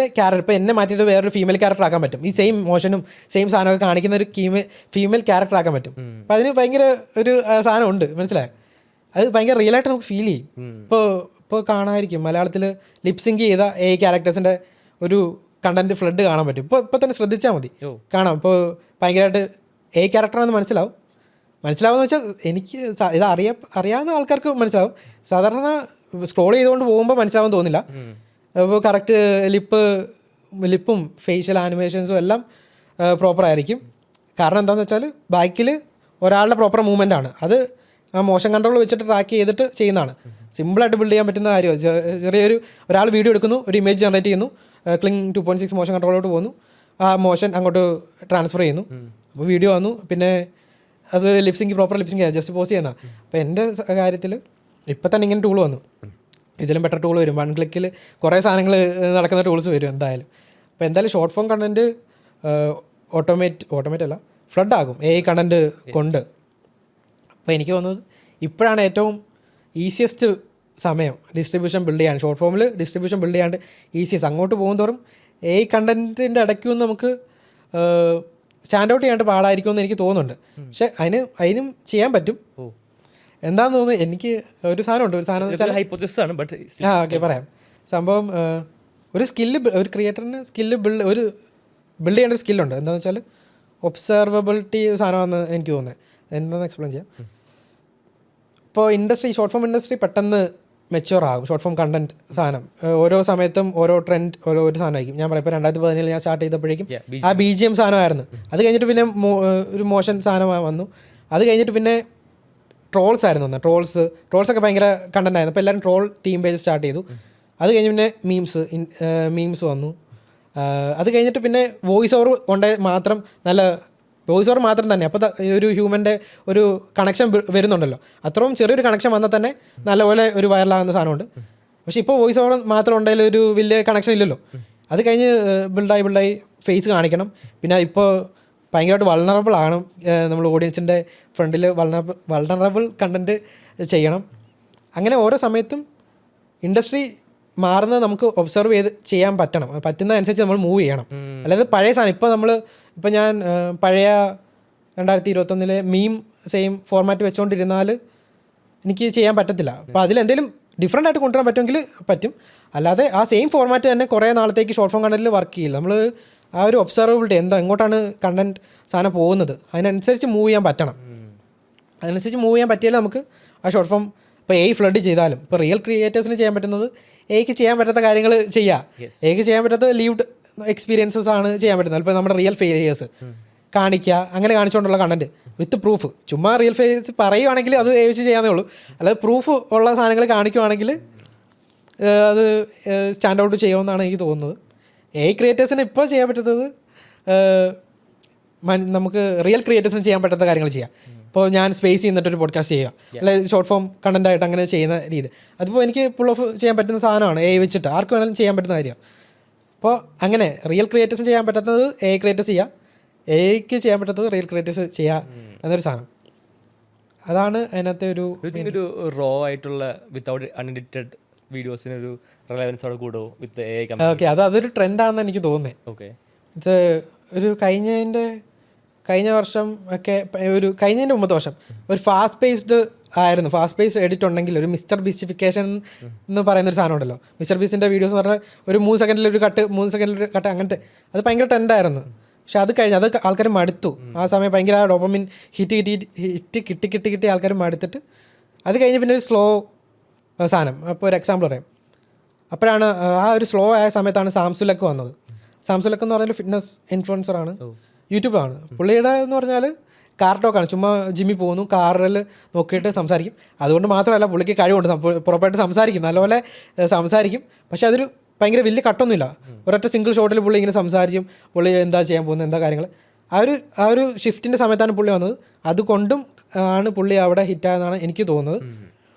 ഇപ്പോൾ എന്നെ മാറ്റിയിട്ട് വേറൊരു ഫീമെയിൽ ക്യാരക്ടർ ആക്കാൻ പറ്റും. ഈ സെയിം മോഷനും സെയിം സാധനമൊക്കെ കാണിക്കുന്ന ഒരു ഫീമെയിൽ ക്യാരക്ടർ ആക്കാൻ പറ്റും. അപ്പോൾ അതിന് ഭയങ്കര ഒരു സാധനം ഉണ്ട്, മനസ്സിലായി. അത് ഭയങ്കര റിയലായിട്ട് നമുക്ക് ഫീൽ ചെയ്യും. ഇപ്പോൾ കാണാമായിരിക്കും മലയാളത്തിൽ ലിപ്സിങ്ക് ചെയ്ത ക്യാരക്ടേഴ്സിൻ്റെ ഒരു കണ്ടന്റ് ഫ്ലഡ് കാണാൻ പറ്റും. ഇപ്പോൾ തന്നെ ശ്രദ്ധിച്ചാൽ മതി, കാണാം. ഇപ്പോൾ ഭയങ്കരമായിട്ട് ക്യാരക്ടറാണെന്ന് മനസ്സിലാവുമെന്ന് വെച്ചാൽ എനിക്ക് ഇത് അറിയാവുന്ന ആൾക്കാർക്ക് മനസ്സിലാവും. സാധാരണ സ്ക്രോൾ ചെയ്തുകൊണ്ട് പോകുമ്പോൾ മനസ്സിലാവും തോന്നില്ല. അപ്പോൾ കറക്റ്റ് ലിപ്പും ഫേഷ്യൽ ആനിമേഷൻസും എല്ലാം പ്രോപ്പർ ആയിരിക്കും. കാരണം എന്താണെന്ന് വെച്ചാൽ ബാക്കിൽ ഒരാളുടെ പ്രോപ്പർ മൂവ്മെൻ്റ് ആണ്. അത് ആ മോഷൻ കൺട്രോൾ വെച്ചിട്ട് ട്രാക്ക് ചെയ്തിട്ട് ചെയ്യുന്നതാണ്. സിമ്പിളായിട്ട് ബിൽഡ് ചെയ്യാൻ പറ്റുന്ന കാര്യമാണ്. ചെറിയൊരു ഒരാൾ വീഡിയോ എടുക്കുന്നു, ഒരു ഇമേജ് ജനറേറ്റ് ചെയ്യുന്നു, ക്ലിങ് 2.6 മോഷൻ കൺട്രോളിലോട്ട് പോകുന്നു, ആ മോഷൻ അങ്ങോട്ട് ട്രാൻസ്ഫർ ചെയ്യുന്നു, അപ്പോൾ വീഡിയോ വന്നു. പിന്നെ അത് പ്രോപ്പർ ലിപ്സിങ്ക് ജസ്റ്റ് പോസ്റ്റ് ചെയ്യുന്നതാണ്. അപ്പോൾ എൻ്റെ കാര്യത്തിൽ ഇപ്പം തന്നെ ഇങ്ങനെ ടൂൾ വന്നു, ഇതിലും ബെറ്റർ ടൂൾ വരും. 1 ക്ലിക്കിൽ കുറേ സാധനങ്ങൾ നടക്കുന്ന ടൂൾസ് വരും എന്തായാലും. അപ്പോൾ എന്തായാലും ഷോർട്ട് ഫോം കണ്ടൻറ്റ് ഓട്ടോമേറ്റ് അല്ല, ഫ്ലഡ് ആകും കണ്ടൻറ്റ് കൊണ്ട്. അപ്പോൾ എനിക്ക് തോന്നുന്നത് ഇപ്പോഴാണ് ഏറ്റവും ഈസിയസ്റ്റ് സമയം ഡിസ്ട്രിബ്യൂഷൻ ബിൽഡ് ചെയ്യാൻ. ഷോർട്ട് ഫോമിൽ ഡിസ്ട്രിബ്യൂഷൻ ബിൽഡ് ചെയ്യാണ്ട് ഈസിയസ്റ്റ്. അങ്ങോട്ട് പോകുന്തോറും കണ്ടൻറ്റിൻ്റെ ഇടയ്ക്കും നമുക്ക് സ്റ്റാൻഡ് ഔട്ട് ചെയ്യാണ്ട് പാടായിരിക്കുമെന്ന് എനിക്ക് തോന്നുന്നുണ്ട്. പക്ഷെ അതിനും ചെയ്യാൻ പറ്റും. എന്താണെന്ന് തോന്നുന്നു എനിക്ക് ഒരു സാധനമുണ്ട്. ഒരു സാധനം ഓക്കെ പറയാം. സംഭവം ഒരു ക്രിയേറ്ററിന് ബിൽഡ് ചെയ്യേണ്ട സ്കില്ലുണ്ട്. എന്താണെന്ന് വെച്ചാൽ ഒബ്സർവബിലിറ്റി സാധനമാണെന്ന് എനിക്ക് തോന്നുന്നത്. എന്താണെന്ന് എക്സ്പ്ലെയിൻ ചെയ്യാം. ഇപ്പോൾ ഷോർട്ട് ഫോം ഇൻഡസ്ട്രി പെട്ടെന്ന് മെച്യൂർ ആകും. ഷോർട്ട് ഫോം കണ്ടന്റ് സാധനം ഓരോ സമയത്തും ഓരോ ട്രെൻഡ് ഒരു സാധനമായിരിക്കും. ഞാൻ പറയാം, ഇപ്പോൾ 2017 ഞാൻ സ്റ്റാർട്ട് ചെയ്തപ്പോഴേക്കും ആ BGM സാധനമായിരുന്നു. അത് കഴിഞ്ഞിട്ട് പിന്നെ ഒരു മോഷൻ സാധനം വന്നു. അത് കഴിഞ്ഞിട്ട് പിന്നെ ട്രോൾസ് ആയിരുന്നു വന്നത്. ട്രോൾസൊക്കെ ഭയങ്കര കണ്ടന്റ് ആയിരുന്നു. അപ്പോൾ എല്ലാവരും ട്രോൾ തീം പേജ് സ്റ്റാർട്ട് ചെയ്തു. അത് കഴിഞ്ഞ് പിന്നെ മീംസ് വന്നു. അത് കഴിഞ്ഞിട്ട് പിന്നെ വോയിസ് ഓവർ മാത്രം നല്ല വോയിസ് ഓവർ മാത്രം തന്നെ. അപ്പോൾ ഒരു ഹ്യൂമൻ്റെ ഒരു കണക്ഷൻ വരുന്നുണ്ടല്ലോ. അത്രയും ചെറിയൊരു കണക്ഷൻ വന്നാൽ തന്നെ നല്ലപോലെ ഒരു വൈറലാകുന്ന സാധനമുണ്ട്. പക്ഷേ ഇപ്പോൾ വോയിസ് ഓവർ മാത്രം ഉണ്ടെങ്കിൽ ഒരു വലിയ കണക്ഷൻ ഇല്ലല്ലോ. അത് കഴിഞ്ഞ് ബിൽഡായി ഫേസ് കാണിക്കണം. പിന്നെ ഇപ്പോൾ ഭയങ്കരമായിട്ട് വൾണറബിൾ ആണ്. നമ്മൾ ഓഡിയൻസിൻ്റെ ഫ്രണ്ടിൽ വൾണറബിൾ കണ്ടൻറ്റ് ചെയ്യണം. അങ്ങനെ ഓരോ സമയത്തും ഇൻഡസ്ട്രി മാറുന്നത് നമുക്ക് ഒബ്സർവ് ചെയ്യാൻ പറ്റണം. പറ്റുന്നതനുസരിച്ച് നമ്മൾ മൂവ് ചെയ്യണം. അല്ലാതെ പഴയ സാധനം ഇപ്പോൾ ഞാൻ പഴയ 2021 മീം സെയിം ഫോർമാറ്റ് വെച്ചുകൊണ്ടിരുന്നാൽ എനിക്ക് ചെയ്യാൻ പറ്റത്തില്ല. അപ്പോൾ അതിലെന്തെങ്കിലും ഡിഫറെൻ്റ് ആയിട്ട് കൊണ്ടുവരാൻ പറ്റുമെങ്കിൽ പറ്റും. അല്ലാതെ ആ സെയിം ഫോർമാറ്റ് തന്നെ കുറേ നാളത്തേക്ക് ഷോർട്ട് ഫോം കണ്ടന്റിൽ വർക്ക് ചെയ്യില്ല. നമ്മൾ ആ ഒരു ഒബ്സർവബിലിറ്റി എങ്ങോട്ടാണ് കണ്ടന്റ് സാധനം പോകുന്നത് അതിനനുസരിച്ച് മൂവ് ചെയ്യാൻ പറ്റണം. അതിനനുസരിച്ച് മൂവ് ചെയ്യാൻ പറ്റിയാലും നമുക്ക് ആ ഷോർട്ട് ഫോം ഇപ്പോൾ ഫ്ലഡ് ചെയ്താലും ഇപ്പോൾ റിയൽ ക്രിയേറ്റേഴ്സിന് ചെയ്യാൻ പറ്റുന്നത് ചെയ്യാൻ പറ്റാത്ത കാര്യങ്ങൾ ചെയ്യാം. ചെയ്യാൻ പറ്റാത്ത ലീവ്ഡ് എക്സ്പീരിയൻസസ് ആണ് ചെയ്യാൻ പറ്റുന്നത്. ഇപ്പോൾ നമ്മുടെ റിയൽ ഫെയിലിയേഴ്സ് കാണിക്കുക, അങ്ങനെ കാണിച്ചുകൊണ്ടുള്ള കണ്ടന്റ് വിത്ത് പ്രൂഫ്. ചുമ്മാ റിയൽ ഫെയിലിയേഴ്സ് പറയുവാണെങ്കിൽ അത് വെച്ച് ചെയ്യാന്നേ ഉള്ളൂ. അല്ലാതെ പ്രൂഫ് ഉള്ള സാധനങ്ങൾ കാണിക്കുവാണെങ്കിൽ അത് സ്റ്റാൻഡ് ഔട്ട് ചെയ്യുമെന്നാണ് എനിക്ക് തോന്നുന്നത്. ക്രിയേറ്റേഴ്സിന് ഇപ്പോൾ ചെയ്യാൻ പറ്റുന്നത് നമുക്ക് റിയൽ ക്രിയേറ്റേഴ്സിന് ചെയ്യാൻ പറ്റാത്ത കാര്യങ്ങൾ ചെയ്യാം. ഇപ്പോൾ ഞാൻ സ്പേസ് ചെയ്യുന്നിട്ടൊരു പോഡ്കാസ്റ്റ് ചെയ്യുക, അല്ലെങ്കിൽ ഷോർട്ട് ഫോം കണ്ടന്റ് ആയിട്ട് അങ്ങനെ ചെയ്യുന്ന രീതി, അതിപ്പോൾ എനിക്ക് പുൾ ഓഫ് ചെയ്യാൻ പറ്റുന്ന സാധനമാണ്. വെച്ചിട്ട് ആർക്ക് വേണമെങ്കിലും ചെയ്യാൻ പറ്റുന്ന കാര്യമാണ്. അപ്പോൾ അങ്ങനെ റിയൽ ക്രിയേറ്റേഴ്സ് ചെയ്യാൻ പറ്റുന്നത് ക്രിയേറ്റേഴ്സ് ചെയ്യുക, ചെയ്യാൻ പറ്റാത്തത് റിയൽ ക്രിയേറ്റേഴ്സ് ചെയ്യുക എന്നൊരു സാധനം. അതാണ് അതിനകത്തെ ഒരു റോ ആയിട്ടുള്ള വിത്തൗട്ട് അൺഎഡിറ്റഡ് വീഡിയോസിനൊരു റിലവൻസ് അവിടെ കൂടുമോ വിത്ത് ഓക്കെ. അതൊരു ട്രെൻഡാണെന്ന് എനിക്ക് തോന്നുന്നത്. ഓക്കെ, ഇത് ഒരു കഴിഞ്ഞ വർഷം ഒക്കെ കഴിഞ്ഞതിൻ്റെ മുമ്പത്തെ വർഷം ഒരു ഫാസ്റ്റ് പേസ്ഡ് എഡിറ്റ് ഉണ്ടെങ്കിൽ ഒരു മിസ്റ്റർ ബീസ്റ്റിഫിക്കേഷൻ എന്ന് പറയുന്നൊരു സാധനം ഉണ്ടല്ലോ. മിസ്റ്റർ ബീസിൻ്റെ വീഡിയോസ് എന്ന് പറഞ്ഞാൽ ഒരു 3 സെക്കൻഡിലൊരു കട്ട് അങ്ങനത്തെ അത് ഭയങ്കര ട്രെൻഡായിരുന്നു. പക്ഷെ അത് കഴിഞ്ഞ് അത് ആൾക്കാർ മടുത്തു. ആ സമയം ഭയങ്കര ഡോപ്പമിൻ ഹിറ്റ് കിട്ടി ആൾക്കാർ മടുത്തിട്ട് അത് കഴിഞ്ഞ് പിന്നെ ഒരു സ്ലോ സാധനം. അപ്പോൾ ഒരു എക്സാമ്പിൾ പറയാം. അപ്പോഴാണ് ആ ഒരു സ്ലോ ആയ സമയത്താണ് സാംസുലക്ക് വന്നത്. സാംസുലക്ക് എന്ന് പറഞ്ഞാൽ ഫിറ്റ്നസ് ഇൻഫ്ലുവൻസറാണ്, യൂട്യൂബാണ്. പുള്ളിയുടെ എന്ന് പറഞ്ഞാൽ കാർ ടോക്കാണ്. ചുമ്മാ ജിമ്മിൽ പോകുന്നു, കാറിൽ നോക്കിയിട്ട് സംസാരിക്കും. അതുകൊണ്ട് മാത്രമല്ല പുള്ളിക്ക് കഴിവുണ്ട്, പ്രോപ്പറായിട്ട് സംസാരിക്കും, നല്ലപോലെ സംസാരിക്കും. പക്ഷെ അതൊരു ഭയങ്കര വലിയ കട്ടൊന്നുമില്ല. ഒരൊറ്റ സിംഗിൾ ഷോട്ടിൽ പുള്ളി ഇങ്ങനെ സംസാരിച്ചും പുള്ളി എന്താ ചെയ്യാൻ പോകുന്നത് എന്താ കാര്യങ്ങൾ ആ ഒരു ഷിഫ്റ്റിൻ്റെ സമയത്താണ് പുള്ളി വന്നത്. അതുകൊണ്ടും ആണ് പുള്ളി അവിടെ ഹിറ്റായെന്നാണ് എനിക്ക് തോന്നുന്നത്.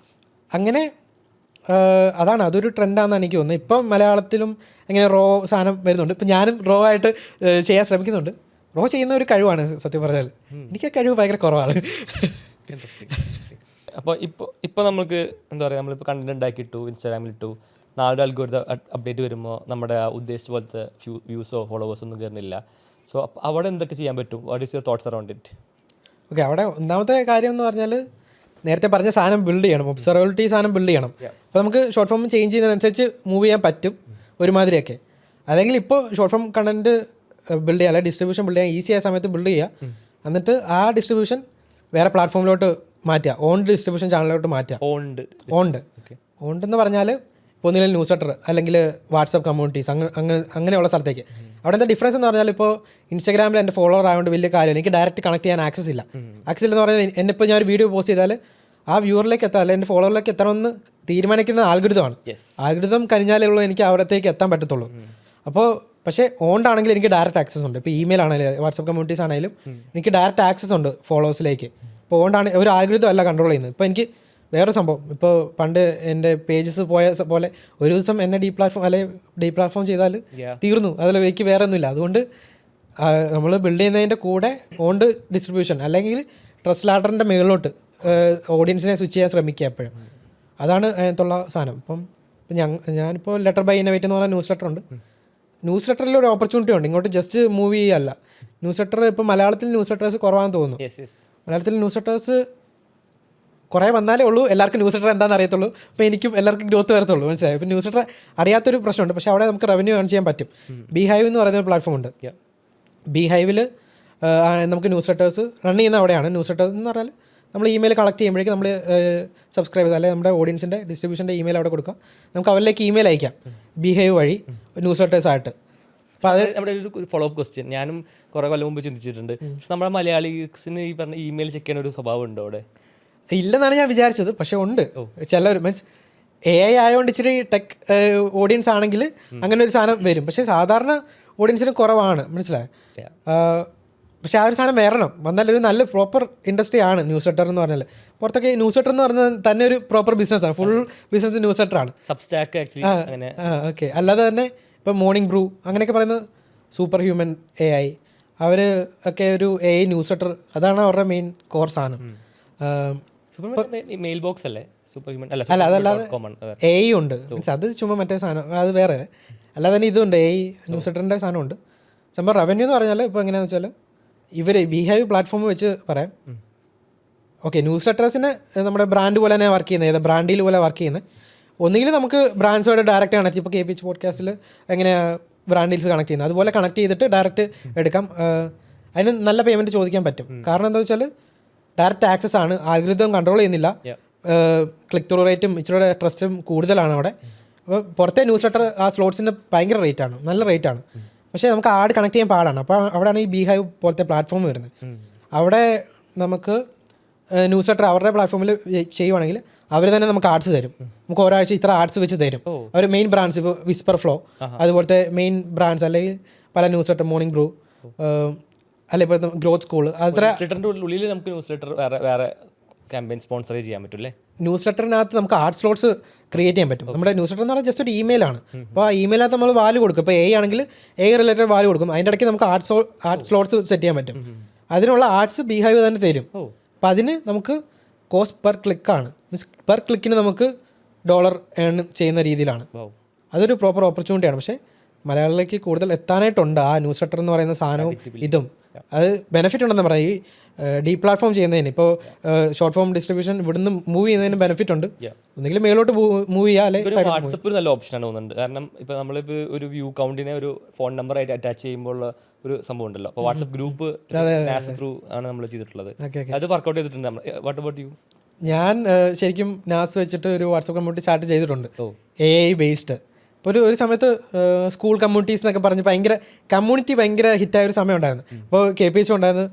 അങ്ങനെ അതാണ്, അതൊരു ട്രെൻഡാണെന്നാണ് എനിക്ക് തോന്നുന്നത്. ഇപ്പം മലയാളത്തിലും ഇങ്ങനെ റോ സാധനം വരുന്നുണ്ട്. ഇപ്പം ഞാനും റോ ആയിട്ട് ചെയ്യാൻ ശ്രമിക്കുന്നുണ്ട്. റോ ചെയ്യുന്ന ഒരു കഴിവാണ് സത്യം പറഞ്ഞാൽ. എനിക്ക് ആ കഴിവ് ഭയങ്കര കുറവാണ്. അപ്പോൾ ഇപ്പോൾ നമുക്ക് എന്താ പറയുക, നമ്മളിപ്പോൾ കണ്ടന്റ് ഉണ്ടാക്കിയിട്ടു, ഇൻസ്റ്റാഗ്രാമിലിട്ടു, നാളെ അൽഗോരിതം അപ്ഡേറ്റ് വരുമ്പോൾ നമ്മുടെ ഉദ്ദേശിച്ച പോലത്തെ വ്യൂസോ ഫോളോവേഴ്സോ ഒന്നും കയറുന്നില്ല. സോ അവിടെ എന്തൊക്കെ ചെയ്യാൻ പറ്റും? What is your thoughts around it? Okay, അവിടെ ഒന്നാമത്തെ കാര്യം എന്ന് പറഞ്ഞാൽ നേരത്തെ പറഞ്ഞ സാധനം ബിൽഡ് ചെയ്യണം, ഒബ്സർവബിലിറ്റി സാധനം ബിൽഡ് ചെയ്യണം. അപ്പോൾ നമുക്ക് ഷോർട്ട് ഫോം ചേഞ്ച് ചെയ്യുന്നതിനനുസരിച്ച് മൂവ് ചെയ്യാൻ പറ്റും ഒരുമാതിരിയൊക്കെ. അല്ലെങ്കിൽ ഇപ്പോൾ ഷോർട്ട് ഫോം കണ്ടന്റ് ബിൽഡ് ചെയ്യുക, അല്ലെങ്കിൽ ഡിസ്ട്രിബ്യൂഷൻ ബിൽഡ് ചെയ്യാൻ ഈസി ആയ സമയത്ത് ബിൽഡ് ചെയ്യുക. എന്നിട്ട് ആ ഡിസ്ട്രിബ്യൂഷൻ വേറെ പ്ലാറ്റ്ഫോമിലോട്ട് മാറ്റുക, ഓൺ ഡിസ്ട്രിബ്യൂഷൻ ചാനലിലോട്ട് മാറ്റുക. ഓണ്ട് എന്ന് പറഞ്ഞാൽ ഇപ്പോൾ ഒന്നുമില്ല ന്യൂസ് ലെറ്റർ അല്ലെങ്കിൽ വാട്സപ്പ് കമ്മ്യൂണിറ്റീസ് അങ്ങനെയുള്ള സ്ഥലത്തേക്ക്. അവിടെ എന്താ ഡിഫറൻസ് എന്ന് പറഞ്ഞാൽ ഇപ്പോൾ ഇൻസ്റ്റാഗ്രാമിൽ എൻ്റെ ഫോളോവർ ആയതുകൊണ്ട് വലിയ കാര്യമില്ല, എനിക്ക് ഡയറക്റ്റ് കണക്ട് ചെയ്യാൻ ആക്സസ് ഇല്ല. ആക്സസ് ഇല്ലെന്ന് പറഞ്ഞാൽ എന്നെ ഇപ്പോൾ ഞാനൊരു വീഡിയോ പോസ്റ്റ് ചെയ്താൽ ആ വ്യൂവറിലേക്ക് എത്താൻ അല്ലെങ്കിൽ എൻ്റെ ഫോളോവറിലേക്ക് എത്തണമെന്ന് തീരുമാനിക്കുന്ന ആൽഗോരിതമാണ്. ആൽഗോരിതം കഴിഞ്ഞാലേ എനിക്ക് അവിടത്തേക്ക് എത്താൻ പറ്റത്തുള്ളൂ. അപ്പോൾ പക്ഷേ ഓണ്ടാണെങ്കിൽ എനിക്ക് ഡയറക്റ്റ് ആക്സസ് ഉണ്ട്. ഇപ്പോൾ ഇമെയിൽ ആണെങ്കിലും വാട്സപ്പ് കമ്മ്യൂണിറ്റീസ് ആണെങ്കിലും എനിക്ക് ഡയറക്റ്റ് ആക്സസ് ഉണ്ട് ഫോളോവേഴ്സിലേക്ക്. ഇപ്പോൾ ഓണ്ടാണ് ഒരു ആൽഗോരിതം അല്ല കൺട്രോൾ ചെയ്യുന്നത്. ഇപ്പോൾ എനിക്ക് വേറെ സംഭവം, ഇപ്പോൾ പണ്ട് എൻ്റെ പേജസ് പോയ പോലെ ഒരു ദിവസം എന്നെ ഡീ പ്ലാറ്റ്ഫോം ചെയ്താൽ തീർന്നു, അതിൽ എനിക്ക് വേറെ ഒന്നുമില്ല. അതുകൊണ്ട് നമ്മൾ ബിൽഡ് ചെയ്യുന്നതിൻ്റെ കൂടെ ഓണ്ട് ഡിസ്ട്രിബ്യൂഷൻ അല്ലെങ്കിൽ ട്രസ്റ്റ് ലാഡറിൻ്റെ മുകളിലോട്ട് ഓഡിയൻസിനെ സ്വിച്ച് ചെയ്യാൻ ശ്രമിക്കുക എപ്പോഴും. അതാണ് അതിനകത്തുള്ള സാധനം. ഇപ്പം ഞാനിപ്പോൾ ലെറ്റർ ബൈ ഇന്നോവേറ്റ് എന്ന് പറഞ്ഞാൽ ന്യൂസ് ലെറ്റർ ഉണ്ട്. ന്യൂസ് ലെറ്ററിൽ ഒരു ഓപ്പർച്യൂണിറ്റി ഉണ്ട്, ഇങ്ങോട്ട് ജസ്റ്റ് മൂവ് ചെയ്യുകയല്ല. ന്യൂസ് ലെറ്റർ ഇപ്പോൾ മലയാളത്തിൽ ന്യൂസ് ലെറ്റേഴ്സ് കുറവാണെന്ന് തോന്നുന്നു. മലയാളത്തിൽ ന്യൂസ് ലെറ്റേഴ്സ് കുറേ വന്നാലേ ഉള്ളൂ എല്ലാവർക്കും ന്യൂസ് ലെറ്റർ എന്താണെന്ന് അറിയത്തുള്ളൂ. അപ്പോൾ എനിക്കും എല്ലാവർക്കും ഗ്രോത്ത് വരത്തുള്ളൂ, മനസ്സിലായി. ഇപ്പോൾ ന്യൂസ് ലെറ്റർ അറിയാത്തൊരു പ്രശ്നമുണ്ട്, പക്ഷേ അവിടെ നമുക്ക് റവന്യൂ ഏൺ ചെയ്യാൻ പറ്റും. ബീഹൈവ് എന്ന് പറയുന്ന ഒരു പ്ലാറ്റ്ഫോം ഉണ്ട്. ബീഹൈവിൽ നമുക്ക് ന്യൂസ് ലെറ്റേഴ്സ് റൺ ചെയ്യുന്ന അവിടെയാണ്. ന്യൂസ് ലെറ്റേഴ്സ് എന്ന് പറഞ്ഞാൽ നമ്മൾ ഇമെയിൽ കളക്ട് ചെയ്യുമ്പോഴേക്കും നമ്മൾ സബ്സ്ക്രൈബ് ചെയ്ത് അല്ലെങ്കിൽ നമ്മുടെ ഓഡിയൻസിൻ്റെ ഡിസ്ട്രിബ്യൂഷൻ്റെ ഇമെയിൽ അവിടെ കൊടുക്കുക, നമുക്ക് അവരിലേക്ക് ഇമെയിൽ അയക്കാം ബീഹൈവ് വഴി ന്യൂസ് ലെറ്റേഴ്സ് ആയിട്ട്. അപ്പോൾ അത് നമ്മുടെ ഒരു ഫോളോ അപ്പ് ക്വസ്റ്റ്യൻ ഞാനും കുറേ കൊല്ലം മുമ്പ് ചിന്തിച്ചിട്ടുണ്ട്. പക്ഷെ നമ്മുടെ മലയാളീസിന് ഈ പറഞ്ഞ ഇമെയിൽ ചെക്ക് ചെയ്യുന്ന ഒരു സ്വഭാവം ഉണ്ടോ അവിടെ? ഇല്ലെന്നാണ് ഞാൻ വിചാരിച്ചത്, പക്ഷെ ഉണ്ട്. ചിലർ മീൻസ് AI ആയതുകൊണ്ട് ഇച്ചിരി ടെക് ഓഡിയൻസ് ആണെങ്കിൽ അങ്ങനെ ഒരു സാധനം വരും. പക്ഷേ സാധാരണ ഓഡിയൻസിന് കുറവാണ്, മനസ്സിലായോ? പക്ഷേ ആ ഒരു സാധനം വരണം, വന്നാൽ ഒരു നല്ല പ്രോപ്പർ ഇൻഡസ്ട്രി ആണ് ന്യൂസ് ലെറ്റർ എന്ന് പറഞ്ഞാൽ. പുറത്തൊക്കെ ന്യൂസ് ലെറ്റർ എന്ന് പറഞ്ഞാൽ തന്നെ ഒരു പ്രോപ്പർ ബിസിനസ്സാണ്, ഫുൾ ബിസിനസ് ന്യൂസ് ലെറ്റർ ആണ്. സബ്സ്റ്റാക്ക് ഓക്കെ. അല്ലാതെ തന്നെ ഇപ്പം മോർണിംഗ് ബ്രൂ അങ്ങനെയൊക്കെ പറയുന്നത് സൂപ്പർ ഹ്യൂമൻ AI, അവർ ഒക്കെ ഒരു AI ന്യൂസ് ലെറ്റർ, അതാണ് അവരുടെ മെയിൻ കോർ സാധനം. മെയിൽ ബോക്സ് അല്ലേ സൂപ്പർ ഹ്യൂമൻ? അല്ല, അതല്ലാതെ AI ഉണ്ട്, മീൻസ് അത് ചുമ്മാ മറ്റേ സാധനം, അത് വേറെ. അല്ലാതെ തന്നെ ഇതുണ്ട്, AI ന്യൂസ് ലെറ്ററിൻ്റെ സാധനമുണ്ട്. സംഭവം റവന്യൂ എന്ന് പറഞ്ഞാൽ ഇപ്പോൾ എങ്ങനെയാണെന്ന് വെച്ചാൽ ഇവർ ബീഹൈവ് പ്ലാറ്റ്ഫോം വെച്ച് പറയാം. ഓക്കെ, ന്യൂസ് ലെറ്റേഴ്സിന് നമ്മുടെ ബ്രാൻഡ് പോലെ തന്നെ വർക്ക് ചെയ്യുന്നത്, ഏതാ ബ്രാൻഡിൽ പോലെ വർക്ക് ചെയ്യുന്നത്. ഒന്നുകിൽ നമുക്ക് ബ്രാൻഡ്സുമായിട്ട് ഡയറക്റ്റ് കണക്ട്, ഇപ്പോൾ KPH പോഡ്കാസ്റ്റിൽ എങ്ങനെയാണ് ബ്രാൻഡ് ഡീൽസ് കണക്ട് ചെയ്യുന്നത് അതുപോലെ കണക്ട് ചെയ്തിട്ട് ഡയറക്റ്റ് എടുക്കാം. അതിന് നല്ല പേയ്മെൻറ്റ് ചോദിക്കാൻ പറ്റും. കാരണം എന്താ വെച്ചാൽ ഡയറക്റ്റ് ആക്സസ് ആണ്, ആൽഗോരിതം കൺട്രോൾ ചെയ്യുന്നില്ല. ക്ലിക്ക് ത്രൂ റേറ്റും ഇച്ചിരി ട്രസ്റ്റും കൂടുതലാണ് അവിടെ. അപ്പോൾ പുറത്തെ ന്യൂസ് ലെറ്റർ ആ സ്ലോട്ട്സിന് ഭയങ്കര റേറ്റാണ്, നല്ല റേറ്റാണ്. പക്ഷേ നമുക്ക് ആഡ് കണക്ട് ചെയ്യാൻ പാടാണ്. അപ്പോൾ അവിടെയാണ് ഈ ബീഹൈവ് പോലത്തെ പ്ലാറ്റ്ഫോം വരുന്നത്. അവിടെ നമുക്ക് ന്യൂസ് ലെറ്റർ അവരുടെ പ്ലാറ്റ്ഫോമിൽ ചെയ്യുവാണെങ്കിൽ അവർ തന്നെ നമുക്ക് ആഡ്സ് തരും. നമുക്ക് ഒരാഴ്ച ഇത്ര ആഡ്സ് വെച്ച് തരും. അവർ മെയിൻ ബ്രാൻഡ്സ്, ഇപ്പോൾ വിസ്പർ ഫ്ലോ അതുപോലത്തെ മെയിൻ ബ്രാൻഡ്സ്, അല്ലെങ്കിൽ പല ന്യൂസ് ലെറ്റർ, മോർണിംഗ് ബ്രൂ, അല്ല ഇപ്പോൾ ഗ്രോത്ത് സ്കൂൾ, അത്ര ഉള്ളിൽ നമുക്ക് ന്യൂസ് ലെറ്റർ വേറെ ക്യാമ്പയിൻ സ്പോൺസർ ചെയ്യാൻ പറ്റുമല്ലേ? ന്യൂസ് ലെറ്ററിനകത്ത് നമുക്ക് ആഡ് സ്ലോട്ട്സ് ക്രിയേറ്റ് ചെയ്യാൻ പറ്റും. നമ്മുടെ ന്യൂസ് ലെറ്റർ എന്ന് പറഞ്ഞാൽ ജസ്റ്റ് ഒരു ഇമെയിലാണ്. അപ്പോൾ ആ ഇമെയിലകത്ത് നമ്മൾ വാല്യൂ കൊടുക്കും. ഇപ്പോൾ AI ആണെങ്കിൽ AI റിലേറ്റഡ് വാല്യൂ കൊടുക്കും. അതിൻ്റെ ഇടയ്ക്ക് നമുക്ക് ആഡ് സ്ലോട്ട്സ് സെറ്റ് ചെയ്യാൻ പറ്റും. അതിനുള്ള ആഡ്സ് ബീഹൈവ് തന്നെ തരും. അപ്പോൾ അതിന് നമുക്ക് കോസ്റ്റ് പെർ ക്ലിക്കാണ്, മീൻസ് പെർ ക്ലിക്കിന് നമുക്ക് $, ഏൺ ചെയ്യുന്ന രീതിയിലാണ്. അതൊരു പ്രോപ്പർ ഓപ്പർച്യൂണിറ്റിയാണ്. പക്ഷേ മലയാളിലേക്ക് കൂടുതൽ എത്താനായിട്ടുണ്ട് ആ ന്യൂസ് ലെറ്റർ എന്ന് പറയുന്ന സാധനവും ഇതും. അത് ബെനിഫിറ്റ് ഉണ്ടെന്ന് പറയാം. ഈ ഡീ പ്ലാറ്റ്ഫോം ചെയ്യുന്നതിന്, ഇപ്പോൾ ഷോർട്ട് ഫോം ഡിസ്ട്രിബ്യൂഷൻ ഇവിടുന്ന് മൂവ് ചെയ്യുന്നതിന് ബെനിഫിറ്റ് ഉണ്ട്. ഒന്നെങ്കിലും മേലോട്ട് മൂവ് ചെയ്യുക, അല്ലെങ്കിൽ വാട്സപ്പ് ഒരു നല്ല ഓപ്ഷനാണ് തോന്നുന്നുണ്ട്. കാരണം ഇപ്പോൾ നമ്മളിപ്പോൾ ഒരു വ്യൂ കൗണ്ടിനെ ഒരു ഫോൺ നമ്പർ ആയിട്ട് അറ്റാച്ച് ചെയ്യുമ്പോൾ ഒരു സംഭവം ഉണ്ടല്ലോ. അപ്പോൾ വാട്സപ്പ് ഗ്രൂപ്പ് ത്രൂ ആണ് നമ്മൾ ചെയ്തിട്ടുള്ളത്. അത് വർക്കൗട്ട് ചെയ്തിട്ടുണ്ട്. What about you? ഞാൻ ശരിക്കും നാസ് വെച്ചിട്ട് ഒരു വാട്സപ്പ് കമ്മ്യൂണിറ്റി സ്റ്റാർട്ട് ചെയ്തിട്ടുണ്ട്, AI ബേസ്ഡ്. ഇപ്പോൾ ഒരു സമയത്ത് സ്കൂൾ കമ്മ്യൂണിറ്റീസ് എന്നൊക്കെ പറഞ്ഞ് ഭയങ്കര ഹിറ്റായ ഒരു സമയം ഉണ്ടായിരുന്നു. അപ്പോൾ KPH ഉണ്ടായിരുന്നു,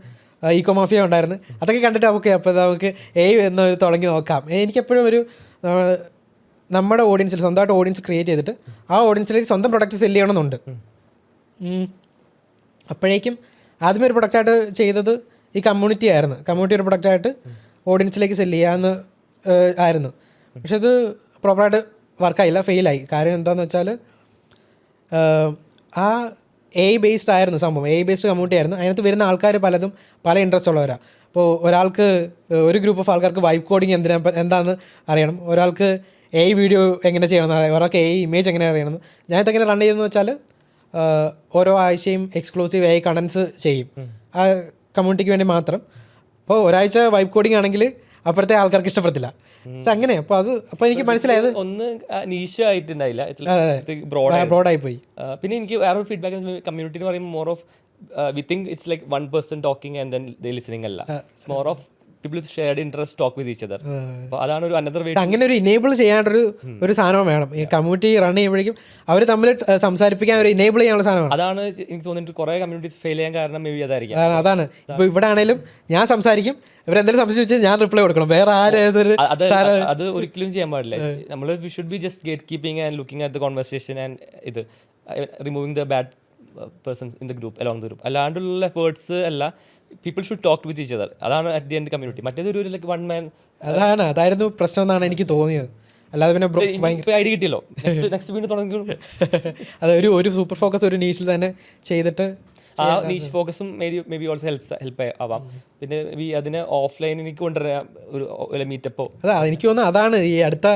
ഈക്കോ മാഫിയ ഉണ്ടായിരുന്നു. അതൊക്കെ കണ്ടിട്ട് ഓക്കെ, അപ്പോൾ നമുക്ക് AI എന്ന് തുടങ്ങി നോക്കാം. എനിക്കെപ്പോഴും ഒരു നമ്മുടെ ഓഡിയൻസിൽ സ്വന്തമായിട്ട് ഓഡിയൻസ് ക്രിയേറ്റ് ചെയ്തിട്ട് ആ ഓഡിയൻസിലേക്ക് സ്വന്തം പ്രൊഡക്റ്റ് സെല്ല് ചെയ്യണമെന്നുണ്ട്. അപ്പോഴേക്കും ആദ്യമേ ഒരു പ്രൊഡക്റ്റായിട്ട് ചെയ്തത് ഈ കമ്മ്യൂണിറ്റി ആയിരുന്നു. കമ്മ്യൂണിറ്റി ഒരു പ്രൊഡക്റ്റായിട്ട് ഓഡിയൻസിലേക്ക് സെല്ല് ചെയ്യാമെന്ന് ആയിരുന്നു. പക്ഷെ അത് പ്രോപ്പറായിട്ട് വർക്കായില്ല, ഫെയിലായി. കാര്യം എന്താണെന്ന് വെച്ചാൽ ആ AI ബേസ്ഡ് ആയിരുന്നു സംഭവം. AI ബേസ്ഡ് കമ്മ്യൂണിറ്റി ആയിരുന്നു. അതിനകത്ത് വരുന്ന ആൾക്കാർ പലതും പല ഇൻട്രസ്റ്റ് ഉള്ളവരാണ്. അപ്പോൾ ഒരാൾക്ക് ഒരു ഗ്രൂപ്പ് ഓഫ് ആൾക്കാർക്ക് വൈബ് കോഡിങ് എന്താണെന്ന് അറിയണം, ഒരാൾക്ക് AI വീഡിയോ എങ്ങനെ ചെയ്യണമെന്ന് അറിയാം, ഒരാൾക്ക് AI ഇമേജ് എങ്ങനെ അറിയണം. ഞാനിതെങ്ങനെ റൺ ചെയ്തെന്ന് വെച്ചാൽ ഓരോ ആഴ്ചയും എക്സ്ക്ലൂസീവ് AI കണ്ടൻസ് ചെയ്യും ആ കമ്മ്യൂണിറ്റിക്ക് വേണ്ടി മാത്രം. അപ്പോൾ ഒരാഴ്ച വൈബ് കോഡിങ് ആണെങ്കിൽ അപ്പുറത്തെ ആൾക്കാർക്ക് ഇഷ്ടപ്പെടത്തില്ല. അങ്ങനെ അപ്പോൾ എനിക്ക് മനസ്സിലായത് ഒന്ന് നീശ ആയിട്ടുണ്ടായില്ല, ബ്രോഡായി പോയി. പിന്നെ എനിക്ക് വേറൊരു ഫീഡ്ബാക്ക് കമ്മ്യൂണിറ്റി എന്ന് പറയുമ്പോൾ more of we think it's like one person talking and then they listening അല്ല. It's more of people with shared interest talk with each other. അപ്പോൾ അതാണ് ഒരു അനദർ വേ. അങ്ങനെ ഒരു ഇനേബിൾ ചെയ്യാണ്ടൊരു സാധനം വേണം ഈ കമ്മ്യൂണിറ്റി റൺ ചെയ്യുമ്പോഴേക്കും. അവർ തമ്മിൽ സംസാരിപ്പിക്കാൻ ഒരു ഇനേബിൾ ചെയ്യാനുള്ള സാധനമാണ്. അതാണ് എനിക്ക് തോന്നിയിട്ട് കുറേ കമ്മ്യൂണിറ്റീസ് ഫെയിൽ ചെയ്യാൻ കാരണം മേ ബി അതായിരിക്കും. അതാണ് ഇപ്പോൾ ഇവിടെ ആണെങ്കിലും ഞാൻ സംസാരിക്കും, ഇവരെന്തെങ്കിലും സംശയിച്ചാൽ ഞാൻ റിപ്ലൈ കൊടുക്കണം, വേറെ ആരും അത് ഒരിക്കലും ചെയ്യാൻ പാടില്ല. നമ്മൾ we should be just gate keeping and looking at the conversation and ഇത് removing the bad persons in the group along the group. അല്ലാണ്ടുള്ള എഫേർട്സ് അല്ല, people should talk with each other. അതാണ് അറ്റ് ദി എൻഡ് കമ്മ്യൂണിറ്റി. മറ്റേത് ഒരു like one man. അതായിരുന്നു പ്രശ്നം എന്നാണ് എനിക്ക് തോന്നിയത്. അല്ലാതെ പിന്നെ ഐഡിയ കിട്ടിയല്ലോ, നെക്സ്റ്റ് വീണ്ടും തുടങ്ങി. അത് ഒരു സൂപ്പർ ഫോക്കസ് ഒരു നീഷിൽ തന്നെ ചെയ്തിട്ട് ആ നീഷ് ഫോക്കസും മേ ബി ഓൾസോ ഹെൽപ്പ് ആവാം. പിന്നെ അതിന് ഓഫ്ലൈനിലേക്ക് കൊണ്ടുവരാം ഒരു മീറ്റപ്പോ. എനിക്ക് തോന്നുന്നു അതാണ് ഈ അടുത്ത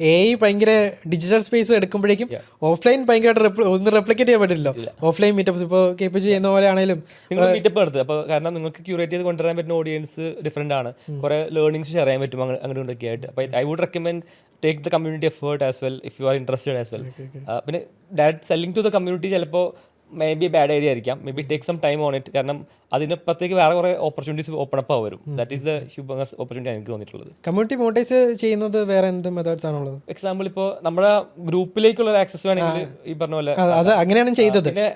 AI ഭയങ്കര ഡിജിറ്റൽ സ്പേസ് എടുക്കുമ്പോഴേക്കും ഓഫ്ലൈൻ ഭയങ്കരമായിട്ട് ഒന്നും റെപ്ലിക്കേറ്റ് ചെയ്യാൻ പറ്റില്ലല്ലോ. ഓഫ്ലൈൻ മീറ്റപ്സ് ഇപ്പോൾ KPG ചെയ്യുന്ന പോലെ ആണെങ്കിലും നിങ്ങൾ മീറ്റപ്പ് നടത്തുക. അപ്പോൾ കാരണം നിങ്ങൾക്ക് ക്യൂറേറ്റ് ചെയ്ത് കൊണ്ടുവരാൻ പറ്റുന്ന ഓഡിയൻസ് ഡിഫറെൻ്റ് ആണ്, കുറേ ലേണിംഗ്സ് ഷെയർ ചെയ്യാൻ പറ്റും അങ്ങനെ കൊണ്ടൊക്കെ ആയിട്ട്. അപ്പോൾ I would recommend take the community effort as well if you are interested as well. പിന്നെ direct selling to the community ചിലപ്പോൾ മേ ബി ബാഡ് ഐഡിയ ആയിരിക്കാം, maybe take some time on it. കാരണം അതിനപ്പുറത്തേക്ക് വേറെ കുറേ opportunities open up വരും. That is the humus opportunity എനിക്ക് തോന്നിയിട്ടുള്ളത്. കമ്മ്യൂണിറ്റി മോണിറ്റൈസ് ചെയ്യുന്നത് വേറെ എന്ത് മെത്തേഡ്സ് ആണുള്ളത്? എക്സാമ്പിൾ ഇപ്പോൾ നമ്മുടെ ഗ്രൂപ്പിലേക്കുള്ള ആക്സസ് വേണമെങ്കിൽ ഈ പറഞ്ഞ പോലെ അത് അങ്ങനെയാണ് ചെയ്തത്. പിന്നെ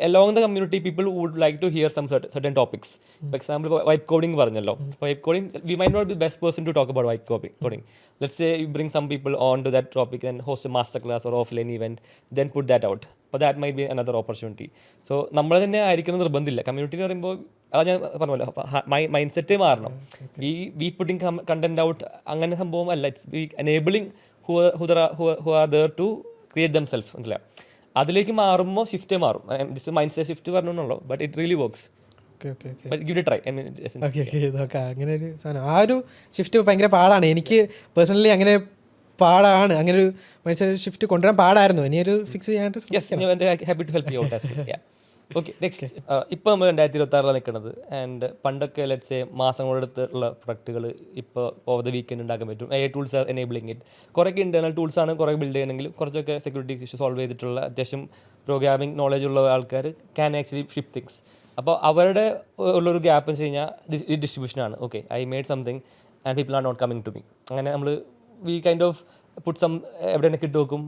along the community people would like to hear some certain topics. For example vibe coding പറഞ്ഞല്ലോ. Vibe coding we might not be best person to talk about vibe coding. Let's say you bring some people on to that topic and host a master class or offline event, then put that out. അപ്പോൾ that might be another opportunity. So നമ്മൾ തന്നെ ആയിരിക്കണം നിർബന്ധമില്ല. Community എന്ന് പറയുമ്പോൾ അത് ഞാൻ പറഞ്ഞല്ലോ, മൈൻഡ് സെറ്റ് മാറണം. വി പുട്ടിങ് കണ്ടന്റ് ഔട്ട് അങ്ങനെ സംഭവം അല്ല. It's we enabling who are there to create them self. മനസ്സിലാവും? അതിലേക്ക് മാറുമ്പോൾ ഷിഫ്റ്റ് മാറും. മൈൻഡ് സെറ്റ് ഷിഫ്റ്റ് പറഞ്ഞുള്ളൂ, but it really works. Try. അങ്ങനെ ഒരു സാധനം, ആ ഒരു ഷിഫ്റ്റ് ഭയങ്കര പാടാണ്. എനിക്ക് പേഴ്സണലി അങ്ങനെ പാടാണ്, അങ്ങനെ ഒരു മൈൻഡ് ഷിഫ്റ്റ് കൊണ്ടുവരാൻ പാടായിരുന്നു. ഇനി ഒരു ഫിക്സ് ചെയ്യാനായിട്ട് happy to help you out as well. Okay, next. ഇപ്പോൾ നമ്മൾ 2026 നിൽക്കുന്നത്. ആൻഡ് പണ്ടൊക്കെ ലെറ്റ്സ് സേ മാസങ്ങളെടുത്തുള്ള പ്രൊഡക്റ്റുകൾ ഇപ്പോൾ ഓവർ ദ വീക്കെൻഡ് ഉണ്ടാക്കാൻ പറ്റും. AI tools R enabling it. കുറേയൊക്കെ ഇൻറ്റേർണൽ ടൂൾസാണ് കുറേ ബിൽഡ് ചെയ്യണമെങ്കിലും കുറച്ചൊക്കെ സെക്യൂരിറ്റി ഇഷ്യൂ സോൾവ് ചെയ്തിട്ടുള്ള അത്യാവശ്യം പ്രോഗ്രാമിംഗ് നോളജ് ഉള്ള ആൾക്കാർ ക്യാൻ ആക്ച്വലി ഷിപ്പ് തിങ്സ്. അപ്പോൾ അവരുടെ ഉള്ളൊരു ഗ്യാപ്പ് എന്ന് വെച്ച് കഴിഞ്ഞാൽ ഈ ഡിസ്ട്രിബ്യൂഷനാണ്. Okay, I made something and people are not coming to me. അങ്ങനെ നമ്മൾ we kind of put some എവിടെയൊക്കെ ഇട്ട് വെക്കും,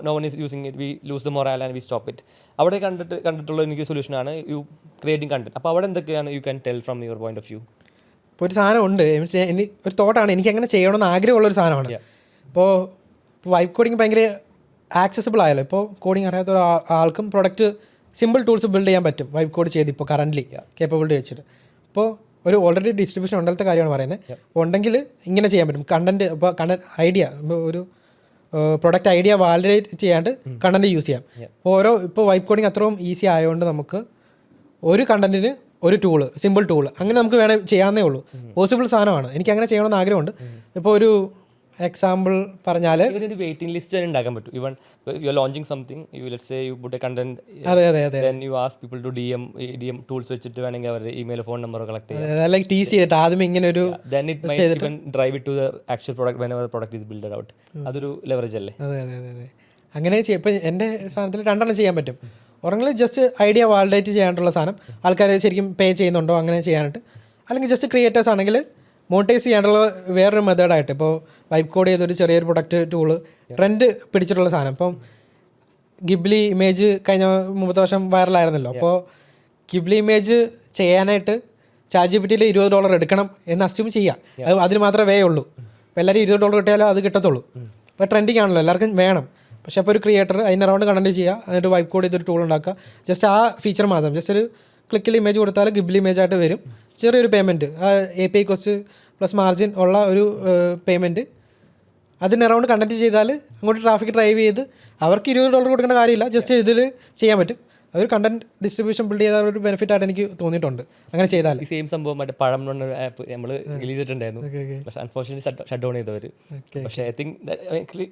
no one is using it, we lose the morale and we stop it. അവിടെ കണ്ടിട്ടുള്ള എനിക്ക് സൊല്യൂഷനാണ് യു ക്രിയേറ്റിംഗ് കണ്ടന്റ്. അപ്പോൾ അവിടെ എന്തൊക്കെയാണ് you can tell from your point of view? ഇപ്പോൾ ഒരു സാധനം ഉണ്ട്, ഒരു തോട്ടാണ്, എനിക്ക് അങ്ങനെ ചെയ്യണമെന്ന് ആഗ്രഹമുള്ളൊരു സാധനമാണ്. ഇപ്പോൾ വൈബ് കോഡിങ് ഭയങ്കര ആക്സസിബിൾ ആയല്ലോ. ഇപ്പോൾ കോഡിങ് അറിയാത്ത ആൾക്കും പ്രൊഡക്റ്റ് സിമ്പിൾ ടൂൾസ് ബിൽഡ് ചെയ്യാൻ പറ്റും വൈബ് കോഡ് ചെയ്ത് ഇപ്പോൾ കറൻ്റ്ലി കേപ്പബിലിറ്റി വെച്ചിട്ട്. അപ്പോൾ ഒരു ഓൾറെഡി ഡിസ്ട്രിബ്യൂഷൻ ഉണ്ടത്തെ കാര്യമാണ് പറയുന്നത്. അപ്പോൾ ഉണ്ടെങ്കിൽ ഇങ്ങനെ ചെയ്യാൻ പറ്റും. കണ്ടന്റ് ഇപ്പോൾ ഐഡിയ ഒരു പ്രൊഡക്റ്റ് ഐഡിയ വാലിഡേറ്റ് ചെയ്യാണ്ട് കണ്ടന്റ് യൂസ് ചെയ്യാം. ഇപ്പോൾ വൈബ് കോഡിങ് അത്രയും ഈസി ആയതുകൊണ്ട് നമുക്ക് ഒരു കണ്ടന്റിന് ഒരു ടൂള്, സിമ്പിൾ ടൂള്, അങ്ങനെ നമുക്ക് വേണേൽ ചെയ്യാവുന്നേ ഉള്ളൂ. പോസിബിൾ സാധനമാണ്. എനിക്ക് അങ്ങനെ ചെയ്യണമെന്ന് ആഗ്രഹമുണ്ട്. ഇപ്പോൾ ഒരു എക്സാമ്പിൾ പറഞ്ഞാൽ ഒരു വെയിറ്റിംഗ് ലിസ്റ്റ് വരെ ഉണ്ടാക്കാൻ പറ്റും. Even you are launching something, you let's say you put a content, then you ask people to DM tools വെച്ചിട്ട് വേണമെങ്കിൽ അവരുടെ ഇമെയിൽ ഫോൺ നമ്പർ കളക്ട് ചെയ്യാം. ലൈക്ക് ടീസ് ചെയ്തിട്ട് ആദ്യം ഇങ്ങനെ ഒരു then it might even drive it to the actual product whenever the product is built out. അതൊരു leverage അല്ലേ? അതെ. അങ്ങനെ ചെയ്യാം. ഇപ്പം എൻ്റെ സാധനത്തിൽ 2 എണ്ണം ചെയ്യാൻ പറ്റും. ഒരെങ്കിലും ജസ്റ്റ് ഐഡിയ വാലിഡേറ്റ് ചെയ്യാനുള്ള സാധനം ആൾക്കാർ ശരിക്കും പേ ചെയ്യുന്നുണ്ടോ അങ്ങനെ ചെയ്യാനായിട്ട്, അല്ലെങ്കിൽ ജസ്റ്റ് ക്രിയേറ്റേഴ്സ് ആണെങ്കിൽ മോണിറ്റൈസ് ചെയ്യാനുള്ള വേറൊരു മെത്തേഡായിട്ട്. ഇപ്പോൾ വൈബ് കോഡ് ചെയ്തൊരു ചെറിയൊരു പ്രൊഡക്റ്റ് ടൂള് ട്രെൻഡ് പിടിച്ചിട്ടുള്ള സാധനം. ഇപ്പം ഗിബ്ലി ഇമേജ് കഴിഞ്ഞ 30 വർഷം വൈറലായിരുന്നല്ലോ. അപ്പോൾ ഗിബ്ലി ഇമേജ് ചെയ്യാനായിട്ട് ChatGPTയിൽ $20 എടുക്കണം എന്ന് അസ്യൂം ചെയ്യാം. അതിന് മാത്രമേ വേ ഉള്ളൂ. അപ്പോൾ എല്ലാവരും $20 കിട്ടിയാലോ അത് കിട്ടത്തുള്ളൂ. ഇപ്പോൾ ട്രെൻഡിങ് ആണല്ലോ, എല്ലാവർക്കും വേണം. പക്ഷേ അപ്പോൾ ഒരു ക്രിയേറ്റർ അതിന് അറൗണ്ട് കണ്ടന്റ് ചെയ്യുക, എന്നിട്ട് വൈപ്പ് കോഡ് ചെയ്തൊരു ടൂൾ ഉണ്ടാക്കുക. ജസ്റ്റ് ആ ഫീച്ചർ മാത്രം, ജസ്റ്റ് ഒരു ക്ലിക്കിൽ ഇമേജ് കൊടുത്താൽ ഗിബിൾ ഇമേജ് ആയിട്ട് വരും. ചെറിയൊരു പേയ്മെൻറ്റ്, ആ API കോസ്റ്റ് പ്ലസ് മാർജിൻ ഉള്ള ഒരു പേയ്മെൻറ്റ്. അതിന് അറൗണ്ട് കണ്ടന്റ് ചെയ്താൽ അങ്ങോട്ട് ട്രാഫിക് ഡ്രൈവ് ചെയ്ത് അവർക്ക് $20 കൊടുക്കേണ്ട കാര്യമില്ല, ജസ്റ്റ് ഇതിൽ ചെയ്യാൻ പറ്റും. അതൊരു കണ്ടന്റ് ഡിസ്ട്രിബ്യൂഷൻ ബിൽഡ് ചെയ്താൽ ഒരു ബെനിഫിറ്റ് ആയിട്ട് എനിക്ക് തോന്നിയിട്ടുണ്ട് അങ്ങനെ ചെയ്താൽ. ഈ സെയിം സംഭവം മറ്റേ പഴം എന്ന് പറഞ്ഞ ആപ്പ് നമ്മൾ റിലീസ് ചെയ്തിട്ടുണ്ടായിരുന്നു. പക്ഷേ അൺഫോർച്യുനേറ്റ്ലി ഷട്ട് ഡൗൺ ചെയ്തവർ. പക്ഷേ ഐ തിങ്ക്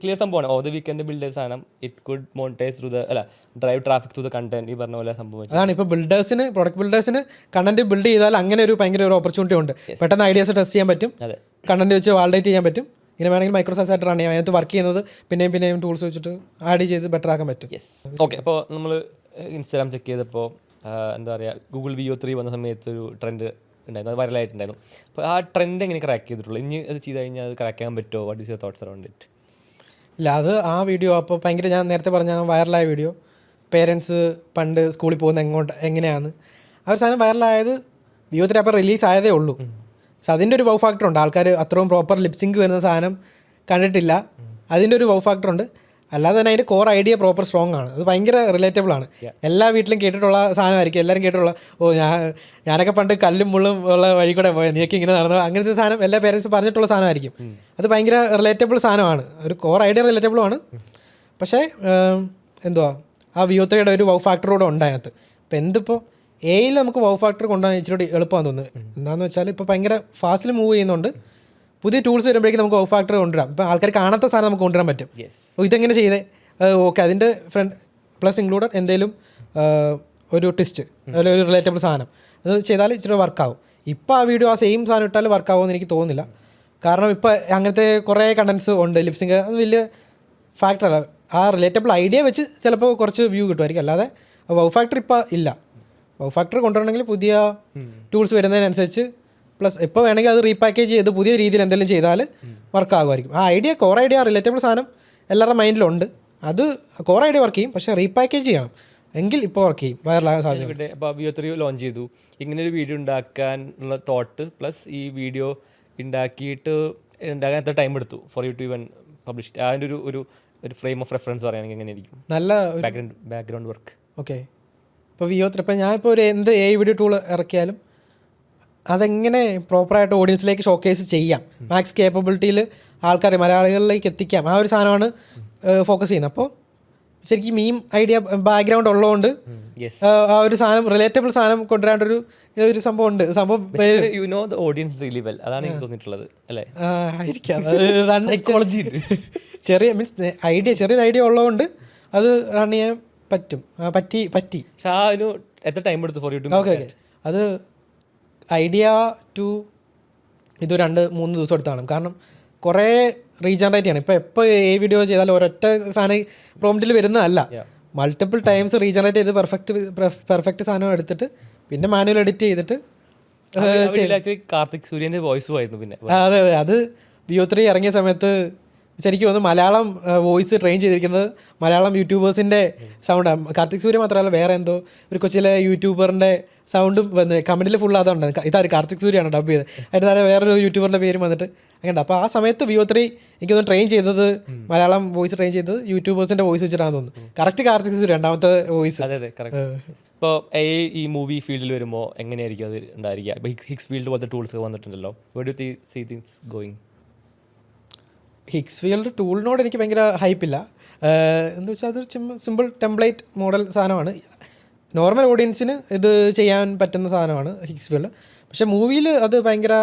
ക്ലിയർ സംഭവമാണ്. ഓവർ ദ വീക്കെൻഡ് ബിൽഡ് സാധനം it could monetise through the drive traffic through the content. ഈ പറഞ്ഞ പോലെ സംഭവം അതാണ് ഇപ്പോൾ ബിൽഡേഴ്സിന്, പ്രൊഡക്റ്റ് ബിൽഡേഴ്സിന് കണ്ടന്റ് ബിൽഡ് ചെയ്താൽ അങ്ങനെ ഒരു ഭയങ്കര ഒരു ഓപ്പർച്യൂണിറ്റി ഉണ്ട്. പെട്ടെന്ന് ഐഡിയാസ് ടെസ്റ്റ് ചെയ്യാൻ പറ്റും, കണ്ടന്റ് വെച്ച് വാലിഡേറ്റ് ചെയ്യാൻ പറ്റും. ഇങ്ങനെ വേണമെങ്കിൽ മൈക്രോസോഫ്റ്റ് ആയിട്ട് റൺ ചെയ്യാം. അതിനകത്ത് വർക്ക് ചെയ്യുന്നത് പിന്നെയും ടൂൾസ് വെച്ചിട്ട് ആഡ് ചെയ്ത് ബെറ്റർ ആക്കാൻ പറ്റും. യെസ്. ഓക്കെ, അപ്പോൾ നമ്മൾ ഇൻസ്റ്റാഗ്രാം ചെക്ക് ചെയ്തപ്പോൾ എന്താ പറയുക, Google VO3 വന്ന സമയത്ത് ഒരു ട്രെൻഡ് ഉണ്ടായിരുന്നു, അത് വൈറലായിട്ടുണ്ടായിരുന്നു. അപ്പോൾ ആ ട്രെൻഡ് എങ്ങനെ ക്രാക്ക് ചെയ്തിട്ടുള്ളൂ? ഇനി അത് ചെയ്ത് കഴിഞ്ഞാൽ അത് ക്രാക്ക് ചെയ്യാൻ പറ്റുമോ? What is your thoughts around it? ഇല്ല, അത് ആ വീഡിയോ അപ്പോൾ ഭയങ്കര, ഞാൻ നേരത്തെ പറഞ്ഞ വൈറലായ വീഡിയോ, പേരൻസ് പണ്ട് സ്കൂളിൽ പോകുന്ന എങ്ങനെയാണ് ആ ഒരു സാധനം വൈറലായത്. VO3 അപ്പോൾ റിലീസ് ആയതേ ഉള്ളൂ. സോ അതിൻ്റെ ഒരു വൗ ഫാക്ടർ ഉണ്ട്. ആൾക്കാർ അത്രയും പ്രോപ്പർ ലിപ്സിങ്ക് വരുന്ന സാധനം കണ്ടിട്ടില്ല, അതിൻ്റെ ഒരു വൗ ഫാക്ടർ ഉണ്ട്. അല്ലാതെ തന്നെ അതിൻ്റെ കോർ ഐഡിയ പ്രോപ്പർ സ്ട്രോങ് ആണ്. അത് ഭയങ്കര റിലേറ്റബിൾ ആണ്. എല്ലാ വീട്ടിലും കേട്ടിട്ടുള്ള സാധനമായിരിക്കും, എല്ലാവരും കേട്ടിട്ടുള്ള. ഞാനൊക്കെ പണ്ട് കല്ലും മുള്ളും ഉള്ള വഴി കൂടെ പോയത്, നീക്കി ഇങ്ങനെ നടന്നത്, അങ്ങനത്തെ സാധനം എല്ലാ പേരൻസും പറഞ്ഞിട്ടുള്ള സാധനമായിരിക്കും. അത് ഭയങ്കര റിലേറ്റബിൾ സാധനമാണ്, ഒരു കോർ ഐഡിയ റിലേറ്റബിളും ആണ്. പക്ഷേ എന്തുവാ, ആ VO3 ഒരു വൗ ഫാക്ടർ കൂടെ ഉണ്ട് അതിനകത്ത്. ഇപ്പം എന്തിപ്പോൾ AI നമുക്ക് വൗ ഫാക്ടർ കൊണ്ടുപോകാൻ ഇച്ചിരി എളുപ്പമാണെന്ന് തോന്നുന്നു. എന്താണെന്ന് വെച്ചാൽ ഇപ്പോൾ ഭയങ്കര ഫാസ്റ്റിൽ മൂവ് ചെയ്യുന്നുണ്ട്. പുതിയ ടൂൾസ് വരുമ്പോഴേക്കും നമുക്ക് വൗ ഫാക്ടർ കൊണ്ടുവരാം. ഇപ്പോൾ ആൾക്കാർ കാണാത്ത സാധനം നമുക്ക് കൊണ്ടുവരാൻ പറ്റും. ഇതെങ്ങനെ ചെയ്തേ, ഓക്കെ, അതിൻ്റെ ഫ്രണ്ട് പ്ലസ് ഇൻക്ലൂഡഡ് എന്തെങ്കിലും ഒരു ട്വിസ്റ്റ്, അല്ലെങ്കിൽ ഒരു റിലേറ്റബിൾ സാധനം അത് ചെയ്താൽ ഇച്ചിരി വർക്കാവും. ഇപ്പോൾ ആ വീഡിയോ ആ സെയിം സാധനം ഇട്ടാൽ വർക്കാവുമെന്ന് എനിക്ക് തോന്നുന്നില്ല. കാരണം ഇപ്പോൾ അങ്ങനത്തെ കുറേ കണ്ടൻസ് ഉണ്ട്. ലിപ്സിങ് അത് വലിയ ഫാക്ടറല്ല. ആ റിലേറ്റബിൾ ഐഡിയ വെച്ച് ചിലപ്പോൾ കുറച്ച് വ്യൂ കിട്ടുമായിരിക്കും, അല്ലാതെ വൗ ഫാക്ടർ ഇപ്പോൾ ഇല്ല. വൗ ഫാക്ടർ കൊണ്ടുവരണമെങ്കിൽ പുതിയ ടൂൾസ് വരുന്നതിനനുസരിച്ച് പ്ലസ് ഇപ്പോൾ വേണമെങ്കിൽ അത് റീപാക്കേജ് ചെയ്ത് പുതിയ രീതിയിൽ എന്തെങ്കിലും ചെയ്താൽ വർക്കാകുമായിരിക്കും. ആ ഐഡിയ, കോർ ഐഡിയ, റിലേറ്റബിൾ സാധനം എല്ലാവരുടെ മൈൻഡിലുണ്ട്. അത് കോർ ഐഡിയ വർക്ക് ചെയ്യും, പക്ഷേ റീപാക്കേജ് ചെയ്യണം എങ്കിൽ ഇപ്പോൾ വർക്ക് ചെയ്യും, വൈറലാകാൻ സാധ്യത. അപ്പോൾ VO3 ലോഞ്ച് ചെയ്തു, ഇങ്ങനൊരു വീഡിയോ ഉണ്ടാക്കാനുള്ള തോട്ട് പ്ലസ് ഈ വീഡിയോ ഉണ്ടാക്കാൻ എത്ര ടൈം എടുത്തു ഫോർ യു ടു ഇവൻ പബ്ലിഷ്? അതിൻ്റെ ഒരു ഫ്രെയിം ഓഫ് റെഫറൻസ് പറയുകയാണെങ്കിൽ എങ്ങനെയായിരിക്കും നല്ല ബാക്ക്ഗ്രൗണ്ട് വർക്ക്? ഓക്കെ, ഇപ്പോൾ VO3 ഇപ്പോൾ ഞാനിപ്പോൾ ഒരു എന്ത് AI വീഡിയോ ടൂൾ ഇറക്കിയാലും അതെങ്ങനെ പ്രോപ്പറായിട്ട് ഓഡിയൻസിലേക്ക് ഷോക്കേസ് ചെയ്യാം, മാക്സ് കേപ്പബിലിറ്റിയിൽ ആൾക്കാരെ മലയാളികളിലേക്ക് എത്തിക്കാം, ആ ഒരു സാധനമാണ് ഫോക്കസ് ചെയ്യുന്നത്. അപ്പോൾ ശരിക്കും മീം ഐഡിയ ബാക്ക്ഗ്രൗണ്ട് ഉള്ളതുകൊണ്ട് ആ ഒരു സാധനം, റിലേറ്റബിൾ സാധനം കൊണ്ടുവരാണ്ടൊരു ഒരു സംഭവം ഉണ്ട്. സംഭവം you know the audience really well, അതാണ് എനിക്ക് തോന്നിയിട്ടുള്ളത് അല്ലേ? ആയിരിക്കാം. സൈക്കോളജി ചെറിയ മീൻസ് ഐഡിയ, ചെറിയൊരു ഐഡിയ ഉള്ളതുകൊണ്ട് അത് റൺ ചെയ്യാൻ പറ്റും. പറ്റി. പക്ഷേ ആ ഒരു എത്ര ടൈം എടുത്തു ഫോർ യു ടു? ഓക്കെ, അത് ഐഡിയ ടു ഇത് 2-3 ദിവസം എടുത്താണ്. കാരണം കുറേ റീജനറേറ്റ് ചെയ്യണം. ഇപ്പോൾ AI വീഡിയോ ചെയ്താൽ ഒരൊറ്റ സാധനം പ്രോംപ്റ്റിൽ വരുന്നതല്ല, മൾട്ടിപ്പിൾ ടൈംസ് റീജനറേറ്റ് ചെയ്ത് പെർഫെക്റ്റ് സാധനം എടുത്തിട്ട് പിന്നെ മാനുവൽ എഡിറ്റ് ചെയ്തിട്ട് കാർത്തിക് സൂര്യൻ്റെ വോയിസും ആയിരുന്നു. പിന്നെ അതെ, അത് VO3 ഇറങ്ങിയ സമയത്ത് ശരിക്കും ഒന്ന് മലയാളം വോയിസ് ട്രെയിൻ ചെയ്തിരിക്കുന്നത് മലയാളം യൂട്യൂബേഴ്സിൻ്റെ സൗണ്ടാണ്. കാർത്തിക് സൂര്യ മാത്രമല്ല, വേറെ എന്തോ ഒരു കൊച്ചിയിലെ യൂട്യൂബറിൻ്റെ സൗണ്ടും വന്ന് കമൻറ്റിൽ ഫുൾ അതുണ്ട്. ഇതാര് കാർത്തിക് സൂര്യാണ് ഡബ് ചെയ്ത്, അതിൻ്റെ താഴെ വേറൊരു യൂട്യൂബറിൻ്റെ പേരും വന്നിട്ട് അങ്ങനെ. അപ്പോൾ ആ സമയത്ത് VO3 എനിക്കൊന്ന് ട്രെയിൻ ചെയ്തത്, മലയാളം വോയിസ് ട്രെയിൻ ചെയ്തത് യൂട്യൂബേഴ്സിൻ്റെ വോയിസ് വെച്ചിട്ടാണെന്ന് തോന്നുന്നു. കറക്റ്റ് കാർത്തിക് സൂര്യ രണ്ടാമത്തെ വോയിസ്. അതെ, കറക്റ്റ്. ഇപ്പോൾ ഈ മൂവി ഫീൽഡിൽ വരുമ്പോൾ എങ്ങനെയായിരിക്കും അത് ഉണ്ടായിരിക്കുക? ഇപ്പോൾ ഹിക്സ് ഫീൽഡ് പോലത്തെ ടൂൾസ് വന്നിട്ടുണ്ടല്ലോ, where do you see things going? Higgsfield ടൂളിനോട് എനിക്ക് ഭയങ്കര ഹൈപ്പില്ല. എന്താ വെച്ചാൽ അതൊരു സിമ്പിൾ ടെംപ്ലേറ്റ് മോഡൽ സാധനമാണ്. നോർമൽ ഓഡിയൻസിന് ഇത് ചെയ്യാൻ പറ്റുന്ന സാധനമാണ് ഹിക്സ് ഫീൽഡ്. പക്ഷേ മൂവിയിൽ അത് ഭയങ്കര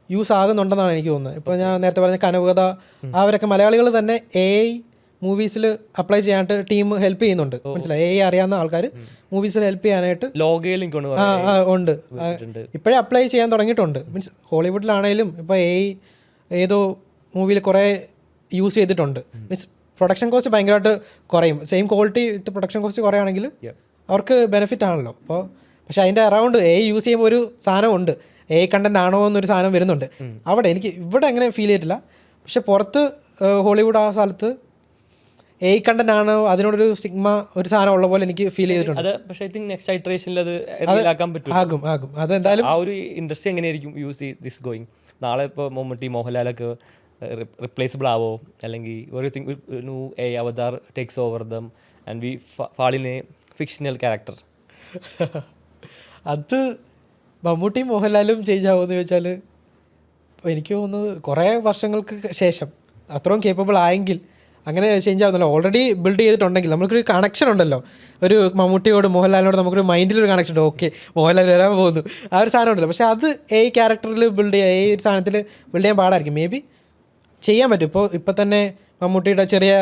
യൂസ് ആകുന്നുണ്ടെന്നാണ് എനിക്ക് തോന്നുന്നത്. ഇപ്പോൾ ഞാൻ നേരത്തെ പറഞ്ഞ കനകഥ, അവരൊക്കെ മലയാളികൾ തന്നെ AI മൂവീസിൽ അപ്ലൈ ചെയ്യാനായിട്ട് ടീം ഹെൽപ്പ് ചെയ്യുന്നുണ്ട്. മനസ്സിലായി, AI അറിയാവുന്ന ആൾക്കാർ മൂവീസിൽ ഹെൽപ്പ് ചെയ്യാനായിട്ട് ഉണ്ട്. ഇപ്പോഴേ അപ്ലൈ ചെയ്യാൻ തുടങ്ങിയിട്ടുണ്ട്. മീൻസ് ഹോളിവുഡിലാണെങ്കിലും ഇപ്പോൾ AI ഏതോ മൂവിയിൽ കുറേ യൂസ് ചെയ്തിട്ടുണ്ട്. മീൻസ് പ്രൊഡക്ഷൻ കോസ്റ്റ് ഭയങ്കരമായിട്ട് കുറയും. സെയിം ക്വാളിറ്റി വിത്ത് പ്രൊഡക്ഷൻ കോസ്റ്റ് കുറയുകയാണെങ്കിൽ അവർക്ക് ബെനിഫിറ്റ് ആണല്ലോ. അപ്പോൾ പക്ഷേ അതിൻ്റെ അറൗണ്ട് AI യൂസ് ചെയ്യുമ്പോൾ ഒരു സാധനമുണ്ട്, AI കണ്ടന്റ് ആണോ എന്നൊരു സാധനം വരുന്നുണ്ട്. എനിക്ക് ഇവിടെ അങ്ങനെ ഫീൽ ചെയ്തിട്ടില്ല. പക്ഷെ പുറത്ത് ഹോളിവുഡ് ആ സ്ഥലത്ത് AI കണ്ടന്റ് ആണോ അതിനോടൊരു സിഗ്മ ഒരു സാധനം ഉള്ള പോലെ എനിക്ക് ഫീൽ ചെയ്തിട്ടുണ്ട്. പക്ഷേ ഐ തിങ്ക് നെക്സ്റ്റ് ഇറ്ററേഷനിൽ അത് ആകും. അതെന്തായാലും ആ ഒരു ഇൻഡസ്ട്രി എങ്ങനെയായിരിക്കും യൂസ് ദിസ് ഗോയിങ്? നാളെ ഇപ്പോൾ മമ്മൂട്ടി, മോഹൻലാലൊക്കെ റിപ്ലേസബിൾ ആവോ, അല്ലെങ്കിൽ ഒരു thing new A Avatar takes over them and we fall in A fictional character? അത് മമ്മൂട്ടിയും മോഹൻലാലും ചേഞ്ച് ആവുമെന്ന് ചോദിച്ചാൽ എനിക്ക് തോന്നുന്നത് കുറേ വർഷങ്ങൾക്ക് ശേഷം അത്രയും കേപ്പബിൾ ആയെങ്കിൽ അങ്ങനെ ചേഞ്ച് ആവുന്നില്ല. ഓൾറെഡി ബിൽഡ് ചെയ്തിട്ടുണ്ടെങ്കിൽ നമുക്കൊരു കണക്ഷൻ ഉണ്ടല്ലോ, ഒരു മമ്മൂട്ടിയോട് മോഹൻലാലിനോട് നമുക്കൊരു മൈൻഡിലൊരു കണക്ഷൻ ഉണ്ട്. ഓക്കെ, മോഹൻലാൽ വരാൻ പോകുന്നു, ആ ഒരു സാധനം ഉണ്ടല്ലോ. പക്ഷേ അത് ക്യാരക്ടറിൽ ബിൽഡ് ചെയ്യുക, ഒരു സാധനത്തിൽ ബിൽഡ് ചെയ്യാൻ പാടായിരിക്കും. മേ ബി ചെയ്യാൻ പറ്റും. ഇപ്പം തന്നെ മമ്മൂട്ടിയുടെ ചെറിയ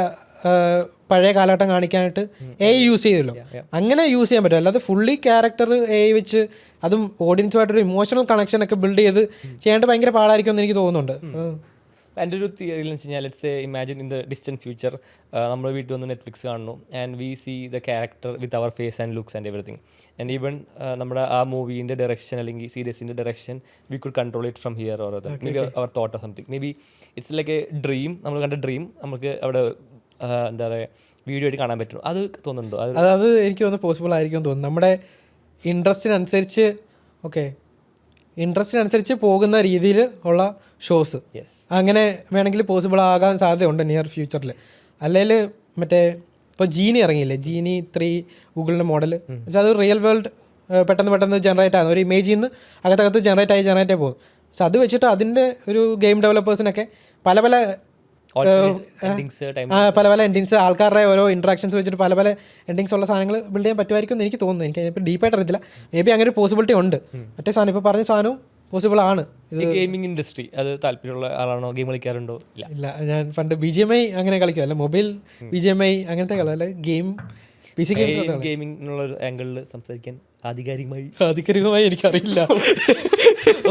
പഴയ കാലഘട്ടം കാണിക്കാനായിട്ട് യൂസ് ചെയ്യുമല്ലോ, അങ്ങനെ യൂസ് ചെയ്യാൻ പറ്റും. അല്ലാതെ ഫുള്ളി ക്യാരക്ടർ വെച്ച് അതും ഓഡിയൻസുമായിട്ടൊരു ഇമോഷണൽ കണക്ഷനൊക്കെ ബിൽഡ് ചെയ്ത് ചെയ്യേണ്ട ഭയങ്കര പാടായിരിക്കും എന്ന് എനിക്ക് തോന്നുന്നുണ്ട്. എൻ്റെ ഒരു തിയറി എന്ന് വെച്ച് കഴിഞ്ഞാൽ, let's imagine in the distant future നമ്മൾ വീട്ടിൽ വന്ന് നെറ്റ്ഫ്ലിക്സ് കാണുന്നു and we see the character with our face and looks and everything. And even നമ്മുടെ ആ മൂവീൻ്റെ ഡയറക്ഷൻ അല്ലെങ്കിൽ സീരീസിൻ്റെ direction we could control it from here or maybe our thought or something. Maybe it's like a dream, നമ്മൾ കണ്ട dream നമുക്ക് അവിടെ എന്താ പറയുക വീഡിയോ ആയിട്ട് കാണാൻ പറ്റും. അത് തോന്നുന്നുണ്ടോ? അത് എനിക്ക് തോന്നുന്നു പോസിബിൾ ആയിരിക്കും തോന്നുന്നു. നമ്മുടെ ഇൻട്രസ്റ്റിനനുസരിച്ച് ഇൻട്രസ്റ്റിനനുസരിച്ച് പോകുന്ന രീതിയിൽ ഉള്ള ഷോസ് അങ്ങനെ വേണമെങ്കിൽ പോസിബിൾ ആകാൻ സാധ്യതയുണ്ട് നിയർ ഫ്യൂച്ചറിൽ. അല്ലെങ്കിൽ മറ്റേ ഇപ്പോൾ ജീനി ഇറങ്ങിയില്ലേ, ജീനി 3 ഗൂഗിളിൻ്റെ മോഡൽ, പക്ഷേ അത് റിയൽ വേൾഡ് പെട്ടെന്ന് ജനറേറ്റ് ആകുന്നു, ഒരു ഇമേജിൽ നിന്ന് അകത്തകത്ത് ജനറേറ്റ് പോകും. പക്ഷെ അത് വെച്ചിട്ട് അതിൻ്റെ ഒരു ഗെയിം ഡെവലപ്പേഴ്സിനൊക്കെ പല എൻഡിങ്സ്, ആൾക്കാരുടെ ഓരോ ഇൻട്രാക്ഷൻസ് വെച്ചിട്ട് പല എൻഡിങ്സ് ഉള്ള സാധനങ്ങൾ ബിൽഡ് ചെയ്യാൻ പറ്റുമായിരിക്കും എന്ന് എനിക്ക് തോന്നുന്നു. എനിക്ക് അതിപ്പോൾ ഡീപ്പായിട്ട് അറിയത്തില്ല. മേ ബി അങ്ങനെ ഒരു പോസിബിലിറ്റി ഉണ്ട്. മറ്റേ സാധനം ഇപ്പോൾ പറഞ്ഞ സാധനവും പോസിബിൾ ആണ്. ഗെയിമിംഗ് ഇൻഡസ്ട്രി അത് താല്പര്യമുള്ള ആളാണോ? ഗെയിം കളിക്കാറുണ്ടോ? ഇല്ല, ഞാൻ പണ്ട് BGMI അങ്ങനെ കളിക്കും, അല്ല മൊബൈൽ BGMI അങ്ങനത്തെ കളി, അല്ല ഗെയിം PC ഗെയിമിംഗ് എന്നുള്ള ഒരു ആംഗിളിൽ സംസാരിക്കാൻ ആധികാരികമായി എനിക്കറിയില്ല.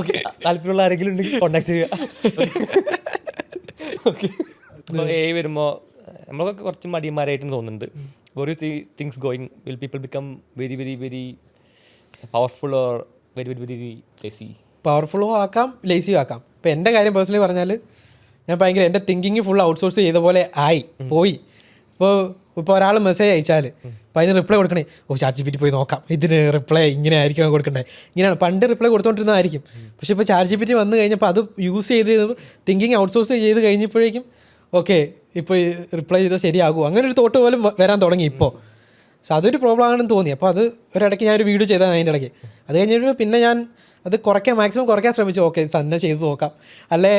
ഓക്കെ, താല്പര്യമുള്ള ആരെങ്കിലും ഉണ്ടെങ്കിൽ കോൺടാക്ട് ചെയ്യുക. ഓക്കെ, അപ്പോൾ വരുമ്പോൾ നമ്മളൊക്കെ കുറച്ച് മടിയന്മാരായിട്ടും തോന്നുന്നുണ്ട്. ഒരു things going will people become very very very powerful or very very very lazy? പവർഫുള്ളും ആക്കാം, ലേസിയും ആക്കാം. ഇപ്പോൾ എൻ്റെ കാര്യം പേഴ്സണലി പറഞ്ഞാൽ ഞാൻ ഭയങ്കര എൻ്റെ തിങ്കിങ് ഫുൾ ഔട്ട്സോഴ്സ് ചെയ്ത പോലെ പോയി. ഇപ്പോൾ ഒരാൾ മെസ്സേജ് അയച്ചാൽ അപ്പോൾ അതിന് റിപ്ലൈ കൊടുക്കണേ, ChatGPT പോയി നോക്കാം, ഇതിന് റിപ്ലൈ ഇങ്ങനെ ആയിരിക്കണം കൊടുക്കണ്ടേ, ഇങ്ങനെയാണ് പണ്ട് റിപ്ലൈ കൊടുത്തുകൊണ്ടിരുന്നതായിരിക്കും. പക്ഷേ ഇപ്പോൾ ChatGPT വന്നു കഴിഞ്ഞപ്പോൾ അത് യൂസ് ചെയ്ത് തിങ്കിങ് ഔട്ട്സോഴ്സ് ചെയ്ത് കഴിഞ്ഞപ്പോഴേക്കും ഓക്കെ ഇപ്പോൾ റിപ്ലൈ ചെയ്താൽ ശരിയാകുമോ, അങ്ങനെ ഒരു തോട്ട് പോലും വരാൻ തുടങ്ങി ഇപ്പോൾ. സോ അതൊരു പ്രോബ്ലം ആണെന്ന് തോന്നി. അപ്പോൾ അത് ഒരിടയ്ക്ക് ഞാനൊരു വീഡിയോ ചെയ്തതാണ് അതിൻ്റെ ഇടയ്ക്ക്. അത് കഴിഞ്ഞിട്ട് പിന്നെ ഞാൻ അത് മാക്സിമം കുറയ്ക്കാൻ ശ്രമിച്ചു. ഓക്കെ, തന്നെ ചെയ്ത് നോക്കാം. അല്ലേ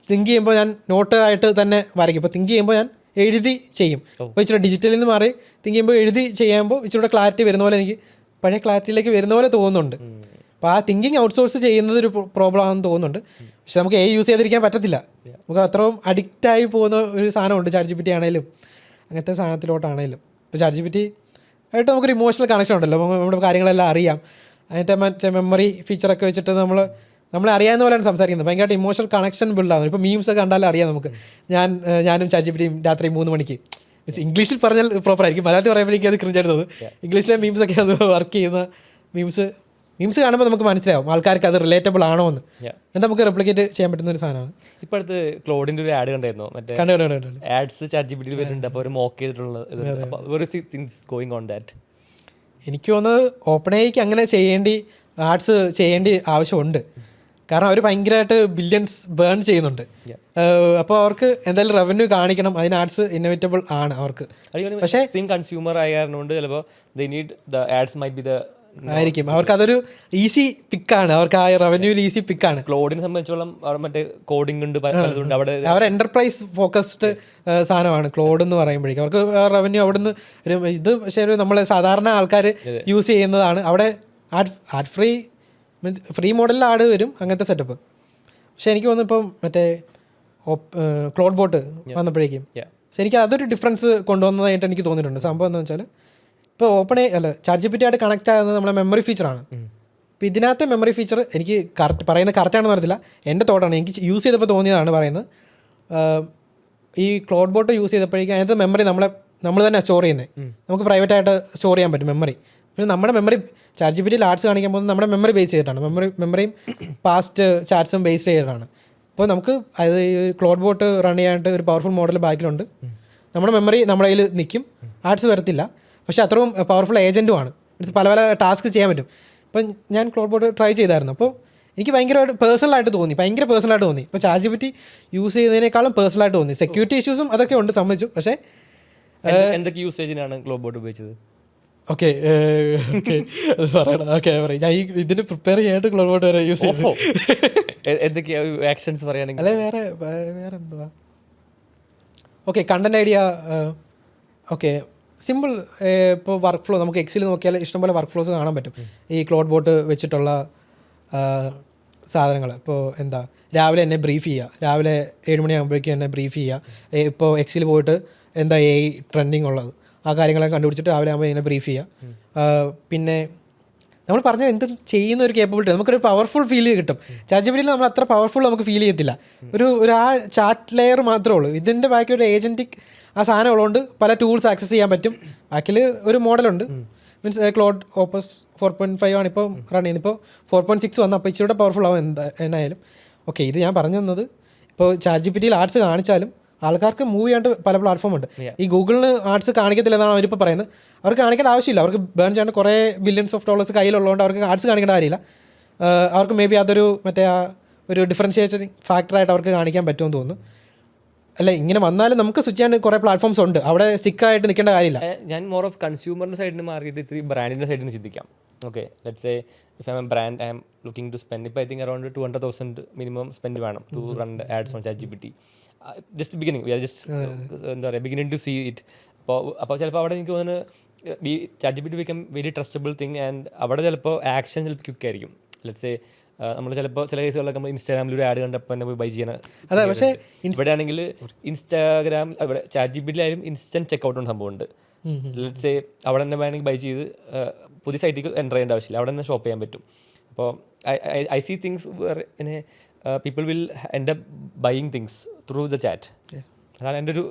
തിങ്ക് ചെയ്യുമ്പോൾ ഞാൻ നോട്ട് ആയിട്ട് തന്നെ വരയ്ക്കും. ഇപ്പോൾ തിങ്ക് ചെയ്യുമ്പോൾ ഞാൻ എഴുതി ചെയ്യും. അപ്പോൾ ഇച്ചിരി ഡിജിറ്റലിൽ നിന്ന് മാറി തിങ്ക് ചെയ്യുമ്പോൾ എഴുതി ചെയ്യുമ്പോൾ ഇച്ചിരി ക്ലാരിറ്റി വരുന്ന പോലെ, എനിക്ക് പഴയ ക്ലാരിറ്റിയിലേക്ക് വരുന്ന പോലെ തോന്നുന്നുണ്ട്. അപ്പോൾ ആ തിങ്കിങ് ഔട്ട്സോഴ്സ് ചെയ്യുന്നത് ഒരു പ്രോബ്ലം ആണെന്ന് തോന്നുന്നുണ്ട്. പക്ഷെ നമുക്ക് യൂസ് ചെയ്തിരിക്കാൻ പറ്റത്തില്ല. നമുക്ക് അത്രയും അഡിക്റ്റായി പോകുന്ന ഒരു സാധനമുണ്ട് ChatGPT ആണെങ്കിലും അങ്ങനത്തെ സാധനത്തിലോട്ടാണെങ്കിലും. ഇപ്പോൾ ChatGPT ആയിട്ട് നമുക്കൊരു ഇമോഷണൽ കണക്ഷൻ ഉണ്ടല്ലോ, നമ്മുടെ കാര്യങ്ങളെല്ലാം അറിയാം. അതിൻ്റെ മറ്റേ മെമ്മറി ഫീച്ചറൊക്കെ വെച്ചിട്ട് നമ്മളെ അറിയാവുന്ന പോലെയാണ് സംസാരിക്കുന്നത്. ഭയങ്കരമായിട്ട് ഇമോഷണൽ കണക്ഷൻ ബിൽഡ് ആവുന്നു. ഇപ്പോൾ മീംസ് ഒക്കെ കണ്ടാലും അറിയാം നമുക്ക്. ഞാനും ChatGPTയും രാത്രി 3 മണിക്ക്, ഇംഗ്ലീഷിൽ പറഞ്ഞാൽ പ്രോപ്പർ ആയിരിക്കും, മലയാളത്തിൽ പറയുമ്പോഴേക്കും അത് ക്രിഞ്ചായിട്ട് തോന്നും. ഇംഗ്ലീഷിലെ മീംസൊക്കെ അത് വർക്ക് ചെയ്യുന്ന മീംസ് കാണുമ്പോൾ നമുക്ക് മനസ്സിലാവും ആൾക്കാർക്ക് അത് റിലേറ്റബിൾ ആണോ എന്ന്. എന്നിട്ട് നമുക്ക് റെപ്ലിക്കേറ്റ് ചെയ്യാൻ പറ്റുന്ന ഒരു സാധനമാണ്. ഇപ്പോൾ അടുത്ത് ക്ലോഡിൻ്റെ ഒരു ആഡ് കണ്ടായിരുന്നു, മറ്റേ ആഡ്സ് ChatGPT വരുന്നുണ്ട്. അപ്പോൾ അവർ മോക്ക് ചെയ്തിട്ടുള്ളത് എനിക്ക് തോന്നുന്നത് OpenAIക്ക് അങ്ങനെ ആഡ്സ് ചെയ്യേണ്ടി ആവശ്യമുണ്ട്. കാരണം അവർ ഭയങ്കരമായിട്ട് ബില്യൺസ് ബേൺ ചെയ്യുന്നുണ്ട്. അപ്പോൾ അവർക്ക് എന്തായാലും റവന്യൂ കാണിക്കണം, അതിന് ആഡ്സ് ഇന്നോവേറ്റബിൾ ആണ് അവർക്ക്. പക്ഷേ കൺസ്യൂമർ ആയതുകൊണ്ട് ചിലപ്പോൾ ആഡ്സ് മൈറ്റ് ബി ദ ആയിരിക്കും അവർക്ക് അതൊരു ഈസി പിക്കാണ്, അവർക്ക് ആ റവന്യൂവിൽ ഈസി പിക്കാണ്. ക്ലോഡിനെ സംബന്ധിച്ചോളം മറ്റേ കോഡിംഗ് ഉണ്ട്, അവിടെ അവർ എന്റർപ്രൈസ് ഫോക്കസ്ഡ് സാധനമാണ് ക്ലോഡ് എന്ന് പറയുമ്പോഴേക്കും. അവർക്ക് റവന്യൂ അവിടെ നിന്ന് ഇത് പക്ഷേ ഒരു നമ്മൾ സാധാരണ ആൾക്കാർ യൂസ് ചെയ്യുന്നതാണ്. അവിടെ ആഡ് ഫ്രീ മോഡലിൽ ആഡ് വരും, അങ്ങനത്തെ സെറ്റപ്പ്. പക്ഷെ എനിക്ക് തോന്നുന്നു ഇപ്പം മറ്റേ ക്ലോഡ് ബോട്ട് വന്നപ്പോഴേക്കും എനിക്ക് അതൊരു ഡിഫറൻസ് കൊണ്ടുവന്നതായിട്ട് എനിക്ക് തോന്നിയിട്ടുണ്ട്. സംഭവം എന്താണെന്ന് വെച്ചാൽ ഇപ്പോൾ ChatGPT ആയിട്ട് കണക്റ്റ് ആകുന്നത് നമ്മളെ മെമ്മറി ഫീച്ചറാണ്. ഇപ്പോൾ ഇതിനകത്തെ മെമ്മറി ഫീച്ചർ എനിക്ക് കറക്റ്റാണെന്ന് അറിയത്തില്ല, എൻ്റെ തോട്ടാണ്, എനിക്ക് യൂസ് ചെയ്തപ്പോൾ തോന്നിയതാണ് പറയുന്നത്. ഈ ക്ലോഡ് ബോട്ട് യൂസ് ചെയ്തപ്പോഴേക്കും അതിനകത്ത് മെമ്മറി നമ്മൾ തന്നെ സ്റ്റോർ ചെയ്യുന്നത്, നമുക്ക് പ്രൈവറ്റായിട്ട് സ്റ്റോർ ചെയ്യാൻ പറ്റും മെമ്മറി. പക്ഷേ നമ്മുടെ മെമ്മറി ChatGPT ആർട്സ് കാണിക്കാൻ പോകുന്നത് നമ്മുടെ മെമ്മറി ബേസ് ചെയ്തിട്ടാണ്. മെമ്മറിയും പാസ്റ്റ് ചാറ്റ്സും ബേസ് ചെയ്തിട്ടാണ്. അപ്പോൾ നമുക്ക് അത് ഈ ക്ലോഡ് ബോട്ട് റൺ ചെയ്യാനായിട്ട് ഒരു പവർഫുൾ മോഡൽ ബാക്കിലുണ്ട്. നമ്മുടെ മെമ്മറി നമ്മുടെ കയ്യിൽ നിൽക്കും, ആർട്സ് വരത്തില്ല. പക്ഷേ അത്രയും പവർഫുൾ ഏജൻറ്റുമാണ്, പല ടാസ്ക് ചെയ്യാൻ പറ്റും. ഇപ്പം ഞാൻ ക്ലോഡ് ബോട്ട് ട്രൈ ചെയ്തായിരുന്നു. അപ്പോൾ എനിക്ക് ഭയങ്കരമായിട്ട് പേഴ്സണലായിട്ട് തോന്നി. ഇപ്പോൾ ChatGPT യൂസ് ചെയ്യുന്നതിനേക്കാളും പേഴ്സണലായിട്ട് തോന്നി. സെക്യൂരിറ്റി ഇഷ്യൂസും അതൊക്കെ ഉണ്ട്, സമ്മതിച്ചു. പക്ഷേ എന്തൊക്കെ യൂസേജിനാണ് ക്ലോബോട്ട് ഉപയോഗിച്ചത്? ഓക്കെ പറയണം. ഓക്കെ പറയും. ഞാൻ ഇതിന് പ്രിപ്പയർ ചെയ്യാനായിട്ട് ക്ലോബോട്ട് വരെ യൂസ് ചെയ്തു. എന്തൊക്കെയാ ആക്ഷൻസ് പറയുകയാണെങ്കിൽ? അല്ലെ വേറെ എന്തുവാ? Okay, content idea. Okay, simple. ഇപ്പോൾ വർക്ക് ഫ്ലോ നമുക്ക് എക്സിൽ നോക്കിയാൽ ഇഷ്ടംപോലെ വർക്ക് ഫ്ലോസ് കാണാൻ പറ്റും ഈ ക്ലോഡ് ബോട്ട് വെച്ചിട്ടുള്ള സാധനങ്ങൾ. ഇപ്പോൾ എന്താ, രാവിലെ എന്നെ ബ്രീഫ് ചെയ്യുക, രാവിലെ 7 മണിയാകുമ്പോഴേക്കും എന്നെ ബ്രീഫ് ചെയ്യുക. ഇപ്പോൾ എക്സിൽ പോയിട്ട് എന്താ ട്രെൻഡിങ് ഉള്ളത്, ആ കാര്യങ്ങളൊക്കെ കണ്ടുപിടിച്ചിട്ട് രാവിലെ ആകുമ്പോൾ ഇങ്ങനെ ബ്രീഫ് ചെയ്യുക. പിന്നെ നമ്മൾ പറഞ്ഞാൽ എന്തും ചെയ്യുന്ന ഒരു കേപ്പബിലിറ്റി, നമുക്കൊരു പവർഫുൾ ഫീൽ കിട്ടും. ChatGPTയിൽ നമ്മൾ അത്ര പവർഫുൾ നമുക്ക് ഫീൽ ചെയ്യത്തില്ല. ഒരു ആ ചാറ്റ് ലെയർ മാത്രമേ ഉള്ളൂ. ഇതിൻ്റെ ബാക്കിൽ ഒരു ഏജൻറ്റിക് ആ സാധനം ഉള്ളതുകൊണ്ട് പല ടൂൾസ് ആക്സസ് ചെയ്യാൻ പറ്റും. ബാക്കിൽ ഒരു മോഡലുണ്ട്, മീൻസ് ക്ലോഡ് ഓപ്പസ് 4.5 ആണ് ഇപ്പോൾ റൺ ചെയ്യുന്നത്. ഇപ്പോൾ 4.6 വന്നു, അപ്പോൾ ഇച്ചിരി പവർഫുൾ ആവും എന്നായാലും. ഓക്കെ, ഇത് ഞാൻ പറഞ്ഞു തന്നത് ഇപ്പോൾ ChatGPTയിൽ ആർട്സ് കാണിച്ചാലും ആൾക്കാർക്ക് മൂവ് ചെയ്യാണ്ട് പല പ്ലാറ്റ്ഫോം ഉണ്ട്. ഈ ഗൂഗിളിന് ആർട്സ് കാണിക്കത്തില്ലെന്നാണ് അവരിപ്പോൾ പറയുന്നത്. അവർക്ക് കാണിക്കേണ്ട ആവശ്യമില്ല, അവർക്ക് ബേൺ ചെയ്യാണ്ട് കുറേ ബില്യൺസ് ഓഫ് ഡോളേഴ്സ് കയ്യിലുള്ളതുകൊണ്ട് അവർക്ക് ആർട്സ് കാണിക്കേണ്ട കാര്യമില്ല. അവർക്ക് മേ ബി അതൊരു ഒരു ഡിഫറൻഷിയേറ്റിംഗ് ഫാക്ടറായിട്ട് അവർക്ക് കാണിക്കാൻ പറ്റുമെന്ന് തോന്നുന്നു. അല്ല, ഇങ്ങനെ വന്നാലും നമുക്ക് സ്വിച്ച് ചെയ്യാൻ കുറേ പ്ലാറ്റ്ഫോംസ് ഉണ്ട്, അവിടെ സ്റ്റിക്കായിട്ട് നിൽക്കേണ്ട കാര്യമില്ല. ഞാൻ മോർ ഓഫ് കൺസ്യൂമറിൻ്റെ സൈഡിൽ നിന്ന് മാറിയിട്ട് ഇത്തിരി ബ്രാൻഡിൻ്റെ സൈഡിൽ നിന്ന് ചിന്തിക്കാം. Okay, let's say if I'm a brand, I'm looking to spend, ഇപ്പോൾ I think around 200,000 minimum spend വേണം to run ads on ChatGPT. Just beginning, we are just എന്താ പറയുക, ബിഗിനിങ് ടു സീ ഇറ്റ്. അപ്പോൾ ചിലപ്പോൾ അവിടെ എനിക്ക് തോന്നുന്നു ChatGPT become very trustable thing. And അവിടെ ചിലപ്പോൾ ആക്ഷൻ ചിലപ്പോൾ ക്വിക്ക് ആയിരിക്കും. ലെറ്റ്സ് സേ നമ്മൾ ചിലപ്പോൾ ചില കേസുകളിലൊക്കെ നമ്മൾ ഇൻസ്റ്റാഗ്രാമിൽ ഒരു ആഡ് കണ്ടപ്പോൾ തന്നെ പോയി ബൈ ചെയ്യണം. അതെ, പക്ഷേ ഇവിടെ ആണെങ്കിൽ ഇൻസ്റ്റാഗ്രാം, ഇവിടെ ChatGPTയിലായാലും ഇൻസ്റ്റൻറ്റ് ചെക്കൗട്ട് എന്ന സംഭവമുണ്ട്. ലെറ്റ്സ് സേ അവിടെ തന്നെ വേണമെങ്കിൽ ബൈ ചെയ്ത് പുതിയ സൈറ്റിൽ എൻ്റർ ചെയ്യേണ്ട ആവശ്യമില്ല, അവിടെ തന്നെ ഷോപ്പ് ചെയ്യാൻ പറ്റും. അപ്പോൾ ഐ സീ തിങ്സ് പിന്നെ people will end up buying things through the chat. അതാണ് എൻ്റെ ഒരു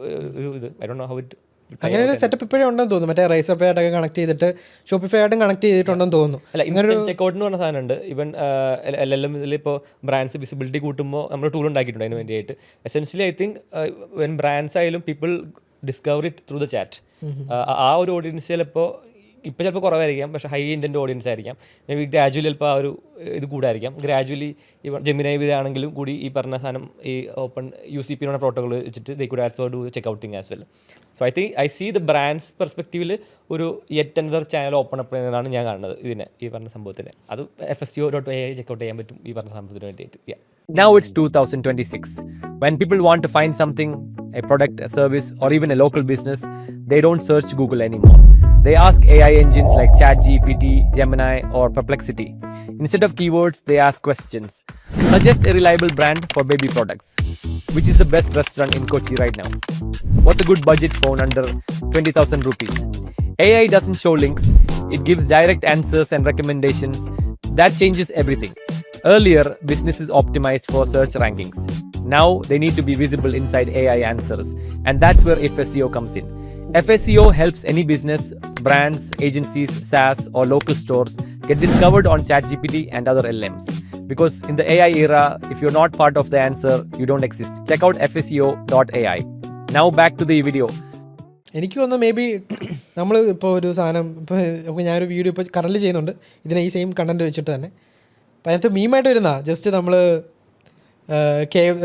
ഇത്. I don't know how it. അങ്ങനെ ഒരു സെറ്റപ്പ് ഇപ്പോഴും ഉണ്ടെന്ന് തോന്നുന്നു. മറ്റേ റൈസർ പേ ആയിട്ടൊക്കെ കണക്ട് ചെയ്തിട്ട് ഷോപ്പിഫൈ ആയിട്ടും കണക്ട് ചെയ്തിട്ടുണ്ടെന്ന് തോന്നുന്നു. അല്ല, ഇൻസ്റ്റൻറ്റ് ചെക്കൗട്ട് എന്ന് പറഞ്ഞ സാധനമുണ്ട്. ഈവൻ LLM ഇതിലിപ്പോൾ ബ്രാൻഡ്സ് വിസിബിലിറ്റി കൂട്ടുമ്പോൾ നമ്മൾ ടൂൾ ഉണ്ടാക്കിയിട്ടുണ്ട് അതിന് വേണ്ടിയിട്ട്. Essentially I think when brands ആയാലും people discover it through the chat. ആ ഒരു ഓഡിയൻസ് ചിലപ്പോൾ ഇപ്പോൾ ചിലപ്പോൾ കുറവായിരിക്കാം, പക്ഷേ ഹൈ ഇൻറ്റൻറ്റ് ഓഡിയൻസ് ആയിരിക്കാം. മേ ബി ഗ്രാജുവലി ചിലപ്പോൾ ആ ഒരു ഇത് കൂടായിരിക്കാം. ഗ്രാജുവലി ഈ ജെമിനൈ ആണെങ്കിലും കൂടി ഈ പറഞ്ഞ സാധനം ഈ ഓപ്പൺ UCP എന്ന് പറഞ്ഞ പ്രോട്ടോകോൾ വെച്ചിട്ട് they could also do check outing as well. So I think I see the brands പെർസ്പെക്റ്റീവിൽ ഒരു yet another channel open up ചെയ്യുന്നതാണ് ഞാൻ കാണുന്നത് ഇതിനെ, ഈ പറഞ്ഞ സംഭവത്തിന്. അത് FSCO.ai ചെക്കൗട്ട് ചെയ്യാൻ പറ്റും ഈ പറഞ്ഞ സംഭവത്തിന് വേണ്ടിയിട്ട്. Now it's 2026. When people want to find something, a product, a service, or even a local business, they don't search Google anymore. They ask AI engines like ChatGPT, Gemini, or Perplexity. Instead of keywords, they ask questions. Suggest a reliable brand for baby products. Which is the best restaurant in Kochi right now? What's a good budget phone under 20,000 rupees? AI doesn't show links. It gives direct answers and recommendations. That changes everything. Earlier, businesses optimized for search rankings. Now, they need to be visible inside AI answers. And that's where FSEO comes in. FSEO helps any business, brands, agencies, SaaS, or local stores get discovered on ChatGPT and other LLMs. Because in the AI era, if you're not part of the answer, you don't exist. Check out FSEO.ai. Now back to the video. എനിക്ക് തോന്നുന്നു may be നമ്മൾ ഇപ്പോൾ ഒരു സാധനം ഇപ്പോൾ ഞാനൊരു video ഇപ്പോൾ current ചെയ്യുന്നുണ്ട് ഇതിനെ ഈ സെയിം കണ്ടൻറ്റ് വെച്ചിട്ട് തന്നെ. അപ്പോൾ അതിനകത്ത് മീമായിട്ട് വരുന്ന ജസ്റ്റ് നമ്മൾ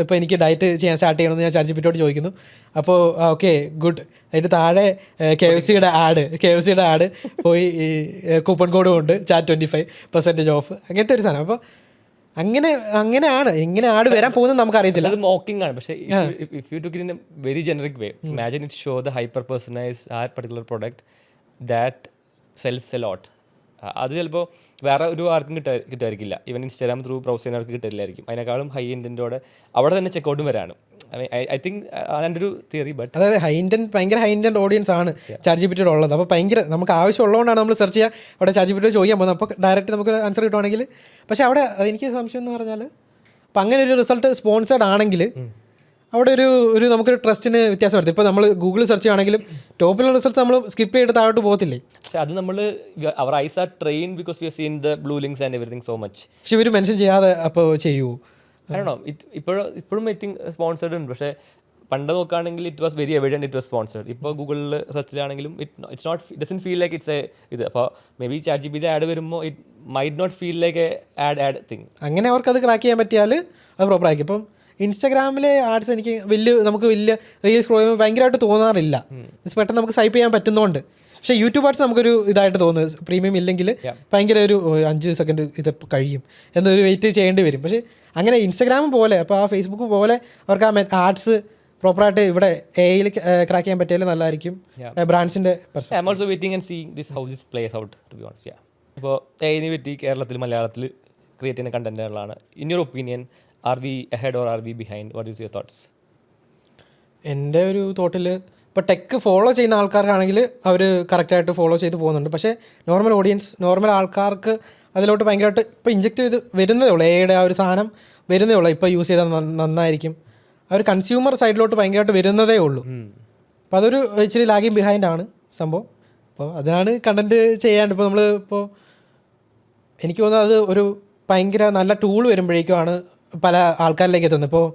ഇപ്പോൾ എനിക്ക് ഡയറ്റ് ചെയ്യാൻ സ്റ്റാർട്ട് ചെയ്യണമെന്ന് ഞാൻ ChatGPTയോട് ചോദിക്കുന്നു. അപ്പോൾ ഓക്കെ ഗുഡ്, അതിൻ്റെ താഴെ KFCയുടെ ആഡ് പോയി ഈ കൂപ്പൺ കോഡും ഉണ്ട്, chat 25% ഓഫ്, അങ്ങനത്തെ ഒരു സാധനം. അപ്പോൾ അങ്ങനെയാണ് എങ്ങനെ ആഡ് വരാൻ പോകുന്നത് നമുക്കറിയത്തില്ല. അത് മോക്കിംഗ് ആണ്. പക്ഷേ if you took in a very generic way, imagine it show the hyper personalise ആ particular product that sells a lot. അത് ചിലപ്പോൾ വേറെ ഒരു ആർക്കും കിട്ടുമായിരിക്കില്ല. ഈവൻ ഇൻസ്റ്റാഗ്രാം ത്രൂ ബ്രൗസ് ചെയ്യുന്നവർക്ക് കിട്ടില്ലായിരിക്കും. അതിനേക്കാളും ഹൈ ഇൻറ്റൻറ്റോടെ അവിടെ തന്നെ ചെക്കൗട്ടും വരാണ്. ഐ തിങ്ക് അതിൻ്റെ ഒരു തിയറി. ബട്ട് അതായത് ഭയങ്കര ഹൈ ഇൻറ്റൻറ്റ് ഓഡിയൻസ് ആണ് ChatGPTയോട് ഉള്ളത്. അപ്പോൾ ഭയങ്കര നമുക്ക് ആവശ്യമുള്ളതുകൊണ്ടാണ് നമ്മൾ സെർച്ച് ചെയ്യുക, അവിടെ ChatGPTയോട് ചോദിക്കാൻ പോകുന്നത്. അപ്പോൾ ഡയറക്റ്റ് നമുക്ക് ആൻസർ കിട്ടുവാണെങ്കിൽ. പക്ഷേ അവിടെ എനിക്ക് സംശയം എന്ന് പറഞ്ഞാൽ അപ്പം അങ്ങനെ ഒരു റിസൾട്ട് സ്പോൺസേഡ് ആണെങ്കിൽ അവിടെ ഒരു നമുക്കൊരു ട്രസ്റ്റിന് വ്യത്യാസം വരുത്തും. ഇപ്പോൾ നമ്മൾ ഗൂഗിൾ സെർച്ച് ചെയ്യുകയാണെങ്കിലും ടോപ്പിലുള്ള റിസൾട്ട് നമ്മൾ സ്കിപ്പ് ചെയ്തിട്ട് താഴോട്ട് പോകത്തില്ലേ? പക്ഷേ അത് നമ്മൾ അവർ AIs are train because we are seen the blue links and everything so much. പക്ഷെ ഇവർ മെൻഷൻ ചെയ്യാതെ അപ്പോൾ ചെയ്യുമോ? ആണോ? ഇപ്പോഴും ഐ തിങ്ക് സ്പോൺസേർഡ് ഉണ്ട്. പക്ഷേ പണ്ട് നോക്കുകയാണെങ്കിൽ it was very evident it was sponsored. ഇപ്പോൾ ഗൂഗിളിൽ സെർച്ചിലാണെങ്കിലും it's not doesn't feel like it's a ഇത്. അപ്പോൾ മേ ബി ChatGPT ആഡ് വരുമ്പോൾ it might not feel like a ad thing. അങ്ങനെ അവർക്ക് അത് ക്രാക്ക് ചെയ്യാൻ പറ്റിയാൽ അത് പ്രോപ്പർ ആയിരിക്കും. ഇപ്പം ഇൻസ്റ്റാഗ്രാമിലെ ആഡ്സ് എനിക്ക് നമുക്ക് വലിയ റീൽസ് സ്ക്രോൾ ചെയ്യുമ്പോൾ ഭയങ്കരമായിട്ട് തോന്നാറില്ല. പെട്ടെന്ന് നമുക്ക് സ്വൈപ്പ് ചെയ്യാൻ പറ്റുന്നതുകൊണ്ട്. പക്ഷേ യൂട്യൂബ് ആഡ്സ് നമുക്കൊരു ഇതായിട്ട് തോന്നുന്നത് പ്രീമിയം ഇല്ലെങ്കിൽ ഭയങ്കര ഒരു 5 സെക്കൻഡ് ഇത് കഴിയും എന്നൊരു വെയിറ്റ് ചെയ്യേണ്ടി വരും. പക്ഷേ അങ്ങനെ ഇൻസ്റ്റാഗ്രാം പോലെ അപ്പോൾ ആ ഫേസ്ബുക്ക് പോലെ അവർക്ക് ആ ആഡ്സ് പ്രോപ്പറായിട്ട് ഇവിടെ AI ക്രാക്ക് ചെയ്യാൻ പറ്റിയാൽ നല്ലതായിരിക്കും ബ്രാൻഡ്സിൻ്റെ perspective. I am also waiting and seeing this how this plays out to be honest. ഇപ്പോൾ AI പറ്റി കേരളത്തിൽ മലയാളത്തിൽ ക്രിയേറ്റ് ചെയ്യുന്ന കണ്ടന്റുകളാണ്. In your opinion are we ahead or are we behind? What is your thoughts? എൻ്റെ ഒരു തോട്ടിൽ ഇപ്പോൾ ടെക്ക് ഫോളോ ചെയ്യുന്ന ആൾക്കാർക്കാണെങ്കിൽ അവർ കറക്റ്റായിട്ട് ഫോളോ ചെയ്ത് പോകുന്നുണ്ട്. പക്ഷേ നോർമൽ ഓഡിയൻസ്, നോർമൽ ആൾക്കാർക്ക് അതിലോട്ട് ഭയങ്കരമായിട്ട് ഇപ്പോൾ ഇഞ്ചെക്ട് ചെയ്ത് വരുന്നതേ ഉള്ളൂ. AI ആ ഒരു സാധനം വരുന്നതേ ഉള്ളൂ. ഇപ്പോൾ യൂസ് ചെയ്താൽ നന്നായിരിക്കും. ആ ഒരു കൺസ്യൂമർ സൈഡിലോട്ട് ഭയങ്കരമായിട്ട് വരുന്നതേ ഉള്ളൂ. അപ്പോൾ അതൊരു ഇച്ചിരി ലാഗിങ് ബിഹൈൻഡാണ് സംഭവം. അപ്പോൾ അതാണ് കണ്ടൻറ്റ് ചെയ്യാണ്ട് ഇപ്പോൾ നമ്മൾ ഇപ്പോൾ എനിക്ക് തോന്നുന്നത് അത് ഒരു ഭയങ്കര നല്ല ടൂൾ വരുമ്പോഴേക്കുമാണ് പല ആൾക്കാരിലേക്ക് എത്തുന്നത്. ഇപ്പോൾ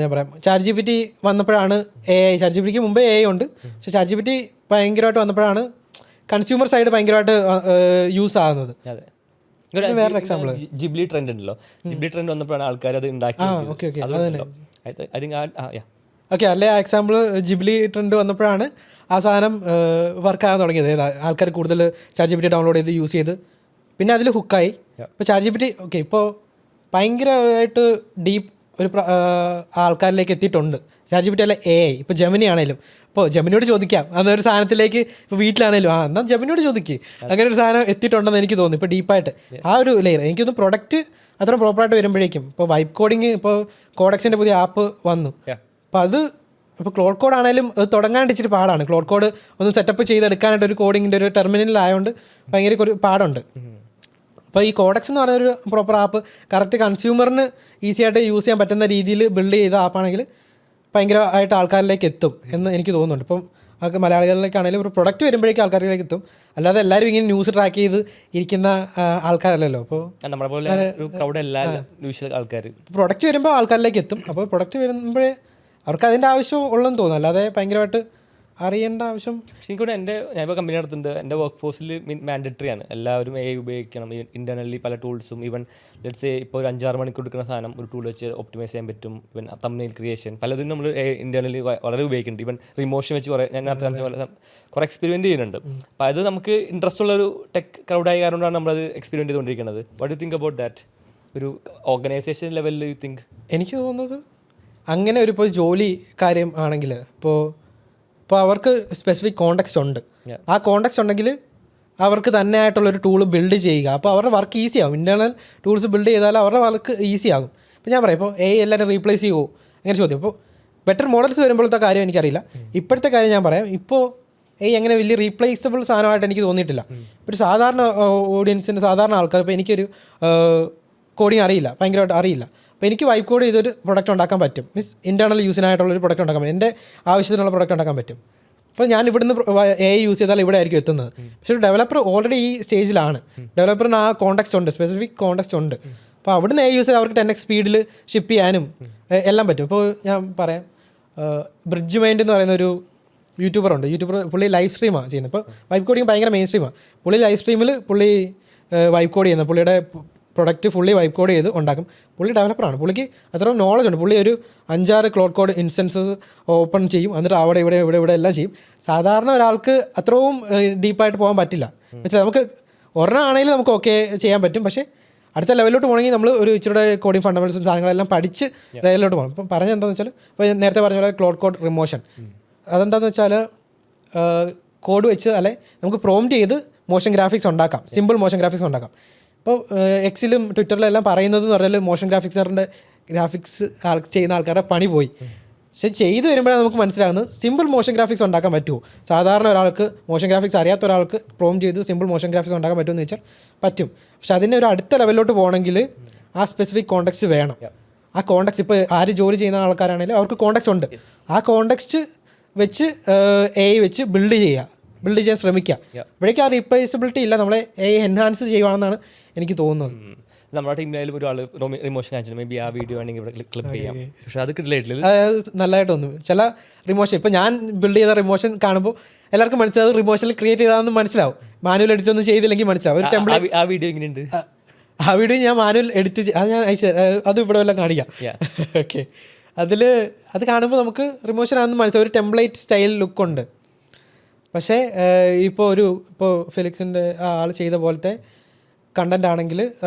ഞാൻ പറയാം, ChatGPT വന്നപ്പോഴാണ് AI, ChatGPTക്ക് മുമ്പേ AI ഉണ്ട്, പക്ഷേ ChatGPT ഭയങ്കരമായിട്ട് വന്നപ്പോഴാണ് കൺസ്യൂമർ സൈഡ് ഭയങ്കരമായിട്ട് യൂസ് ആകുന്നത്. അതെ, വേറൊരു എക്സാമ്പിൾ ജിബ്ലി ട്രെൻഡ് ഉണ്ടല്ലോ. ജിബ്ലി ട്രെൻഡ് വന്നപ്പോഴാണ് ആൾക്കാർ അത് ഉണ്ടാക്കി. ഓക്കെ, അല്ലേ ആ എക്സാമ്പിൾ ജിബ്ലി ട്രെൻഡ് വന്നപ്പോഴാണ് ആ സാധനം വർക്കാകാൻ തുടങ്ങിയത്. ആൾക്കാർ കൂടുതൽ ChatGPT ഡൗൺലോഡ് ചെയ്ത് യൂസ് ചെയ്ത് പിന്നെ അതിൽ ഹുക്കായി. ഇപ്പോൾ ChatGPT ഓക്കെ ഇപ്പോൾ ഭയങ്കരമായിട്ട് ഡീപ്പ് ഒരു ആൾക്കാരിലേക്ക് എത്തിയിട്ടുണ്ട്. ChatGPT അല്ല AI. ഇപ്പോൾ ജെമിനി ആണേലും, ഇപ്പോൾ ജെമിനിയോട് ചോദിക്കാം അതൊരു സാധനത്തിലേക്ക്, ഇപ്പോൾ വീട്ടിലാണേലും എന്നാൽ ജെമിനിയോട് ചോദിക്കുക, അങ്ങനെ ഒരു സാധനം എത്തിയിട്ടുണ്ടെന്ന് എനിക്ക് തോന്നുന്നു. ഇപ്പോൾ ഡീപ്പായിട്ട് ആ ഒരു ലെയർ എനിക്കൊന്ന് പ്രൊഡക്റ്റ് അത്ര പ്രോപ്പറായിട്ട് വരുമ്പോഴേക്കും ഇപ്പോൾ വൈപ്പ് കോഡിങ്, ഇപ്പോൾ കോഡക്സിൻ്റെ പുതിയ ആപ്പ് വന്നു. അപ്പോൾ അത് ഇപ്പോൾ ക്ലോഡ് കോഡ് ആണെങ്കിലും അത് തുടങ്ങാണ്ട് ഇച്ചിരി പാടാണ്. ക്ലോഡ് കോഡ് ഒന്ന് സെറ്റപ്പ് ചെയ്തെടുക്കാനായിട്ട് ഒരു കോഡിങ്ങിൻ്റെ ഒരു ടെർമിനലായതുകൊണ്ട് ഭയങ്കര ഒരു പാടുണ്ട്. അപ്പോൾ ഈ കോഡക്സ് എന്ന് പറയുന്നൊരു പ്രോപ്പർ ആപ്പ് കറക്റ്റ് കൺസ്യൂമറിന് ഈസി ആയിട്ട് യൂസ് ചെയ്യാൻ പറ്റുന്ന രീതിയിൽ ബിൽഡ് ചെയ്ത ആപ്പാണെങ്കിൽ ഭയങ്കരമായിട്ട് ആൾക്കാരിലേക്ക് എത്തും എന്ന് എനിക്ക് തോന്നുന്നുണ്ട്. ഇപ്പം ആൾക്ക് മലയാളികളിലേക്കാണെങ്കിലും ഒരു പ്രൊഡക്റ്റ് വരുമ്പോഴേക്കും ആൾക്കാരിലേക്ക് എത്തും. അല്ലാതെ എല്ലാവരും ഇങ്ങനെ ന്യൂസ് ട്രാക്ക് ചെയ്ത് ഇരിക്കുന്ന ആൾക്കാരല്ലല്ലോ. അപ്പോൾ നമ്മളെ പോലെ ആൾക്കാർ പ്രൊഡക്റ്റ് വരുമ്പോൾ ആൾക്കാരിലേക്ക് എത്തും. അപ്പോൾ പ്രൊഡക്റ്റ് വരുമ്പോഴേ അവർക്ക് അതിൻ്റെ ആവശ്യം ഉള്ളെന്ന് തോന്നും, അല്ലാതെ ഭയങ്കരമായിട്ട് അറിയേണ്ട ആവശ്യം. എനിക്കൂടെ ഞാനിപ്പോൾ കമ്പനി നടത്തുന്നുണ്ട്. എൻ്റെ വർക്ക് ഫോഴ്സിൽ മാൻഡറ്ററി ആണ് എല്ലാവരും AI ഉപയോഗിക്കണം. ഇൻറ്റേർണലി പല ടൂൾസും, ഈവൻ ലെറ്റ്സ് സേ ഇപ്പോൾ ഒരു 5-6 മണിക്കൂർ എടുക്കുന്ന സാധനം ഒരു ടൂൾ വെച്ച് ഒപ്റ്റിമൈസ് ചെയ്യാൻ പറ്റും. ഈവൻ തംബ്നെയിൽ ക്രിയേഷൻ പലതും നമ്മൾ ഇൻറ്റേർണലി വളരെ ഉപയോഗിക്കുന്നുണ്ട്. ഈവൻ റിമോഷൻ വെച്ച് ഞാൻ നേരത്തെ കാണിച്ച പോലെ കുറേ എക്സ്പെരിമെൻറ്റ് ചെയ്യുന്നുണ്ട്. അപ്പോൾ അത് നമുക്ക് ഇൻട്രസ്റ്റ് ഉള്ളൊരു ടെക് ക്രൗഡായ കാരണമാണ് നമ്മളത് എക്സ്പെരിമെൻറ്റ് ചെയ്തുകൊണ്ടിരിക്കുന്നത്. What you think about that? ഒരു ഓർഗനൈസേഷൻ ലെവലിൽ യു തിങ്ക്? എനിക്ക് തോന്നുന്നത് അങ്ങനെ ഒരു ഇപ്പോൾ ജോലി കാര്യം ആണെങ്കിൽ ഇപ്പോൾ അവർക്ക് സ്പെസിഫിക് കോണ്ടെക്സ്റ്റ് ഉണ്ട്. ആ കോണ്ടെക്സ്റ്റ് ഉണ്ടെങ്കിൽ അവർക്ക് തന്നെ ആയിട്ടുള്ളൊരു ടൂൾ ബിൽഡ് ചെയ്യുക. അപ്പോൾ അവരുടെ വർക്ക് ഈസി ആകും. ഇൻറ്റേർണൽ ടൂൾസ് ബിൽഡ് ചെയ്താൽ അവരുടെ വർക്ക് ഈസി ആകും. ഇപ്പോൾ ഞാൻ പറയാം, ഇപ്പോൾ AI എല്ലാവരും റീപ്ലേസ് ചെയ്യുമോ അങ്ങനെ ചോദ്യം. ഇപ്പോൾ ബെറ്റർ മോഡൽസ് വരുമ്പോഴത്തെ കാര്യം എനിക്കറിയില്ല. ഇപ്പോഴത്തെ കാര്യം ഞാൻ പറയാം, ഇപ്പോൾ AI അങ്ങനെ വലിയ റീപ്ലേസബിൾ സാധനമായിട്ട് എനിക്ക് തോന്നിയിട്ടില്ല. ഒരു സാധാരണ ഓഡിയൻസിൻ്റെ, സാധാരണ ആൾക്കാർ, ഇപ്പോൾ എനിക്കൊരു കോഡിങ് അറിയില്ല, ഭയങ്കരമായിട്ട് അറിയില്ല, അപ്പോൾ എനിക്ക് വൈപ്പ് കോഡ് ചെയ്തൊരു പ്രൊഡക്റ്റ് ഉണ്ടാക്കാൻ പറ്റും. മീൻസ് ഇൻറ്റേർണൽ യൂസിനായിട്ടുള്ളൊരു പ്രൊഡക്റ്റ് ഉണ്ടാക്കാൻ പറ്റും, എൻ്റെ ആവശ്യത്തിനുള്ള പ്രൊഡക്റ്റ് ഉണ്ടാക്കാൻ പറ്റും. അപ്പോൾ ഞാൻ ഇവിടുന്ന് AI യൂസ് ചെയ്താൽ ഇവിടെ ആയിരിക്കും എത്തുന്നത്. പക്ഷേ ഒരു ഡെവലപ്പർ ഓൾറെഡി ഈ സ്റ്റേജിലാണ്. ഡെവലപ്പറിന് ആ കോണ്ടെക്സ്റ്റ് ഉണ്ട്, സ്പെസിഫിക് കോണ്ടെക്സ്റ്റ് ഉണ്ട്. അപ്പോൾ അവിടുന്ന് AI യൂസ് ചെയ്താൽ അവർക്ക് 10x സ്പീഡിൽ ഷിപ്പ് ചെയ്യാനും എല്ലാം പറ്റും. ഇപ്പോൾ ഞാൻ പറയാം, ബ്രിഡ്ജ് മൈൻഡ് എന്ന് പറയുന്ന ഒരു യൂട്യൂബറുണ്ട്. പുള്ളി ലൈവ് സ്ട്രീമാണ് ചെയ്യുന്നത്. ഇപ്പോൾ വൈപ്പ് കോഡിങ് ഭയങ്കര മെയിൻ സ്ട്രീമാണ്. പുള്ളി ലൈവ് സ്ട്രീമിൽ വൈപ്പ് കോഡ് ചെയ്യുന്നത്, പുള്ളിയുടെ പ്രൊഡക്റ്റ് ഫുള്ളി വൈപ്പ് കോഡ് ചെയ്ത് ഉണ്ടാക്കും. പുള്ളി ഡെവലപ്പറാണ്, പുള്ളിക്ക് അത്രയും നോളജ് ഉണ്ട്. പുള്ളി ഒരു 5-6 ക്ലോഡ് കോഡ് ഇൻസ്റ്റൻസസ് ഓപ്പൺ ചെയ്യും, എന്നിട്ട് അവിടെ ഇവിടെ എല്ലാം ചെയ്യും. സാധാരണ ഒരാൾക്ക് അത്രയും ഡീപ്പായിട്ട് പോകാൻ പറ്റില്ല. എന്നുവെച്ചാൽ നമുക്ക് ഒരെണ്ണം ആണെങ്കിലും നമുക്ക് ഓക്കെ ചെയ്യാൻ പറ്റും. പക്ഷേ അടുത്ത ലെവലിലോട്ട് പോകണമെങ്കിൽ നമ്മൾ ഒരു ഇച്ചിരി കോഡിങ് ഫണ്ടമെൻറ്റൽസും സാധനങ്ങളെല്ലാം പഠിച്ച് ലെവലിലോട്ട് പോകണം. ഇപ്പം പറഞ്ഞെന്താണെന്ന് വെച്ചാൽ, ഇപ്പോൾ നേരത്തെ പറഞ്ഞ പോലെ ക്ലോഡ് കോഡ് റിമോഷൻ, അതെന്താണെന്ന് വെച്ചാൽ കോഡ് വെച്ച് അല്ലെ നമുക്ക് പ്രോംപ്റ്റ് ചെയ്ത് മോഷൻ ഗ്രാഫിക്സ് ഉണ്ടാക്കാം, സിമ്പിൾ മോഷൻ ഗ്രാഫിക്സ് ഉണ്ടാക്കാം. ഇപ്പോൾ എക്സിലും ട്വിറ്ററിലും എല്ലാം പറയുന്നത് എന്ന് പറഞ്ഞാൽ മോഷൻ ഗ്രാഫിക്സ് ചെയ്യുന്ന ആൾക്കാരുടെ പണി പോയി. പക്ഷേ ചെയ്ത് വരുമ്പോഴാണ് നമുക്ക് മനസ്സിലാകുന്നത് സിമ്പിൾ മോഷൻ ഗ്രാഫിക്സ് ഉണ്ടാക്കാൻ പറ്റുമോ. സാധാരണ ഒരാൾക്ക് മോഷൻ ഗ്രാഫിക്സ് അറിയാത്ത ഒരാൾക്ക് പ്രോംപ്റ്റ് ചെയ്ത് സിമ്പിൾ മോഷൻ ഗ്രാഫിക്സ് ഉണ്ടാക്കാൻ പറ്റുമെന്ന് വെച്ചാൽ പറ്റും. പക്ഷെ അതിൻ്റെ ഒരു അടുത്ത ലെവലിലോട്ട് പോകണമെങ്കിൽ ആ സ്പെസിഫിക് കോണ്ടെക്സ്റ്റ് വേണം. ആ കോണ്ടെക്സ്റ്റ് ഇപ്പോൾ ആര് ജോലി ചെയ്യുന്ന ആൾക്കാരാണെങ്കിലും അവർക്ക് കോണ്ടെക്സ്റ്റ് ഉണ്ട്. ആ കോണ്ടെക്സ്റ്റ് വെച്ച് AI വെച്ച് ബിൽഡ് ചെയ്യാൻ ശ്രമിക്കുക. ഇവിടേക്ക് ആ റീപ്ലേസബിലിറ്റി ഇല്ല, നമ്മളെ AI എൻഹാൻസ് ചെയ്യുവാണെന്നാണ് എനിക്ക് തോന്നുന്നത്. നമ്മുടെ ടീമിലായാലും ഒരാൾ റിമോഷൻ കാണിച്ചു മേ ബി ആ വീഡിയോ ആണെങ്കിൽ ഇവിടെ ക്ലിപ്പ് ചെയ്യാം, പക്ഷെ അത് കിട്ടില്ല. അത് നല്ലതായിട്ട് തോന്നും. ചില റിമോഷൻ ഇപ്പോൾ ഞാൻ ബിൽഡ് ചെയ്ത റിമോഷൻ കാണുമ്പോൾ എല്ലാവർക്കും മനസ്സിലാവും റിമോഷനിൽ ക്രിയേറ്റ് ചെയ്താണെന്ന് മനസ്സിലാവും. മാനുവൽ എഡിറ്റ് ഒന്നും ചെയ്തില്ലെങ്കിൽ മനസ്സിലാവും. ഒരു ടെംപ്ലേറ്റ് ആ വീഡിയോ എങ്ങനെയുണ്ട്? ആ വീഡിയോ ഞാൻ മാനുവൽ എഡിറ്റ് അത് ഞാൻ അത് ഇവിടെ വല്ലതും കാണിക്കാം. ഓക്കെ, അത് കാണുമ്പോൾ നമുക്ക് റിമോഷൻ ആണെന്ന് മനസ്സിലാവും. ഒരു ടെംപ്ലേറ്റ് സ്റ്റൈൽ ലുക്കുണ്ട്. പക്ഷേ ഇപ്പോൾ ഫെലിക്സിൻ്റെ ആൾ ചെയ്ത പോലത്തെ കണ്ടന്റ് ആണെങ്കിൽ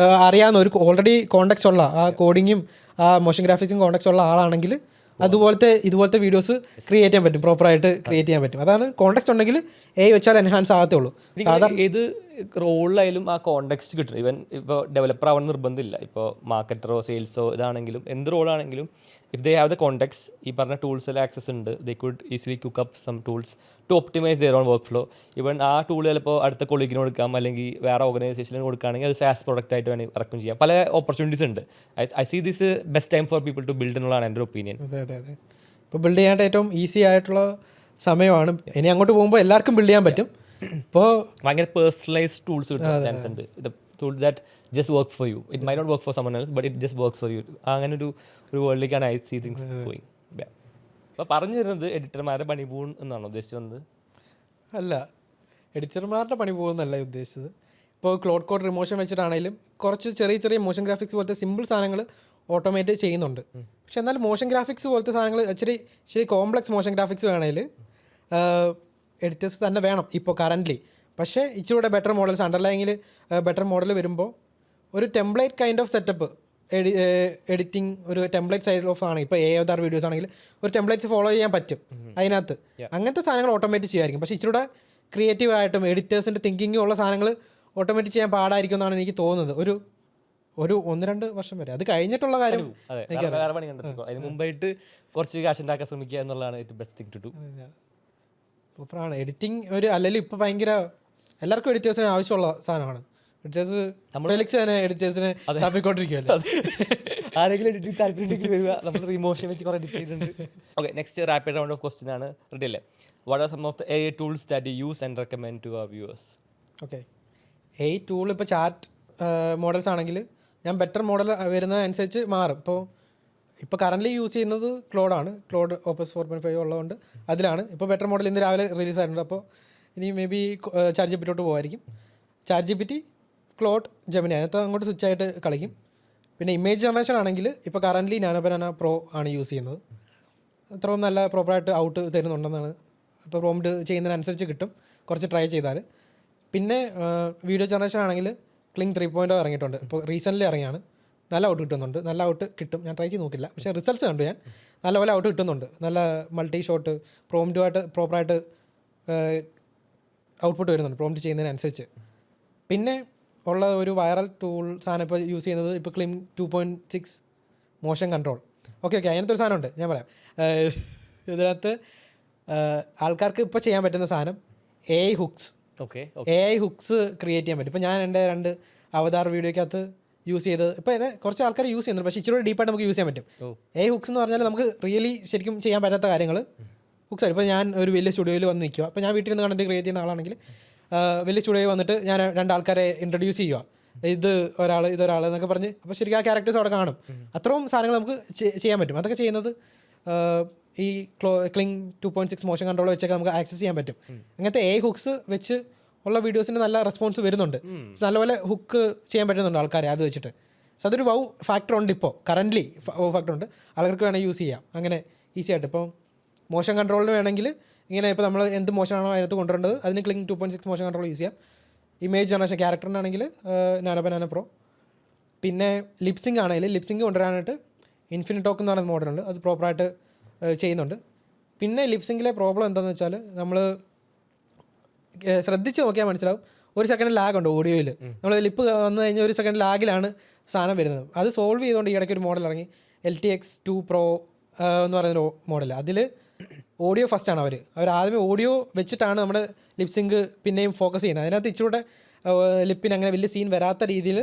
അറിയാവുന്ന ഒരു ഓൾറെഡി കോണ്ടാക്ട്സ് ഉള്ള ആ കോഡിങ്ങും ആ മോഷൻ ഗ്രാഫിക്സും കോണ്ടാക്ട്സ് ഉള്ള ആളാണെങ്കിൽ ഇതുപോലത്തെ വീഡിയോസ് ക്രിയേറ്റ് ചെയ്യാൻ പറ്റും, പ്രോപ്പറായിട്ട് ക്രിയേറ്റ് ചെയ്യാൻ പറ്റും. അതാണ് കോണ്ടാക്ട്സ് ഉണ്ടെങ്കിൽ വെച്ചാൽ എൻഹാൻസ് ആകത്തേ ഉള്ളൂ. ഏത് റോളിലായാലും ആ കോണ്ടെക്സ്റ്റ് കിട്ടും. ഈവൻ ഇപ്പോൾ ഡെവലപ്പർ ആവണം നിർബന്ധമില്ല. ഇപ്പോൾ മാർക്കറ്ററോ സെയിൽസോ ഇതാണെങ്കിലും എന്ത് റോളാണെങ്കിലും if they have the context, ഈ പറഞ്ഞ ടൂൾസിൽ ആക്സസ് ഉണ്ട്, they could easily cook up some tools to optimise their own workflow. Even ആ ടൂൾ ചിലപ്പോൾ അടുത്ത കൊളീഗിന് കൊടുക്കാം, അല്ലെങ്കിൽ വേറെ ഓർഗനൈസേഷനിൽ കൊടുക്കുകയാണെങ്കിൽ അത് സാസ് പ്രോഡക്റ്റ് ആയിട്ട് വേണമെങ്കിൽ ഇറക്കും ചെയ്യാം. പല ഓപ്പർച്യൂണിറ്റീസ് ഉണ്ട്. I see this best time for people to build എന്നുള്ളതാണ് എൻ്റെ ഒരു ഒപ്പീനിയൻ. അതെ. ഇപ്പോൾ ബിൽഡ് ചെയ്യാനായിട്ട് ഏറ്റവും ഈസി ആയിട്ടുള്ള സമയമാണ്. ഇനി അങ്ങോട്ട് പോകുമ്പോൾ എല്ലാവർക്കും ബിൽഡ് ചെയ്യാൻ പറ്റും. ഇപ്പോൾ ഭയങ്കര പേഴ്സണലൈസ്ഡ് ടൂൾസ് കിട്ടും. ചാൻസ് ഉണ്ട്. Tools that just work for you. It my not work for someone else but it just works for you. അങ്ങനെ ഒരു വേൾഡിലേക്കാണ് ഐ സീ തിങ്സ് ഗോയിങ്. അപ്പോൾ പറഞ്ഞു തരുന്നത് എഡിറ്റർമാരുടെ പണി പോകും എന്നാണോ ഉദ്ദേശിച്ചു വന്നത്? അല്ല, എഡിറ്റർമാരുടെ പണി പോകുന്നല്ല ഉദ്ദേശിച്ചത്. ഇപ്പോൾ ക്ലോഡ് കോഡ് റിമോഷൻ വെച്ചിട്ടാണെങ്കിലും കുറച്ച് ചെറിയ മോഷൻ ഗ്രാഫിക്സ് പോലത്തെ സിമ്പിൾ സാധനങ്ങൾ ഓട്ടോമേറ്റ് ചെയ്യുന്നുണ്ട്. പക്ഷെ എന്നാൽ മോഷൻ ഗ്രാഫിക്സ് പോലത്തെ സാധനങ്ങൾ ഇച്ചിരി കോംപ്ലക്സ് മോഷൻ ഗ്രാഫിക്സ് വേണമെങ്കിൽ എഡിറ്റേഴ്സ് തന്നെ വേണം ഇപ്പോൾ കറൻ്റ്ലി. പക്ഷേ ഇച്ചിരൂടെ ബെറ്റർ മോഡൽസ് അണ്ടർലൈനിൽ ബെറ്റർ മോഡൽ വരുമ്പോൾ ഒരു template kind of setup editing ഒരു ടെംപ്ലേറ്റ് സൈഡ് ഓഫ് ആണ്. ഇപ്പോൾ AR വീഡിയോസ് ആണെങ്കിൽ ഒരു ടെംപ്ലേറ്റ്സ് ഫോളോ ചെയ്യാൻ പറ്റും അതിനകത്ത്. അങ്ങനത്തെ സാധനങ്ങൾ ഓട്ടോമേറ്റ് ചെയ്യുമായിരിക്കും. പക്ഷേ ഇച്ചിരൂടെ ക്രിയേറ്റീവ് ആയിട്ടും എഡിറ്റേഴ്സിൻ്റെ തിങ്കിങ്ങും ഉള്ള സാധനങ്ങൾ ഓട്ടോമേറ്റ് ചെയ്യാൻ പാടായിരിക്കും എന്നാണ് എനിക്ക് തോന്നുന്നത്. ഒരു 1-2 വർഷം വരെ. അത് കഴിഞ്ഞിട്ടുള്ള കാര്യം വേറെ പണി കണ്ടെത്തിക്കോ. അതിന് മുമ്പായിട്ട് കുറച്ച് കാശ് ഉണ്ടാക്കാൻ ശ്രമിക്കുക എന്നുള്ളതാണ് ഏറ്റവും ബെസ്റ്റ് തിങ് ടു ഡു. സൂപ്പറാണ് എഡിറ്റിംഗ്. അല്ലെങ്കിൽ ഇപ്പോൾ ഭയങ്കര എല്ലാവർക്കും എഡിറ്റേഴ്സിന് ആവശ്യമുള്ള സാധനമാണ്. എഡിറ്റേഴ്സ് ഫെലിക്സ് തന്നെ എഡിറ്റേഴ്സിനെ തപ്പിക്കൊണ്ടിരിക്കുമല്ലോ. ആരെങ്കിലും എഡിറ്റിംഗ് താല്പര്യം വരിക, നമ്മൾ റിമോഷൻ വെച്ച് കുറേ എഡിറ്റ് ചെയ്തിട്ടുണ്ട്. Okay, next rapid round of question ആണ്. റെഡി അല്ലേ? What are some of the AI tools that you use and recommend to our viewers? Okay, AI tool ഇപ്പോൾ ചാറ്റ് മോഡൽസ് ആണെങ്കിൽ ഞാൻ ബെറ്റർ മോഡൽ വരുന്നതനുസരിച്ച് മാറും. ഇപ്പോൾ കറൻ്റ്ലി യൂസ് ചെയ്യുന്നത് ക്ലോഡാണ്. Claude opus 4.5 ഉള്ളതുകൊണ്ട് അതിലാണ് ഇപ്പോൾ ബെറ്റർ മോഡൽ ഇന്ന് രാവിലെ റിലീസ് ആയിട്ടുണ്ട്. അപ്പോൾ ഇനി മേ ബി ചാറ്റ് ജിപിറ്റിലോട്ട് പോകുമായിരിക്കും. ചാറ്റ് ജിപിറ്റി, ക്ലോഡ്, ജെമിനി അതിനകത്ത് അങ്ങോട്ട് സ്വിച്ച് ആയിട്ട് കളിക്കും. പിന്നെ ഇമേജ് ജനറേഷൻ ആണെങ്കിൽ ഇപ്പോൾ കറൻ്റ്ലി നാനോ ബനാന പ്രോ ആണ് യൂസ് ചെയ്യുന്നത്. അത്രയും നല്ല പ്രോപ്പറായിട്ട് ഔട്ട് തരുന്നുണ്ടെന്നാണ്. ഇപ്പോൾ പ്രോംപ്റ്റ് ചെയ്യുന്നതിനനുസരിച്ച് കിട്ടും കുറച്ച് ട്രൈ ചെയ്താൽ. പിന്നെ വീഡിയോ ജനറേഷൻ ആണെങ്കിൽ ക്ലിങ് 3.0 ഇറങ്ങിയിട്ടുണ്ട്. ഇപ്പോൾ റീസെൻ്റ്ലി ഇറങ്ങിയാണ്. നല്ല ഔട്ട് കിട്ടുന്നുണ്ട്. നല്ല ഔട്ട് കിട്ടും. ഞാൻ ട്രൈ ചെയ്ത് നോക്കില്ല, പക്ഷേ റിസൾട്ട്സ് കണ്ടു ഞാൻ. നല്ലപോലെ ഔട്ട് കിട്ടുന്നുണ്ട്. നല്ല മൾട്ടി ഷോട്ട് പ്രോംപ്റ്റുമായിട്ട് പ്രോപ്പറായിട്ട് ഔട്ട്പുട്ട് വരുന്നുണ്ട് പ്രോംപ്റ്റ് ചെയ്യുന്നതിനനുസരിച്ച്. പിന്നെ ഉള്ള ഒരു വൈറൽ ടൂൾ സാധനം ഇപ്പോൾ യൂസ് ചെയ്യുന്നത് ഇപ്പോൾ ക്ലിങ് 2.6 മോഷൻ കൺട്രോൾ. ഓക്കെ അതിനകത്ത് ഒരു സാധനമുണ്ട്, ഞാൻ പറയാം. ഇതിനകത്ത് ആൾക്കാർക്ക് ഇപ്പോൾ ചെയ്യാൻ പറ്റുന്ന സാധനം AI hooks. AI hooks create ചെയ്യാൻ പറ്റും. ഇപ്പോൾ ഞാൻ എൻ്റെ 2 അവതാർ വീഡിയോയ്ക്കകത്ത് യൂസ് ചെയ്തത് ഇപ്പോൾ കുറച്ച് ആൾക്കാർ യൂസ് ചെയ്യുന്നുണ്ട്, പക്ഷേ ഇച്ചിരി ഡീപ്പായിട്ട് നമുക്ക് യൂസ് ചെയ്യാൻ പറ്റും. AI ഹുക്സ് എന്ന് പറഞ്ഞാൽ നമുക്ക് റിയലി ശരിക്കും ചെയ്യാൻ പറ്റാത്ത കാര്യങ്ങൾ ഹുക്സ്. ഇപ്പോൾ ഞാൻ ഒരു വലിയ സ്റ്റുഡിയോയിൽ വന്ന് നിൽക്കുക. അപ്പോൾ ഞാൻ വീട്ടിൽ നിന്ന് കണ്ടന്റ് ക്രിയേറ്റ് ചെയ്യുന്ന ആളാണെങ്കിൽ വലിയ സ്റ്റുഡിയോയിൽ വന്നിട്ട് ഞാൻ 2 ആൾക്കാരെ ഇൻട്രൊഡ്യൂസ് ചെയ്യുക. ഇതൊരാൾ എന്നൊക്കെ പറഞ്ഞ് അപ്പോൾ ശരിക്കും ആ ക്യാരക്ടേഴ്സ് അവിടെ കാണും. അത്രയും സാധനങ്ങൾ നമുക്ക് ചെയ്യാൻ പറ്റും. അതൊക്കെ ചെയ്യുന്നത് ഈ ക്ലിങ് 2.6 മോഷൻ കൺട്രോൾ വെച്ചൊക്കെ നമുക്ക് ആക്സസ് ചെയ്യാൻ പറ്റും. അങ്ങനത്തെ AI ഹുക്സ് വെച്ച് ഉള്ള വീഡിയോസിന് നല്ല റെസ്പോൺസ് വരുന്നുണ്ട്. നല്ലപോലെ ഹുക്ക് ചെയ്യാൻ പറ്റുന്നുണ്ട് ആൾക്കാരെ അത് വെച്ചിട്ട്. സോ അതൊരു വൗ ഫാക്ടർ ഉണ്ട്. ഇപ്പോൾ കറൻ്റ്ലി വൗ ഫാക്ടർ ഉണ്ട്. ആൾക്കാർക്ക് വേണമെങ്കിൽ യൂസ് ചെയ്യാം അങ്ങനെ ഈസി ആയിട്ട്. ഇപ്പോൾ മോഷൻ കൺട്രോളിന് വേണമെങ്കിൽ ഇങ്ങനെ ഇപ്പോൾ നമ്മൾ എന്ത് മോഷനാണോ അതിനകത്ത് കൊണ്ടുവരേണ്ടത് അതിന് ക്ലിങ് 2.6 മോഷൻ കൺട്രോൾ യൂസ് ചെയ്യാം. ഇമേജ് ജനറേഷൻ ക്യാരക്ടറിനാണെങ്കിൽ നാനോ ബനാന പ്രോ. പിന്നെ ലിപ്സിംഗ് ആണെങ്കിൽ ലിപ്സിംഗ് കൊണ്ടുവരാനായിട്ട് ഇൻഫിനിറ്റോക്ക് എന്ന് പറയുന്ന മോഡലുണ്ട്. അത് പ്രോപ്പറായിട്ട് ചെയ്യുന്നുണ്ട്. പിന്നെ ലിപ്സിംഗിലെ പ്രോബ്ലം എന്താണെന്ന് വെച്ചാൽ നമ്മൾ ശ്രദ്ധിച്ച് നോക്കിയാൽ മനസ്സിലാവും. 1 സെക്കൻഡ് ലാഗ് ഉണ്ട് ഓഡിയോയിൽ. നമ്മൾ ലിപ്പ് വന്നു കഴിഞ്ഞാൽ 1 സെക്കൻഡ് ലാഗിലാണ് സാധനം വരുന്നത്. അത് സോൾവ് ചെയ്തുകൊണ്ട് ഈ ഇടയ്ക്ക് ഒരു മോഡൽ ഇറങ്ങി LTX 2 Pro എന്ന് പറയുന്ന മോഡൽ. അതിൽ ഓഡിയോ ഫസ്റ്റാണ് അവർ ആദ്യമേ ഓഡിയോ വെച്ചിട്ടാണ് നമ്മുടെ ലിപ്സിങ്ക് പിന്നെയും ഫോക്കസ് ചെയ്യുന്നത്. അതിനകത്ത് ഇച്ചിരൂടെ ലിപ്പിന് അങ്ങനെ വലിയ സീൻ വരാത്ത രീതിയിൽ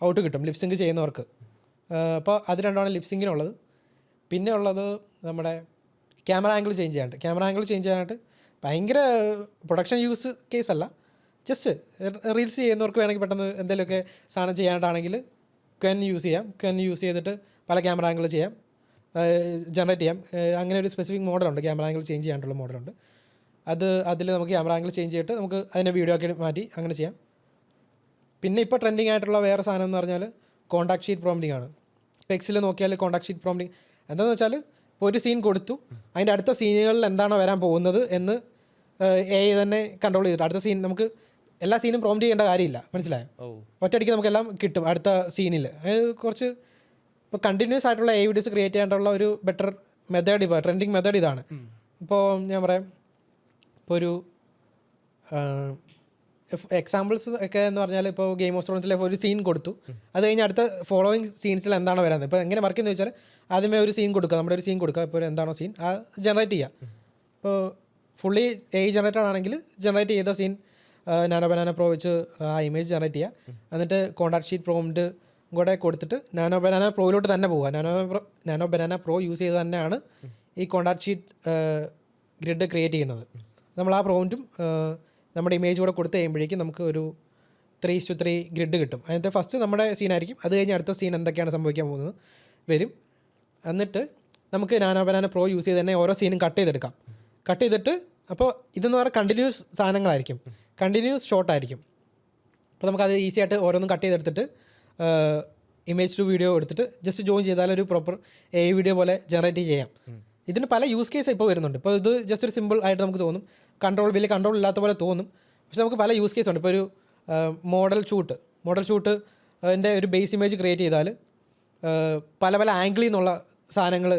ഔട്ട് കിട്ടും ലിപ്സിങ്ക് ചെയ്യുന്നവർക്ക്. അപ്പോൾ അത് രണ്ടാണ് ലിപ്സിങ്ങിനുള്ളത്. പിന്നെ ഉള്ളത് നമ്മുടെ ക്യാമറ ആംഗിൾ ചേഞ്ച് ചെയ്യാനായിട്ട് ഭയങ്കര പ്രൊഡക്ഷൻ യൂസ് കേസല്ല, ജസ്റ്റ് റീൽസ് ചെയ്യുന്നവർക്ക് വേണമെങ്കിൽ പെട്ടെന്ന് എന്തെങ്കിലുമൊക്കെ സാധനം ചെയ്യാനായിട്ടാണെങ്കിൽ ക്വൻ യൂസ് ചെയ്യാം. ക്വൻ യൂസ് ചെയ്തിട്ട് പല ക്യാമറ ആംഗിൾ ചെയ്യാം, ജനറേറ്റ് ചെയ്യാം. അങ്ങനെ ഒരു സ്പെസിഫിക് മോഡലുണ്ട്, ക്യാമറ ആംഗിൾ ചേഞ്ച് ചെയ്യാനുള്ള മോഡലുണ്ട്. അതിൽ നമുക്ക് ക്യാമറ ആംഗിൾ ചേഞ്ച് ചെയ്തിട്ട് നമുക്ക് അതിനെ വീഡിയോ ആക്കി മാറ്റി അങ്ങനെ ചെയ്യാം. പിന്നെ ഇപ്പോൾ ട്രെൻഡിങ് ആയിട്ടുള്ള വേറെ സാധനം എന്ന് പറഞ്ഞാൽ കോൺടാക്ട് ഷീറ്റ് പ്രോംപ്റ്റിംഗ് ആണ്. പെക്സിൽ നോക്കിയാൽ കോൺടാക്ട് ഷീറ്റ് പ്രോംപ്റ്റിംഗ് എന്താണെന്ന് വെച്ചാൽ ഇപ്പോൾ ഒരു സീൻ കൊടുത്തു, അതിൻ്റെ അടുത്ത സീനുകളിൽ എന്താണോ വരാൻ പോകുന്നത് എന്ന് AI തന്നെ കൺട്രോൾ ചെയ്തിട്ട് അടുത്ത സീൻ നമുക്ക് എല്ലാ സീനും പ്രോംപ്റ്റ് ചെയ്യേണ്ട കാര്യമില്ല, മനസ്സിലായോ? ഒറ്റയടിക്ക് നമുക്കെല്ലാം കിട്ടും അടുത്ത സീനിൽ. കുറച്ച് ഇപ്പോൾ കണ്ടിന്യൂസ് ആയിട്ടുള്ള AI വീഡിയോസ് ക്രിയേറ്റ് ചെയ്യാനുള്ള ഒരു ബെറ്റർ മെത്തേഡ്, ഇപ്പോൾ ട്രെൻഡിങ് മെത്തേഡ് ഇതാണ്. ഇപ്പോൾ ഞാൻ പറയാം, ഇപ്പോൾ ഒരു എക്സാമ്പിൾസ് ഒക്കെ എന്ന് പറഞ്ഞാൽ ഇപ്പോൾ ഗെയിം ഓഫ് ത്രോൺസിലെ ഒരു സീൻ കൊടുത്തു, അത് കഴിഞ്ഞ് അടുത്ത ഫോളോയിങ് സീൻസിൽ എന്താണോ വരാൻ. ഇപ്പോൾ എങ്ങനെ വർക്ക് എന്ന് വെച്ചാൽ ആദ്യമേ ഒരു സീൻ കൊടുക്കുക, നമ്മുടെ ഒരു സീൻ കൊടുക്കുക, ഇപ്പോൾ എന്താണോ സീൻ ആ ജനറേറ്റ് ചെയ്യുക. ഇപ്പോൾ ഫുള്ളി AI ജനറേറ്റഡ് ആണെങ്കിൽ ജനറേറ്റ് ചെയ്ത സീൻ നാനോ ബനാന പ്രോ വെച്ച് ആ ഇമേജ് ജനറേറ്റ് ചെയ്യുക. എന്നിട്ട് കോൺടാക്ട് ഷീറ്റ് പ്രോംപ്റ്റ് കൂടെ കൊടുത്തിട്ട് നാനോ ബനാന പ്രോയിലോട്ട് തന്നെ പോവുക. നാനോ ബനാന പ്രോ യൂസ് ചെയ്ത് തന്നെയാണ് ഈ കോൺടാക്ട് ഷീറ്റ് ഗ്രിഡ് ക്രിയേറ്റ് ചെയ്യുന്നത്. നമ്മൾ ആ പ്രോംപ്റ്റും നമ്മുടെ ഇമേജ് കൂടെ കൊടുത്ത് കഴിയുമ്പോഴേക്കും നമുക്ക് ഒരു 3:3 ഗ്രിഡ് കിട്ടും. അതിനകത്ത് ഫസ്റ്റ് നമ്മുടെ സീനായിരിക്കും, അത് കഴിഞ്ഞ് അടുത്ത സീൻ എന്തൊക്കെയാണ് സംഭവിക്കാൻ പോകുന്നത് വരും. എന്നിട്ട് നമുക്ക് നാനോ ബനാന പ്രോ യൂസ് ചെയ്ത് തന്നെ ഓരോ സീനും കട്ട് ചെയ്തെടുക്കാം. കട്ട് ചെയ്തിട്ട് അപ്പോൾ ഇതെന്ന് പറഞ്ഞാൽ കണ്ടിന്യൂസ് സാധനങ്ങളായിരിക്കും, കണ്ടിന്യൂസ് ഷോട്ടായിരിക്കും. അപ്പോൾ നമുക്കത് ഈസി ആയിട്ട് ഓരോന്നും കട്ട് ചെയ്തെടുത്തിട്ട് ഇമേജ് ടു വീഡിയോ എടുത്തിട്ട് ജസ്റ്റ് ജോയിൻ ചെയ്താൽ ഒരു പ്രോപ്പർ AI വീഡിയോ പോലെ ജനറേറ്റ് ചെയ്യാം. ഇതിന് പല യൂസ് കേസ് ഇപ്പോൾ വരുന്നുണ്ട്. ഇപ്പോൾ ഇത് ജസ്റ്റ് ഒരു സിമ്പിൾ ആയിട്ട് നമുക്ക് തോന്നും, വലിയ കൺട്രോൾ ഇല്ലാത്ത പോലെ തോന്നും. പക്ഷെ നമുക്ക് പല യൂസ് കേസ് ഉണ്ട്. ഇപ്പോൾ ഒരു മോഡൽ ഷൂട്ട് അതിൻ്റെ ഒരു ബേസ് ഇമേജ് ക്രിയേറ്റ് ചെയ്താൽ പല പല ആംഗിളിൽ നിന്നുള്ള സാധനങ്ങൾ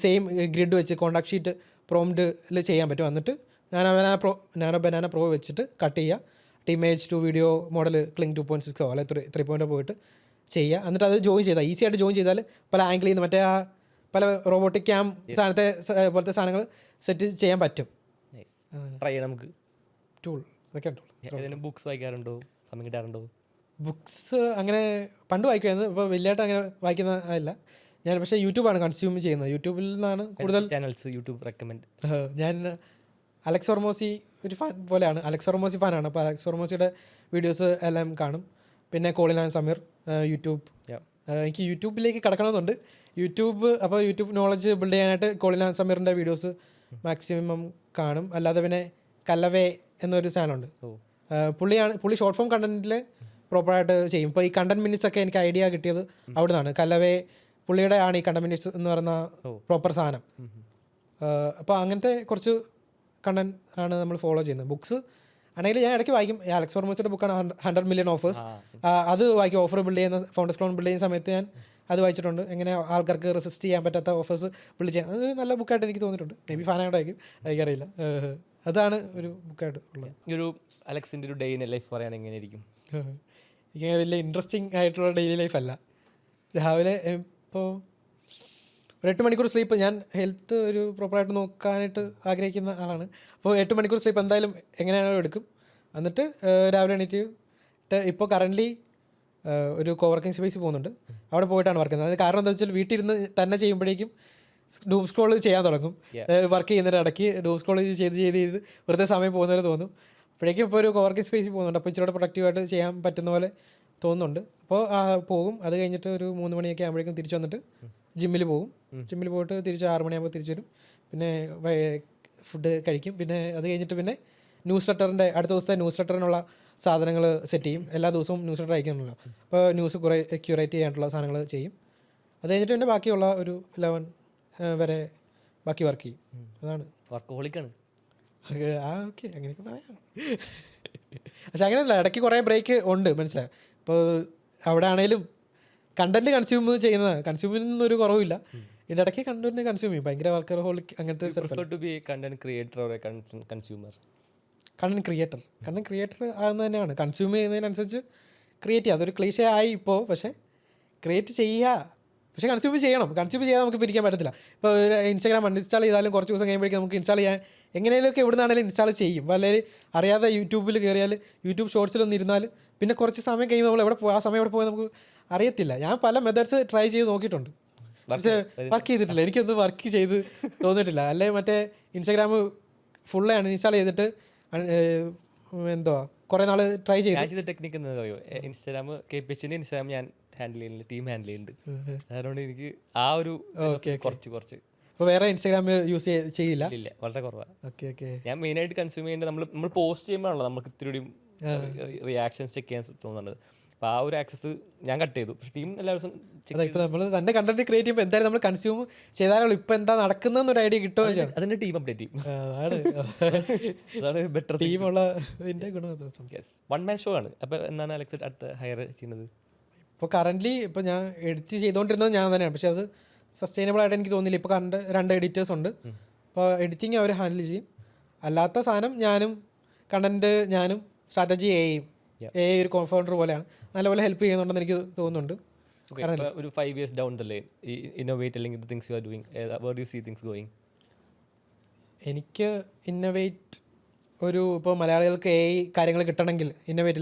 സെയിം ഗ്രിഡ് വെച്ച് കോൺടാക്ട് ഷീറ്റ് പ്രോംപ്റ്റിൽ ചെയ്യാൻ പറ്റും. എന്നിട്ട് നാനോ ബനാന പ്രോ വെച്ചിട്ട് കട്ട് ചെയ്യുക, image to video model Kling 2.6 അല്ലെ 3.0 പോയിട്ട് ചെയ്യുക. എന്നിട്ട് അത് ജോയിൻ ചെയ്താൽ ഈസി ആയിട്ട് ജോയിൻ ചെയ്താൽ പല ആംഗിളിൽ നിന്ന് മറ്റേ ആ പല റോബോട്ടിക് ക്യാം സാധനത്തെ പോലത്തെ സാധനങ്ങൾ സെറ്റ് ചെയ്യാൻ പറ്റും. ട്രൈ ചെയ്യാം നമുക്ക്. ടൂൾ ഇതൊക്കെ ടൂൾ. ബുക്സ് വായിക്കാറുണ്ടോ? സമയം കിട്ടാറുണ്ടോ? ബുക്സ് അങ്ങനെ പണ്ട് വായിക്കുമായിരുന്നു, ഇപ്പോൾ വലിയതായിട്ട് അങ്ങനെ വായിക്കുന്ന അല്ല ഞാൻ. പക്ഷേ യൂട്യൂബാണ് കൺസ്യൂം ചെയ്യുന്നത്, യൂട്യൂബിൽ നിന്നാണ് കൂടുതൽ ചാനൽസ് യൂട്യൂബ് റെക്കമെൻഡ്. ഞാൻ അലക്സ് ഹോർമോസി ഒരു ഫാൻ പോലെയാണ്, അലക്സ് ഹോർമോസി ഫാനാണ്. അപ്പോൾ അലക്സ് ഹോർമോസിയുടെ വീഡിയോസ് എല്ലാം കാണും. പിന്നെ കോളിൻ ആൻഡ് സമീർ യൂട്യൂബ്. എനിക്ക് യൂട്യൂബിലേക്ക് കിടക്കണമെന്നുണ്ട്. അപ്പോൾ യൂട്യൂബ് നോളജ് ബിൽഡ് ചെയ്യാനായിട്ട് കോളിൻ ആൻഡ് സമീറിൻ്റെ വീഡിയോസ് മാക്സിമം കാണും. അല്ലാതെ പിന്നെ കല്ലവേ എന്നൊരു ചാനലുണ്ട്, പുള്ളി ഷോർട്ട് ഫോം കണ്ടൻറ്റിൽ പ്രോപ്പറായിട്ട് ചെയ്യും. ഇപ്പോൾ ഈ കണ്ടന്റ് മിനിറ്റ്സ് ഒക്കെ എനിക്ക് ഐഡിയ കിട്ടിയത് അവിടെ നിന്നാണ്. കല്ലവേ പുള്ളിയുടെ ആണ് ഈ കണ്ടന്റ് മിനിറ്റ്സ് എന്ന് പറയുന്ന പ്രോപ്പർ സാധനം. അപ്പോൾ അങ്ങനത്തെ കുറച്ച് കണ്ടന്റ് ആണ് നമ്മൾ ഫോളോ ചെയ്യുന്നത്. ബുക്സ് ആണെങ്കിൽ ഞാൻ ഇടയ്ക്ക് വായിക്കും. അലക്സ് ഹോർമോസിയുടെ ബുക്കാണ് 100 മില്യൺ ഓഫേഴ്സ്, അത് വായിക്കും. ഓഫർ ബിൽഡ് ചെയ്യുന്ന ഫൗണ്ടേഴ്സ് ക്ലോൺ ബിൽഡ് ചെയ്യുന്ന സമയത്ത് ഞാൻ അത് വായിച്ചിട്ടുണ്ട്. എങ്ങനെ ആൾക്കാർക്ക് റെസിസ്റ്റ് ചെയ്യാൻ പറ്റാത്ത ഓഫേഴ്സ് ബിൽഡ് ചെയ്യാൻ. അത് നല്ല ബുക്കായിട്ട് എനിക്ക് തോന്നിയിട്ടുണ്ട്. മേ ബി ഫാനായിട്ടായിരിക്കും, എനിക്കറിയില്ല. അതാണ് ഒരു ബുക്കായിട്ട് ഉള്ളത്. ഈ ഒരു അലക്സിൻ്റെ ഒരു ഡേ ഇൻ ലൈഫ് പറയാൻ എങ്ങനെയായിരിക്കും? എനിക്ക് വലിയ ഇൻട്രസ്റ്റിംഗ് ആയിട്ടുള്ള ഡെയിലി ലൈഫ് അല്ല. രാവിലെ ഇപ്പോൾ ഒരു 8 മണിക്കൂർ സ്ലീപ്പ്. ഞാൻ ഹെൽത്ത് ഒരു പ്രോപ്പറായിട്ട് നോക്കാനായിട്ട് ആഗ്രഹിക്കുന്ന ആളാണ്. അപ്പോൾ 8 മണിക്കൂർ സ്ലീപ്പ് എന്തായാലും എങ്ങനെയാണോ എടുക്കും. എന്നിട്ട് രാവിലെ എണീറ്റ് ഇപ്പോൾ കറൻ്റ്ലി ഒരു കോവർക്കിംഗ് സ്പേസ് പോകുന്നുണ്ട്, അവിടെ പോയിട്ടാണ് വർക്ക് ചെയ്യുന്നത്. അത് കാരണം എന്താ വെച്ചാൽ വീട്ടിൽ ഇരുന്ന് തന്നെ ചെയ്യുമ്പോഴേക്കും ഡൂം സ്ക്രോൾ ചെയ്യാൻ തുടങ്ങും. വർക്ക് ചെയ്യുന്നതിന് ഇടയ്ക്ക് ഡൂം സ്ക്രോൾ ചെയ്ത് വെറുതെ സമയം പോകുന്നവരെ തോന്നും. അപ്പോഴേക്കും ഇപ്പോൾ ഒരു കോവർക്കിംഗ് സ്പേസിൽ പോകുന്നുണ്ട്. അപ്പോൾ ഇച്ചിരി പ്രൊഡക്റ്റീവായിട്ട് ചെയ്യാൻ പറ്റുന്ന പോലെ തോന്നുന്നുണ്ട്. അപ്പോൾ പോകും. അത് കഴിഞ്ഞിട്ട് ഒരു 3 മണിയൊക്കെ ആകുമ്പോഴേക്കും തിരിച്ച് വന്നിട്ട് ജിമ്മിൽ പോകും. ജിമ്മിൽ പോയിട്ട് തിരിച്ച് 6 മണിയാകുമ്പോൾ തിരിച്ച് വരും. പിന്നെ ഫുഡ് കഴിക്കും. പിന്നെ അത് കഴിഞ്ഞിട്ട് പിന്നെ അടുത്ത ദിവസത്തെ ന്യൂസ് ലെറ്ററിനുള്ള സാധനങ്ങൾ സെറ്റ് ചെയ്യും. എല്ലാ ദിവസവും ന്യൂസ് ലെറ്റർ അയക്കുന്നുള്ളൂ. അപ്പോൾ ന്യൂസ് കുറേ ക്യൂറേറ്റ് ചെയ്യാനുള്ള സാധനങ്ങൾ ചെയ്യും. അത് കഴിഞ്ഞിട്ട് പിന്നെ ബാക്കിയുള്ള ഒരു 11 വരെ ബാക്കി വർക്ക് ചെയ്യും. അതാണ് വർക്കഹോളിക്കാണ്. ഓക്കെ, അങ്ങനെയൊക്കെ പറയാം. പക്ഷെ അങ്ങനെയല്ല, ഇടയ്ക്ക് കുറേ ബ്രേക്ക് ഉണ്ട്, മനസ്സിലായി. ഇപ്പോൾ അവിടെ ആണെങ്കിലും കണ്ടന്റ് കൺസ്യൂം ചെയ്യുന്നത്, കൺസ്യൂമിനൊന്നും ഒരു കുറവില്ല. ഇതിൻ്റെ ഇടയ്ക്ക് കണ്ടന്റ് കൺസ്യൂം ചെയ്യും. ഭയങ്കര വർക്കഹോളിക് അങ്ങനത്തെ. കണ്ടന്റ് ക്രിയേറ്റർ ആകുന്നത് തന്നെയാണ്. കൺസ്യൂം ചെയ്യുന്നതിനനുസരിച്ച് ക്രിയേറ്റ് ചെയ്യുക. അതൊരു ക്ലീഷേ ആയി ഇപ്പോൾ. പക്ഷേ ക്രിയേറ്റ് ചെയ്യുക, പക്ഷേ കൺസ്യൂം ചെയ്യണം. കൺസ്യൂം ചെയ്യാൻ നമുക്ക് പിരിക്കാൻ പറ്റത്തില്ല. ഇപ്പോൾ ഇൻസ്റ്റാഗ്രാം അൺഇൻസ്റ്റാൾ ചെയ്താലും കുറച്ച് ദിവസം കഴിയുമ്പോഴേക്കും നമുക്ക് ഇൻസ്റ്റാൾ ചെയ്യാൻ എങ്ങനെയൊക്കെ എവിടെ നിന്നാണെങ്കിലും ഇൻസ്റ്റാൾ ചെയ്യും. അല്ലെങ്കിൽ അറിയാതെ യൂട്യൂബിൽ കയറിയാൽ യൂട്യൂബ് ഷോർട്സിലൊന്നും ഇരുന്നാൽ പിന്നെ കുറച്ച് സമയം കഴിയുമ്പോൾ നമ്മൾ ആ സമയം എവിടെ പോയാൽ നമുക്ക് അറിയത്തില്ല. ഞാൻ പല മെത്തേഡ്സ് ട്രൈ ചെയ്ത് നോക്കിയിട്ടുണ്ട്, പക്ഷേ വർക്ക് ചെയ്തിട്ടില്ല. എനിക്കൊന്നും വർക്ക് ചെയ്ത് തോന്നിയിട്ടില്ല. അല്ലെങ്കിൽ മറ്റേ ഇൻസ്റ്റാഗ്രാം ഫുള്ള് അൺഇൻസ്റ്റാൾ ചെയ്തിട്ട് എന്തുവാ കുറേ നാൾ ട്രൈ ചെയ്ത് ടെക്നിക്ക് എന്താ പറയുക? ഇൻസ്റ്റാഗ്രാം ഞാൻ ഹാൻഡിൽ ചെയ്യുന്നുണ്ട്, ടീം ഹാൻഡിൽ ചെയ്യുന്നുണ്ട്. അതുകൊണ്ട് എനിക്ക് ആ ഒരു കുറച്ച് അപ്പോൾ വേറെ ഇൻസ്റ്റാഗ്രാം യൂസ് ചെയ്യില്ല? ഇല്ല, വളരെ കുറവാണ്. ഓക്കെ. ഞാൻ മെയിനായിട്ട് കൺസ്യൂം ചെയ്യേണ്ടത് നമ്മൾ പോസ്റ്റ് ചെയ്യുമ്പോഴാണല്ലോ നമുക്ക് ഇത്തിരി റിയാക്ഷൻസ് ചെക്ക് ചെയ്യാൻ തോന്നുന്നത്. അപ്പോൾ ആ ഒരു ആക്സസ് ഞാൻ കട്ട് ചെയ്തു. പക്ഷേ ടീം എല്ലാ ദിവസവും അതെ, ഇപ്പോൾ നമ്മൾ തന്നെ കണ്ടന്റ് ക്രിയേറ്റ് ചെയ്യുമ്പോൾ എന്തായാലും നമ്മൾ കൺസ്യൂം ചെയ്താലുള്ളൂ ഇപ്പോൾ എന്താ നടക്കുന്നതെന്നൊരു ഐഡിയ കിട്ടുമോ വെച്ചാണ്. അതിൻ്റെ ടീം അപ്ഡേറ്റ് ചെയ്യും. അതാണ് ബെറ്റർ ടീമുള്ള ഇതിൻ്റെ ഗുണം. വൺ മാൻ ഷോ ആണ്. അപ്പോൾ എന്താണ് അലക്സ് അടുത്ത ഹയർ ചെയ്യുന്നത്? ഇപ്പോൾ കറൻ്റ്ലി ഇപ്പോൾ ഞാൻ എഡിറ്റ് ചെയ്തുകൊണ്ടിരുന്നത് ഞാൻ തന്നെയാണ്. പക്ഷേ അത് സസ്റ്റൈനബിൾ ആയിട്ട് എനിക്ക് തോന്നിയില്ല. ഇപ്പോൾ രണ്ട് എഡിറ്റേഴ്സ് ഉണ്ട്. അപ്പോൾ എഡിറ്റിങ് അവർ ഹാൻഡിൽ ചെയ്യും. അല്ലാത്ത സാധനം ഞാനും കണ്ടന്റ് ഞാനും സ്ട്രാറ്റജി ഒരു കോഫൗണ്ടർ പോലെയാണ്. നല്ലപോലെ ഹെൽപ്പ് ചെയ്യുന്നുണ്ടെന്ന് എനിക്ക് തോന്നുന്നുണ്ട്. ഒരു 5 years down the line, innovate അല്ലെങ്കിൽ the things you are doing, where do you see things going? എനിക്ക് ഇന്നോവേറ്റ് ഇപ്പോൾ മലയാളികൾക്ക് കാര്യങ്ങൾ കിട്ടണമെങ്കിൽ ഇന്നോവേറ്റ്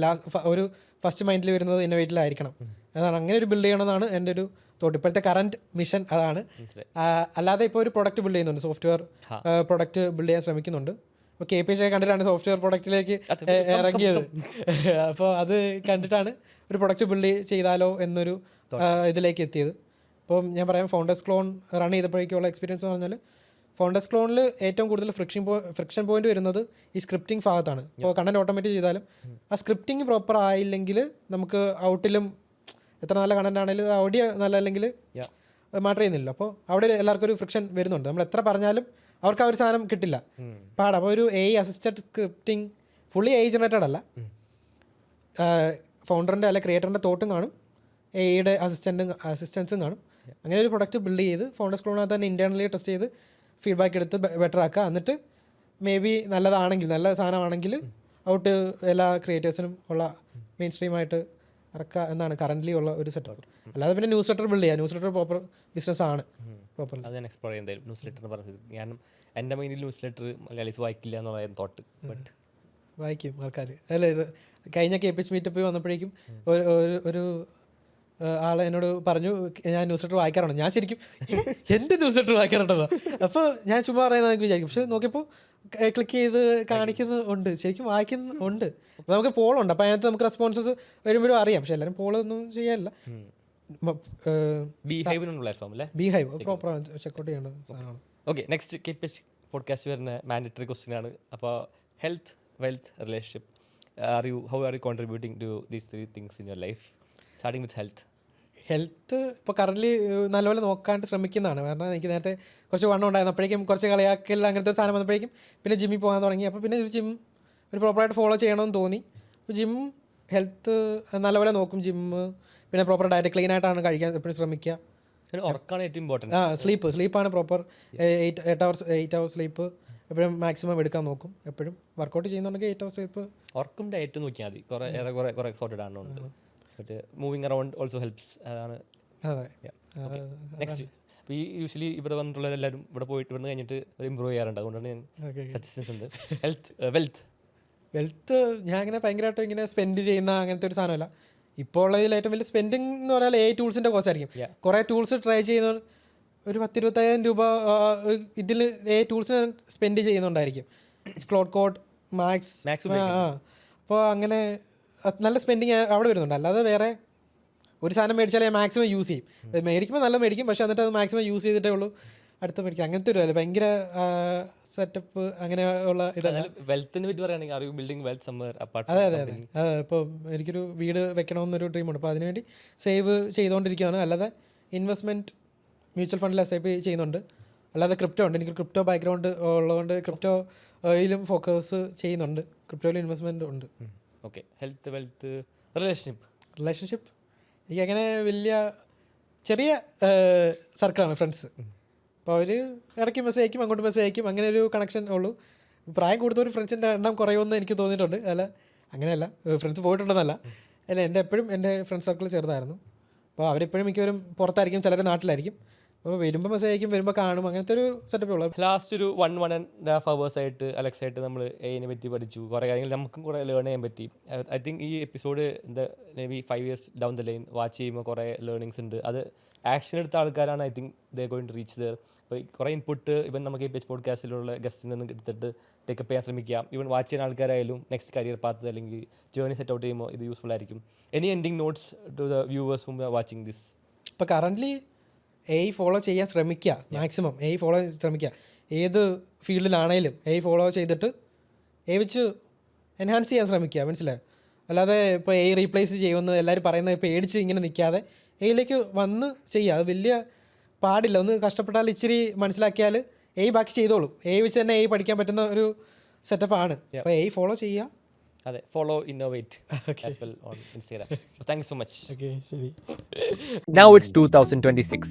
ഒരു ഫസ്റ്റ് മൈൻഡിൽ വരുന്നത് ഇന്നോവേറ്റിലായിരിക്കണം. അതാണ്, അങ്ങനെ ഒരു ബിൽഡ് ചെയ്യണമെന്നാണ് എൻ്റെ ഒരു തോട്ട്. ഇപ്പോഴത്തെ കറണ്ട് മിഷൻ അതാണ്. അല്ലാതെ ഇപ്പോൾ ഒരു പ്രൊഡക്റ്റ് ബിൽഡ് ചെയ്യുന്നുണ്ട്, സോഫ്റ്റ്വെയർ പ്രൊഡക്റ്റ് ബിൽഡ് ചെയ്യാൻ ശ്രമിക്കുന്നുണ്ട്. ഇപ്പോൾ KPIC കണ്ടിട്ടാണ് സോഫ്റ്റ്വെയർ പ്രൊഡക്റ്റിലേക്ക് ഇറങ്ങിയത്. അപ്പോൾ അത് കണ്ടിട്ടാണ് ഒരു പ്രൊഡക്റ്റ് ബിൽഡ് ചെയ്താലോ എന്നൊരു ഇതിലേക്ക് എത്തിയത്. ഇപ്പം ഞാൻ പറയാം, ഫൗണ്ടേഴ്സ് ക്ലോൺ റൺ ചെയ്തപ്പോഴേക്കുള്ള എക്സ്പീരിയൻസ് എന്ന് പറഞ്ഞാൽ, ഫൗണ്ടേഴ്സ് ക്ലോണിൽ ഏറ്റവും കൂടുതൽ ഫ്രിക്ഷൻ പോയിന്റ് വരുന്നത് ഈ സ്ക്രിപ്റ്റിംഗ് ഭാഗത്താണ്. ഇപ്പോൾ കണ്ടന്റ് ഓട്ടോമേറ്റ് ചെയ്താലും ആ സ്ക്രിപ്റ്റിംഗ് പ്രോപ്പർ ആയില്ലെങ്കിൽ നമുക്ക് ഔട്ടിലും എത്ര നല്ല കണ്ടന്റ് ആണെങ്കിലും ഓഡിയോ നല്ല അല്ലെങ്കിൽ മാറ്റർ ചെയ്യുന്നില്ല. അപ്പോൾ അവിടെ എല്ലാവർക്കും ഒരു ഫ്രിക്ഷൻ വരുന്നുണ്ട്. നമ്മൾ എത്ര പറഞ്ഞാലും അവർക്ക് ആ ഒരു സാധനം കിട്ടില്ല, പാടാം. അപ്പോൾ ഒരു അസിസ്റ്റഡ് സ്ക്രിപ്റ്റിംഗ് ഫുള്ളി ജനറേറ്റഡ് അല്ല, ഫൗണ്ടറിൻ്റെ അല്ലെ ക്രിയേറ്ററിൻ്റെ തോട്ടും കാണും, യുടെ അസിസ്റ്റൻസും കാണും. അങ്ങനെ ഒരു പ്രൊഡക്റ്റ് ബിൽഡ് ചെയ്ത് ഫൗണ്ടേഴ്സ് ക്ലോണിനകത്ത് തന്നെ ഇൻറ്റേർണലി ടെസ്റ്റ് ചെയ്ത് ഫീഡ്ബാക്ക് എടുത്ത് ബെറ്റർ ആക്കുക. എന്നിട്ട് മേ ബി നല്ലതാണെങ്കിൽ, നല്ല സാധനമാണെങ്കിൽ ഔട്ട് എല്ലാ ക്രിയേറ്റേഴ്സിനും ഉള്ള മെയിൻ സ്ട്രീമായിട്ട് ഇറക്കുക എന്നാണ് കറൻ്റ്ലി ഉള്ള ഒരു സെറ്റപ്പ്. അല്ലാതെ പിന്നെ ന്യൂസ് ലെറ്റർ ബിൽഡ് ചെയ്യുക, ന്യൂസ് ലെറ്റർ പ്രോപ്പർ ബിസിനസ് ആണ്. പ്രോപ്പർ അത് ഞാൻ എക്സ്പ്ലോർ ചെയ്യുന്നതായാലും ന്യൂസ് ലെറ്റർ എന്ന് പറഞ്ഞത്, കാരണം എൻ്റെ മൈൻഡിൽ ന്യൂസ് ലെറ്റർ മലയാളീസ് വായിക്കില്ല എന്നുള്ളതായിരുന്നു തോട്ട്. ബട്ട് വായിക്കും ആൾക്കാർ. അല്ലേ, കഴിഞ്ഞ KPIC മീറ്റപ്പ് വന്നപ്പോഴേക്കും ഒരു ആൾ എന്നോട് പറഞ്ഞു, ഞാൻ ന്യൂസ് ലെറ്റർ വായിക്കാറുണ്ട്. ഞാൻ ശരിക്കും എൻ്റെ ന്യൂസ് ലെറ്റർ വായിക്കാറുണ്ടോ? അപ്പോൾ ഞാൻ ചുമ്മാ പറയുന്നത് എനിക്ക് വിചാരിക്കും. പക്ഷേ നോക്കിയപ്പോൾ ക്ലിക്ക് ചെയ്ത് കാണിക്കുന്നുണ്ട്, ശരിക്കും വായിക്കുന്നുണ്ട്. അപ്പോൾ നമുക്ക് പോളുണ്ട്, അപ്പോൾ അതിനകത്ത് നമുക്ക് റെസ്പോൺസസ് വരുമ്പോഴും അറിയാം. പക്ഷേ എല്ലാവരും പോളൊന്നും ചെയ്യാറില്ല. ബീഹൈവ് പ്രോപ്പർ ചെക്കൗട്ട് ചെയ്യേണ്ട സാധനമാണ്. ഓക്കെ, നെക്സ്റ്റ് KPIC പോഡ്കാസ്റ്റ് വരുന്ന മാൻഡറ്ററി ക്വസ്റ്റ്യൻ ആണ്. അപ്പോൾ health, wealth, relationship, how are you contributing to these 3 things in your life? Starting with health ഇപ്പോൾ കറൻ്റ്ലി നല്ലപോലെ നോക്കാണ്ട് ശ്രമിക്കുന്നതാണ്. കാരണം എനിക്ക് നേരത്തെ കുറച്ച് വണ്ണം ഉണ്ടായിരുന്നു, അപ്പോഴേക്കും കുറച്ച് കളിയാക്കൽ അങ്ങനത്തെ ഒരു സാധനം വന്നപ്പോഴേക്കും പിന്നെ ജിമ്മിൽ പോകാൻ തുടങ്ങി. അപ്പോൾ പിന്നെ ഒരു പ്രോപ്പറായിട്ട് ഫോളോ ചെയ്യണമെന്ന് തോന്നി. അപ്പോൾ ഹെൽത്ത് നല്ലപോലെ നോക്കും. പിന്നെ പ്രോപ്പർ ഡയറ്റ്, ക്ലീൻ ആയിട്ടാണ് കഴിക്കാൻ എപ്പോഴും ശ്രമിക്കുക. ഉറക്കമാണ് ഏറ്റവും ഇമ്പോർട്ടൻറ്റ്. സ്ലീപ്പാണ് പ്രോപ്പർ 8 hours സ്ലീപ്പ് എപ്പോഴും മാക്സിമം എടുക്കാൻ നോക്കും. എപ്പോഴും വർക്കൗട്ട് ചെയ്യുന്നുണ്ടെങ്കിൽ 8 hours സ്ലീപ്പ്. ഉറക്കം ഡയറ്റ് നോക്കിയാൽ മതി, കുറേ സോർട്ടഡ് ആണുണ്ട്. But moving around also helps. അതാണ്. നെക്സ്റ്റ്, അപ്പോൾ ഈ യൂഷ്വലി ഇവിടെ വന്നിട്ടുള്ളവരെല്ലാവരും ഇവിടെ പോയിട്ട് ഇവിടുന്ന് കഴിഞ്ഞിട്ട് ഇമ്പ്രൂവ് ചെയ്യാറുണ്ട്. അതുകൊണ്ടാണ് ഞാൻ സജഷൻസ് ഉണ്ട്. വെൽത്ത് ഞാൻ അങ്ങനെ ഭയങ്കരമായിട്ട് ഇങ്ങനെ സ്പെൻഡ് ചെയ്യുന്ന അങ്ങനത്തെ ഒരു സാധനമല്ല. ഇപ്പോൾ ഉള്ളതിൽ ഏറ്റവും വലിയ സ്പെൻഡിങ് എന്ന് പറഞ്ഞാൽ ടൂൾസിൻ്റെ കോസ്റ്റ് ആയിരിക്കും. കുറേ ടൂൾസ് ട്രൈ ചെയ്യുന്ന ഒരു 10,000-20,000 രൂപ ഇതിൽ ടൂൾസിന് സ്പെൻഡ് ചെയ്യുന്നുണ്ടായിരിക്കും. Claude code, max. അപ്പോൾ അങ്ങനെ നല്ല സ്പെൻഡിങ് അവിടെ വരുന്നുണ്ട്. അല്ലാതെ വേറെ ഒരു സാധനം മേടിച്ചാൽ മാക്സിമം യൂസ് ചെയ്യും. മേടിക്കുമ്പോൾ നല്ല മേടിക്കും, പക്ഷേ എന്നിട്ട് അത് മാക്സിമം യൂസ് ചെയ്തിട്ടേ ഉള്ളൂ അടുത്ത മേടിക്കും. അങ്ങനത്തെ ഒരു ഭയങ്കര സെറ്റപ്പ് അങ്ങനെ ഉള്ള ഇതാണ്. വെൽത്തിനെ പറ്റി പറയുകയാണെങ്കിൽ are you building wealth somewhere apart? അതെ. ഇപ്പോൾ എനിക്കൊരു വീട് വെക്കണമെന്നൊരു ഡ്രീമുണ്ട്. അപ്പോൾ അതിനുവേണ്ടി സേവ് ചെയ്തുകൊണ്ടിരിക്കുകയാണ്. അല്ലാതെ ഇൻവെസ്റ്റ്മെൻറ്റ് മ്യൂച്വൽ ഫണ്ടിൽ SIP ചെയ്യുന്നുണ്ട്. അല്ലാതെ ക്രിപ്റ്റോ ഉണ്ട്. എനിക്ക് ക്രിപ്റ്റോ ബാക്ക്ഗ്രൗണ്ട് ഉള്ളതുകൊണ്ട് ക്രിപ്റ്റോയിലും ഫോക്കസ് ചെയ്യുന്നുണ്ട്. ക്രിപ്റ്റോയിലും ഇൻവെസ്റ്റ്മെൻറ്റ് ഉണ്ട്. ഓക്കെ, ഹെൽത്ത്, വെൽത്ത്, റിലേഷൻഷിപ്പ് എനിക്കങ്ങനെ വലിയ ചെറിയ സർക്കിളാണ് ഫ്രണ്ട്സ്. അപ്പോൾ അവർ ഇടയ്ക്ക് മെസ്സേജ് അയക്കും, അങ്ങോട്ട് മെസ്സേജ് അയക്കും, അങ്ങനെ ഒരു കണക്ഷൻ ഉള്ളൂ. പ്രായം കൂടുതൽ ഫ്രണ്ട്സിൻ്റെ എണ്ണം കുറയുമെന്ന് എനിക്ക് തോന്നിയിട്ടുണ്ട്. അല്ല, അങ്ങനെയല്ല, ഫ്രണ്ട്സ് പോയിട്ടുണ്ടെന്നല്ല. അല്ല, എപ്പോഴും എൻ്റെ ഫ്രണ്ട് സർക്കിൾ ചെറുതായിരുന്നു. അപ്പോൾ അവരെപ്പോഴും മിക്കവരും പുറത്തായിരിക്കും, ചിലർ നാട്ടിലായിരിക്കും. അപ്പോൾ വരുമ്പോൾ മെസ്സേജ് അയക്കും, വരുമ്പോൾ കാണും, അങ്ങനത്തെ ഒരു സെറ്റപ്പേ ഉള്ളൂ. ലാസ്റ്റ് ഒരു 1.5 hours ആയിട്ട് അലക്സായിട്ട് നമ്മൾ AI പറ്റി പഠിച്ചു. കുറേ കാര്യങ്ങൾ നമുക്കും കുറേ ലേൺ ചെയ്യാൻ പറ്റി. ഐ തിങ്ക് ഈ episode maybe 5 years down the line watch ചെയ്യുമ്പോൾ കുറേ ലേണിങ്സ് ഉണ്ട്. അത് ആക്ഷൻ എടുത്ത ആൾക്കാരാണ് I think they going to reach there. അപ്പോൾ കുറേ ഇൻപുട്ട് ഇവൻ നമുക്ക് ഈ പേജ് പോഡ്കാസ്റ്റിലുള്ള ഗസ്റ്റിൽ നിന്ന് എടുത്തിട്ട് ടേക്കപ്പ് ചെയ്യാൻ ശ്രമിക്കാം. ഈവൻ വാച്ച് ചെയ്യുന്ന ആൾക്കാരായാലും നെക്സ്റ്റ് കരിയർ പാത്ത് അല്ലെങ്കിൽ ജേർണി സെറ്റ് ഔട്ട് ചെയ്യുമ്പോൾ ഇത് യൂസ്ഫുൾ ആയിരിക്കും. Any ending notes to the viewers who are watching this? ഇപ്പോൾ കറൻ്റ്ലി ഫോളോ ചെയ്യാൻ ശ്രമിക്കുക, മാക്സിമം ഫോളോ ചെയ്യാൻ ശ്രമിക്കുക. ഏത് ഫീൽഡിലാണേലും ഫോളോ ചെയ്തിട്ട് വെച്ച് എൻഹാൻസ് ചെയ്യാൻ ശ്രമിക്കുക, മനസ്സിലായോ? അല്ലാതെ ഇപ്പോൾ റീപ്ലേസ് ചെയ്യുമെന്ന് എല്ലാവരും പറയുന്നത് പേടിച്ച് ഇങ്ങനെ നിൽക്കാതെ ലേക്ക് വന്ന് ചെയ്യുക. അത് വലിയ പാടില്ല. ഒന്ന് കഷ്ടപ്പെട്ടാൽ ഇച്ചിരി മനസ്സിലാക്കിയാൽ ബാക്കി ചെയ്തോളും. വെച്ച് തന്നെ പഠിക്കാൻ പറ്റുന്ന ഒരു സെറ്റപ്പാണ്. അപ്പോൾ ഫോളോ ചെയ്യുക. അതെ, follow innovate as well on Instagram. Thank you so much. Okay, ശരി. Now it's 2026.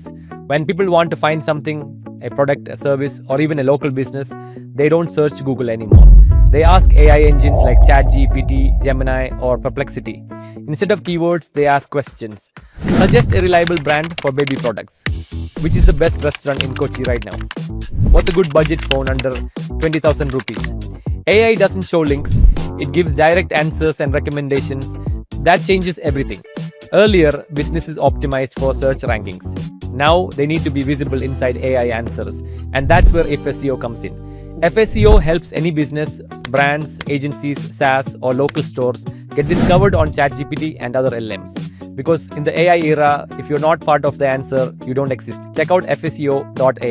When people want to find something, a product, a service, or even a local business, they don't search Google anymore. They ask AI engines like ChatGPT, Gemini, or Perplexity. Instead of keywords, they ask questions. Suggest a reliable brand for baby products. Which is the best restaurant in Kochi right now? What's a good budget phone under 20,000 rupees? AI doesn't show links. It gives direct answers and recommendations. That changes everything. Earlier, businesses optimized for search rankings. Now, they need to be visible inside AI answers. And that's where FSEO comes in. FSEO helps any business, brands, agencies, SaaS, or local stores get discovered on ChatGPT and other LMs. Because in the AI era, if you're not part of the answer, you don't exist. Check out FSEO.ai.